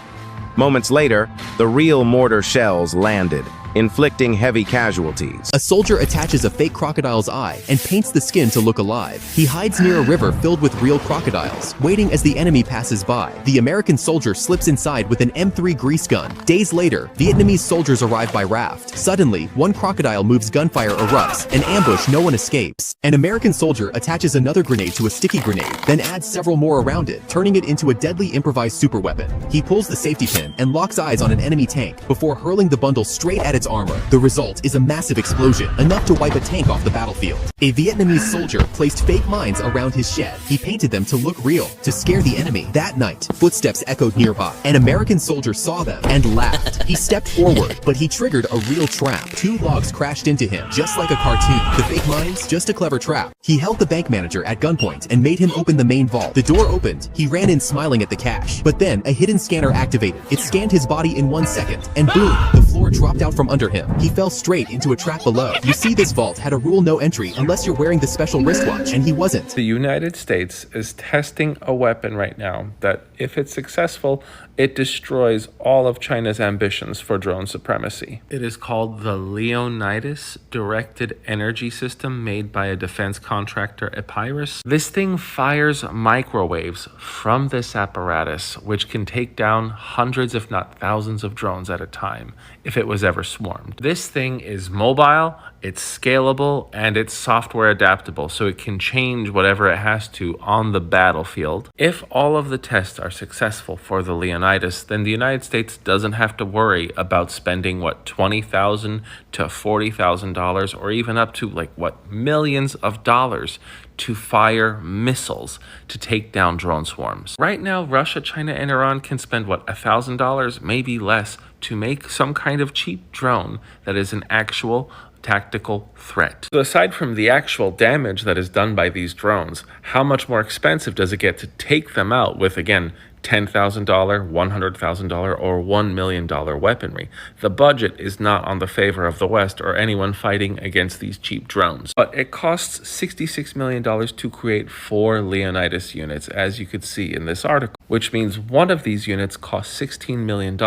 Moments later, the real mortar shells landed, inflicting heavy casualties. A soldier attaches a fake crocodile's eye and paints the skin to look alive. He hides near a river filled with real crocodiles, waiting as the enemy passes by. The American soldier slips inside with an M3 grease gun. Days later, Vietnamese soldiers arrive by raft. Suddenly, one crocodile moves, gunfire erupts. An ambush, no one escapes. An American soldier attaches another grenade to a sticky grenade, then adds several more around it, turning it into a deadly improvised superweapon. He pulls the safety pin and locks eyes on an enemy tank before hurling the bundle straight at its its armor. The result is a massive explosion, enough to wipe a tank off the battlefield. A Vietnamese soldier placed fake mines around his shed. He painted them to look real, to scare the enemy. That night, footsteps echoed nearby. An American soldier saw them and laughed. He stepped forward, but he triggered a real trap. 2 logs crashed into him, just like a cartoon. The fake mines, just a clever trap. He held the bank manager at gunpoint and made him open the main vault. The door opened. He ran in smiling at the cash. But then, a hidden scanner activated. It scanned his body in 1 second, and boom, the floor dropped out from under him. He fell straight into a trap below. You see, this vault had a rule no entry unless you're wearing the special wristwatch, and he wasn't. The United States is testing a weapon right now that, if it's successful, it destroys all of China's ambitions for drone supremacy. It is called the Leonidas Directed Energy System, made by a defense contractor, Epirus. This thing fires microwaves from this apparatus, which can take down hundreds if not thousands of drones at a time if it was ever swarmed. This thing is mobile, it's scalable, and it's software adaptable, so it can change whatever it has to on the battlefield. If all of the tests are successful for the Leonidas, then the United States doesn't have to worry about spending, $20,000 to $40,000, or even up to, millions of dollars to fire missiles to take down drone swarms. Right now, Russia, China, and Iran can spend, $1,000, maybe less, to make some kind of cheap drone that is an actual tactical threat. So aside from the actual damage that is done by these drones, how much more expensive does it get to take them out with, again, $10,000, $100,000, or $1 million weaponry? The budget is not on the favor of the West or anyone fighting against these cheap drones. But it costs $66 million to create 4 Leonidas units, as you could see in this article, which means one of these units costs $16 million.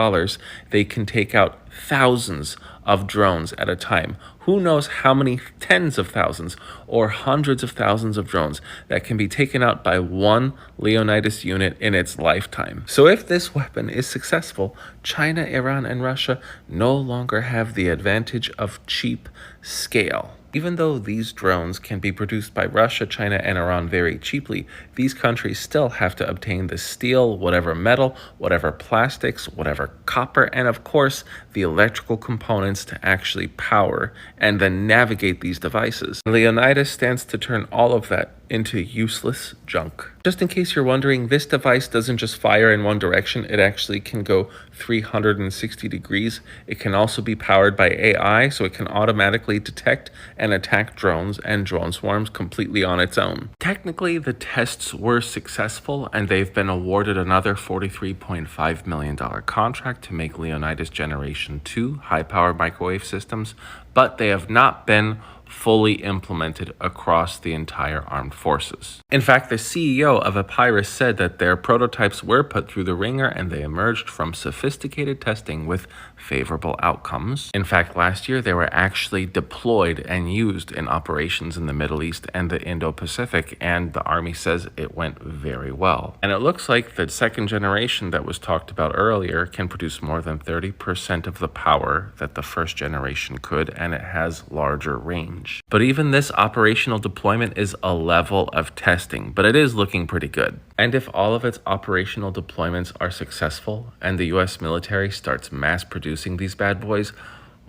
They can take out thousands of drones at a time. Who knows how many tens of thousands or hundreds of thousands of drones that can be taken out by one Leonidas unit in its lifetime. So if this weapon is successful, China, Iran, and Russia no longer have the advantage of cheap scale. Even though these drones can be produced by Russia, China, and Iran very cheaply, these countries still have to obtain the steel, whatever metal, whatever plastics, whatever copper, and of course, the electrical components to actually power and then navigate these devices. Leonidas stands to turn all of that into useless junk. Just in case you're wondering, this device doesn't just fire in one direction, it actually can go 360 degrees. It can also be powered by AI, so it can automatically detect and attack drones and drone swarms completely on its own. Technically, the tests were successful, and they've been awarded another $43.5 million contract to make Leonidas Generation 2 high-powered microwave systems, but they have not been fully implemented across the entire armed forces. In fact, the CEO of Epirus said that their prototypes were put through the ringer and they emerged from sophisticated testing with favorable outcomes. In fact, last year they were actually deployed and used in operations in the Middle East and the Indo-Pacific, and the Army says it went very well. And it looks like the second generation that was talked about earlier can produce more than 30% of the power that the first generation could, and it has larger range. But even this operational deployment is a level of testing, but it is looking pretty good. And if all of its operational deployments are successful and the US military starts mass producing these bad boys,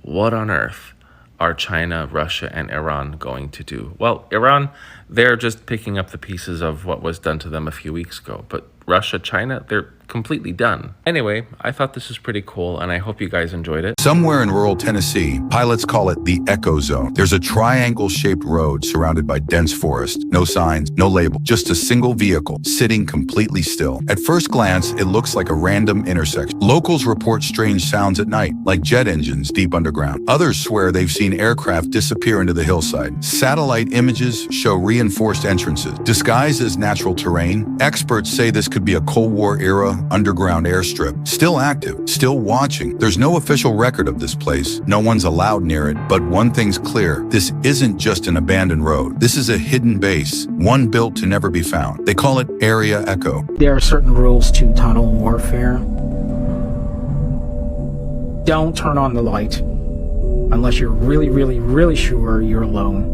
what on earth are China, Russia, and Iran going to do? Well, Iran, they're just picking up the pieces of what was done to them a few weeks ago. But Russia, China, they're completely done. Anyway, I thought this was pretty cool, and I hope you guys enjoyed it. Somewhere in rural Tennessee, pilots call it the Echo Zone. There's a triangle-shaped road surrounded by dense forest. No signs, no label, just a single vehicle sitting completely still. At first glance, it looks like a random intersection. Locals report strange sounds at night, like jet engines deep underground. Others swear they've seen aircraft disappear into the hillside. Satellite images show reinforced entrances. Disguised as natural terrain, experts say this could be a Cold War era underground airstrip. Still active, still watching. There's no official record of this place. No one's allowed near it, but one thing's clear. This isn't just an abandoned road. This is a hidden base, one built to never be found. They call it Area Echo. There are certain rules to tunnel warfare. Don't turn on the light unless you're really, really, really sure you're alone.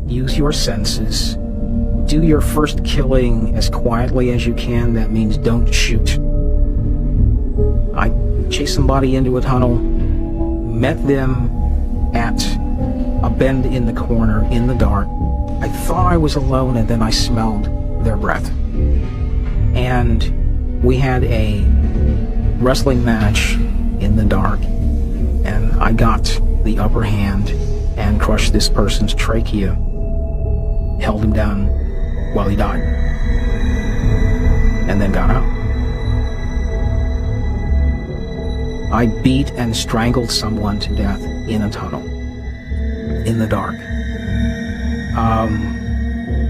Use your senses. Do your first killing as quietly as you can. That means don't shoot. I chased somebody into a tunnel. met them at a bend in the corner in the dark. I thought I was alone, and then I smelled their breath. And we had a wrestling match in the dark, and I got the upper hand and crushed this person's trachea, held him down while he died, and then got out. I beat and strangled someone to death in a tunnel, in the dark.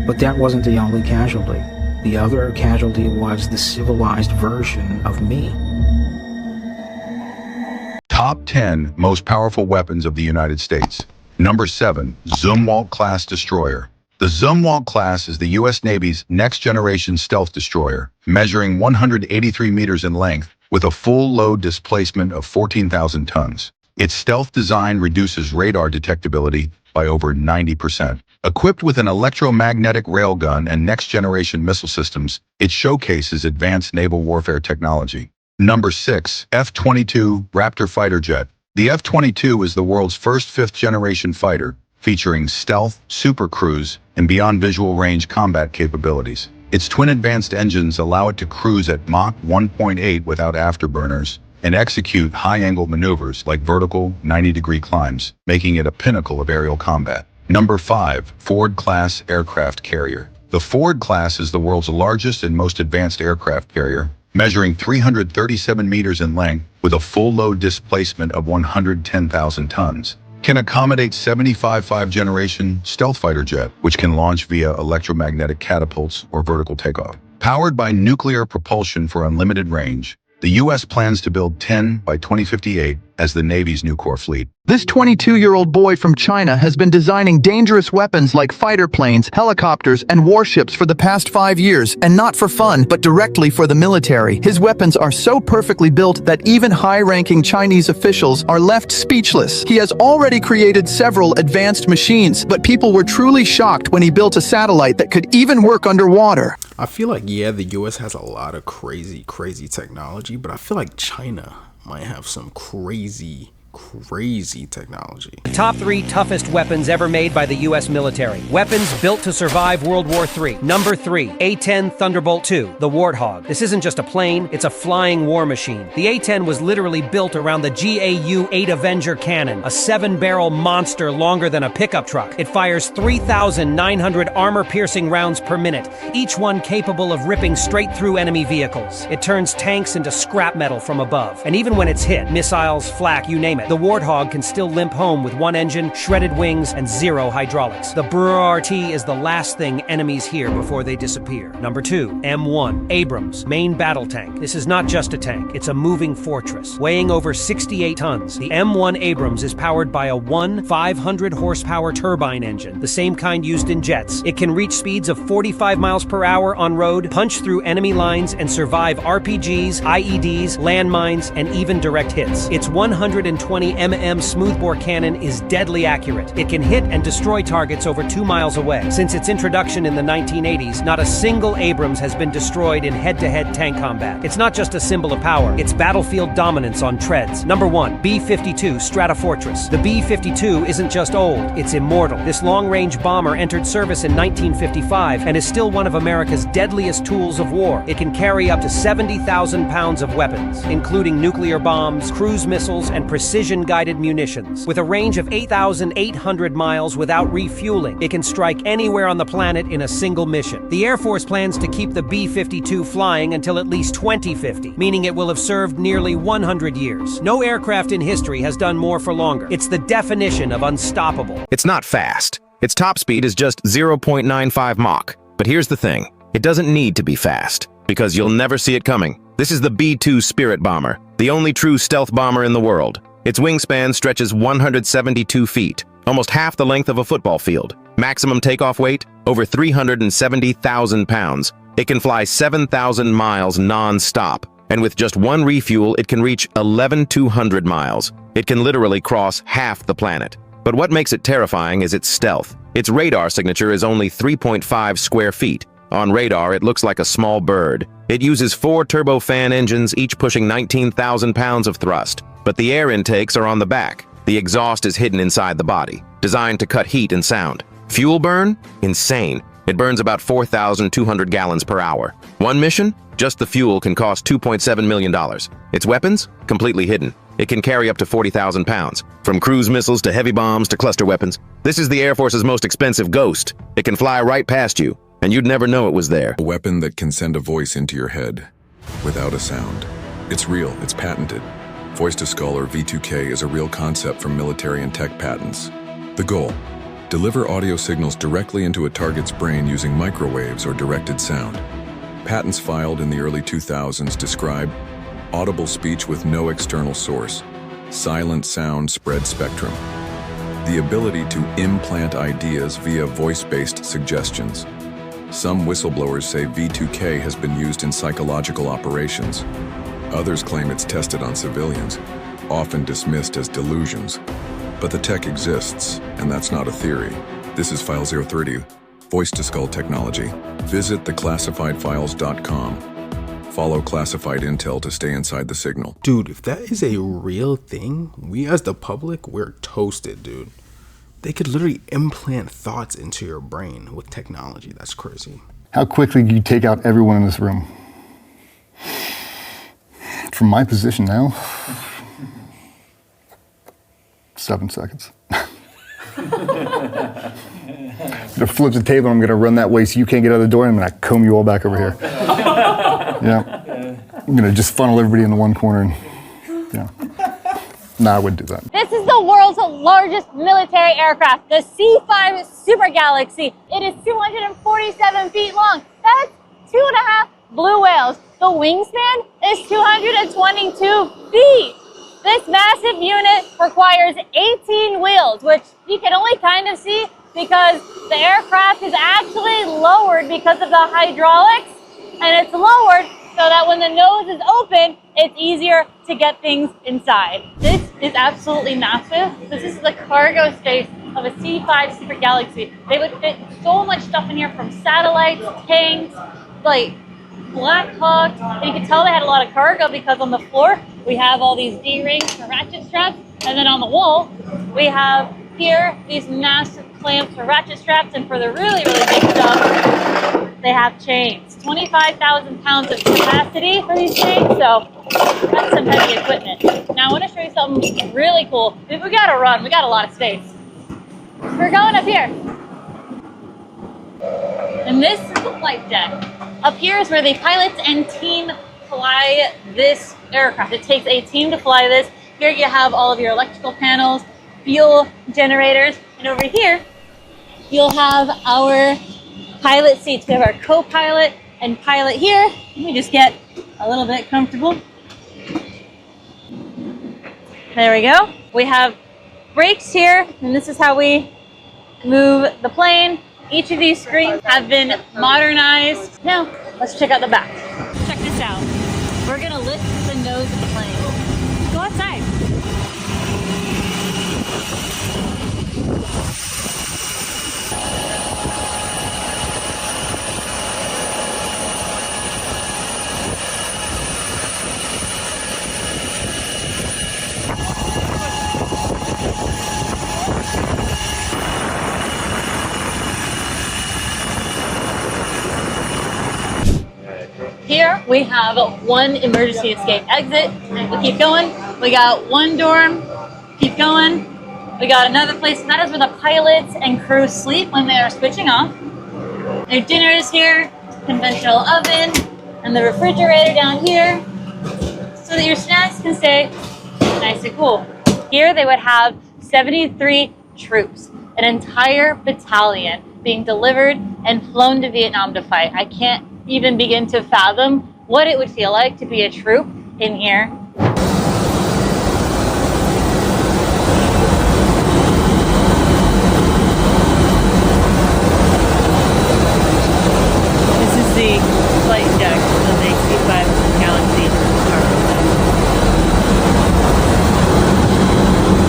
But that wasn't the only casualty. The other casualty was the civilized version of me. Top 10 most powerful weapons of the United States. Number 7, Zumwalt-class destroyer. The Zumwalt class is the U.S. Navy's next-generation stealth destroyer, measuring 183 meters in length with a full load displacement of 14,000 tons. Its stealth design reduces radar detectability by over 90%. Equipped with an electromagnetic railgun and next-generation missile systems, it showcases advanced naval warfare technology. Number 6, F-22 Raptor fighter jet. The F-22 is the world's first fifth-generation fighter, featuring stealth, super cruise, and beyond visual range combat capabilities. Its twin advanced engines allow it to cruise at Mach 1.8 without afterburners and execute high-angle maneuvers like vertical 90-degree climbs, making it a pinnacle of aerial combat. Number 5, Ford-class aircraft carrier. The Ford class is the world's largest and most advanced aircraft carrier, measuring 337 meters in length with a full load displacement of 110,000 tons. Can accommodate 75 generation stealth fighter jet, which can launch via electromagnetic catapults or vertical takeoff. Powered by nuclear propulsion for unlimited range, the U.S. plans to build 10 by 2058 as the Navy's new core fleet. This 22-year-old boy from China has been designing dangerous weapons like fighter planes, helicopters, and warships for the past 5 years, and not for fun, but directly for the military. His weapons are so perfectly built that even high-ranking Chinese officials are left speechless. He has already created several advanced machines, but people were truly shocked when he built a satellite that could even work underwater. I feel like, yeah, the US has a lot of crazy technology, but I feel like China might have some crazy technology. The top 3 toughest weapons ever made by the U.S. military. Weapons built to survive World War III. Number 3, A-10 Thunderbolt II, the Warthog. This isn't just a plane, it's a flying war machine. The A-10 was literally built around the GAU-8 Avenger cannon, a 7-barrel monster longer than a pickup truck. It fires 3,900 armor-piercing rounds per minute, each one capable of ripping straight through enemy vehicles. It turns tanks into scrap metal from above. And even when it's hit, missiles, flak, you name it, the Warthog can still limp home with 1 engine, shredded wings, and 0 hydraulics. The BRRT is the last thing enemies hear before they disappear. Number 2, M1 Abrams, main battle tank. This is not just a tank, it's a moving fortress. Weighing over 68 tons, the M1 Abrams is powered by a 500 horsepower turbine engine, the same kind used in jets. It can reach speeds of 45 miles per hour on road, punch through enemy lines, and survive RPGs, IEDs, landmines, and even direct hits. Its 120 mm smoothbore cannon is deadly accurate. It can hit and destroy targets over 2 miles away. Since its introduction in the 1980s, not a single Abrams has been destroyed in head-to-head tank combat. It's not just a symbol of power, it's battlefield dominance on treads. Number 1, B-52 Stratofortress. The B-52 isn't just old, it's immortal. This long-range bomber entered service in 1955 and is still one of America's deadliest tools of war. It can carry up to 70,000 pounds of weapons, including nuclear bombs, cruise missiles, and precision-guided munitions. With a range of 8,800 miles without refueling, it can strike anywhere on the planet in a single mission. The Air Force plans to keep the B-52 flying until at least 2050, meaning it will have served nearly 100 years. No aircraft in history has done more for longer. It's the definition of unstoppable. It's not fast. Its top speed is just 0.95 Mach. But here's the thing. It doesn't need to be fast, because you'll never see it coming. This is the B-2 Spirit bomber, the only true stealth bomber in the world. Its wingspan stretches 172 feet, almost half the length of a football field. Maximum takeoff weight, over 370,000 pounds. It can fly 7,000 miles non-stop, and with just 1 refuel, it can reach 11,200 miles. It can literally cross half the planet. But what makes it terrifying is its stealth. Its radar signature is only 3.5 square feet. On radar, it looks like a small bird. It uses 4 turbofan engines, each pushing 19,000 pounds of thrust. But the air intakes are on the back. The exhaust is hidden inside the body, designed to cut heat and sound. Fuel burn? Insane. It burns about 4,200 gallons per hour. One mission? Just the fuel can cost $2.7 million. Its weapons? Completely hidden. It can carry up to 40,000 pounds. From cruise missiles to heavy bombs to cluster weapons. This is the Air Force's most expensive Ghost. It can fly right past you, and you'd never know it was there. A weapon that can send a voice into your head without a sound. It's real, it's patented. Voice-to-Skull, or V2K, is a real concept from military and tech patents. The goal: deliver audio signals directly into a target's brain using microwaves or directed sound. Patents filed in the early 2000s describe audible speech with no external source, silent sound spread spectrum, the ability to implant ideas via voice-based suggestions. Some whistleblowers say V2K has been used in psychological operations. Others claim it's tested on civilians, often dismissed as delusions. But the tech exists, and that's not a theory. This is File 030, Voice-to-Skull technology. Visit theclassifiedfiles.com. Follow classified intel to stay inside the signal. Dude, if that is a real thing, we as the public, we're toasted, dude. They could literally implant thoughts into your brain with technology. That's crazy. How quickly do you take out everyone in this room? From my position now, 7 seconds. I'm gonna flip the table, I'm gonna run that way so you can't get out of the door, and I'm gonna comb you all back over here. Yeah. I'm gonna just funnel everybody into one corner and, yeah. No, I wouldn't do that. This is the world's largest military aircraft, the C-5 Super Galaxy. It is 247 feet long. That's 2.5 blue whales. The wingspan is 222 feet. This massive unit requires 18 wheels, which you can only kind of see because the aircraft is actually lowered because of the hydraulics, and it's lowered so that when the nose is open, it's easier to get things inside. This is absolutely massive. This is the cargo space of a C-5 Super Galaxy. They would fit so much stuff in here, from satellites, tanks, like Black Hawk. And you can tell they had a lot of cargo because on the floor, we have all these D-rings for ratchet straps. And then on the wall, we have here these massive clamps for ratchet straps. And for the really, really big stuff, they have chains. 25,000 pounds of capacity for these chains. So that's some heavy equipment. Now I want to show you something really cool. If we got to run, we got a lot of space. We're going up here. And this is the flight deck. Up here is where the pilots and team fly this aircraft. It takes a team to fly this. Here you have all of your electrical panels, fuel generators, and over here you'll have our pilot seats. We have our co-pilot and pilot here. Let me just get a little bit comfortable. There we go. We have brakes here, and this is how we move the plane. Each of these screens have been modernized. Now, let's check out the back. Check this out. We're gonna lift the nose of the plane. Go outside. Here we have one emergency escape exit. We keep going. We got one dorm. Keep going. We got another place, and that is where the pilots and crew sleep when they are switching off. Their dinner is here, conventional oven, and the refrigerator down here, so that your snacks can stay nice and cool. Here they would have 73 troops, an entire battalion being delivered and flown to Vietnam to fight. I can't even begin to fathom what it would feel like to be a troop in here. This is the flight deck of the C-5 Galaxy cargo.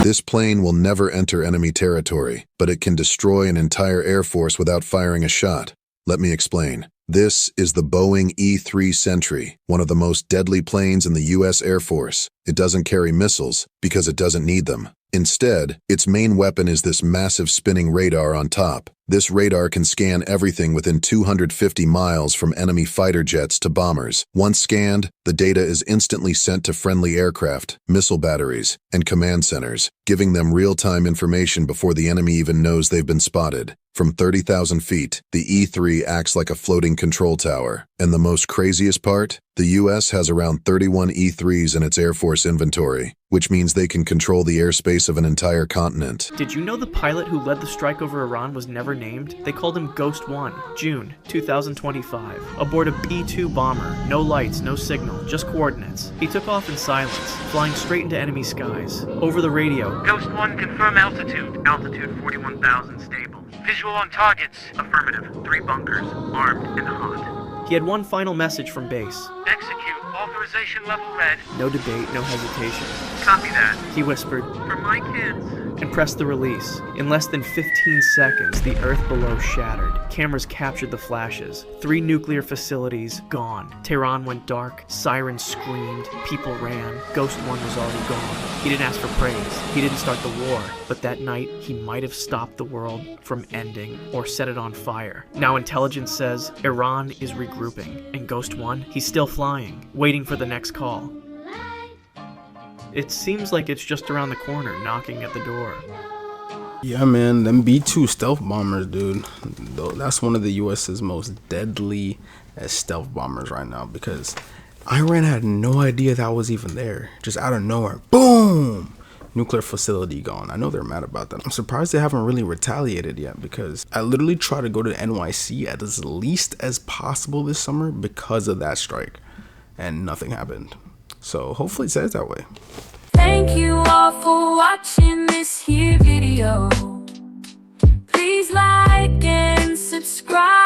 This plane will never enter enemy territory, but it can destroy an entire air force without firing a shot. Let me explain. This is the Boeing E-3 Sentry, one of the most deadly planes in the U.S. Air Force. It doesn't carry missiles because it doesn't need them. Instead, its main weapon is this massive spinning radar on top. This radar can scan everything within 250 miles from enemy fighter jets to bombers. Once scanned, the data is instantly sent to friendly aircraft, missile batteries, and command centers, giving them real-time information before the enemy even knows they've been spotted. From 30,000 feet, the E-3 acts like a floating control tower. And the most craziest part? The US has around 31 E-3s in its Air Force inventory, which means they can control the airspace of an entire continent. Did you know the pilot who led the strike over Iran was never named? They called him Ghost 1, June 2025. Aboard a B-2 bomber, no lights, no signal, just coordinates. He took off in silence, flying straight into enemy skies. Over the radio, Ghost 1, confirm altitude. Altitude 41,000 stable. Visual on targets. Affirmative. 3 bunkers, armed and hot. he had one final message from base. Execute. Authorization level red. No debate, no hesitation. Copy that. He whispered, For my kids. and pressed the release. In less than 15 seconds, the earth below shattered. Cameras captured the flashes. 3 nuclear facilities gone. Tehran went dark, sirens screamed, people ran. Ghost 1 was already gone. He didn't ask for praise. He didn't start the war. But that night, he might have stopped the world from ending or set it on fire. Now intelligence says Iran is regrouping, and Ghost 1, he's still flying, waiting for the next call. It seems like it's just around the corner, knocking at the door. Yeah, man, them B-2 stealth bombers, dude. That's one of the US's most deadly stealth bombers right now, because Iran had no idea that was even there. Just out of nowhere, boom! Nuclear facility gone. I know they're mad about that. I'm surprised they haven't really retaliated yet, because I literally try to go to NYC as least as possible this summer because of that strike, and nothing happened. So hopefully it stays that way. Thank you all for watching this here video. Please like and subscribe.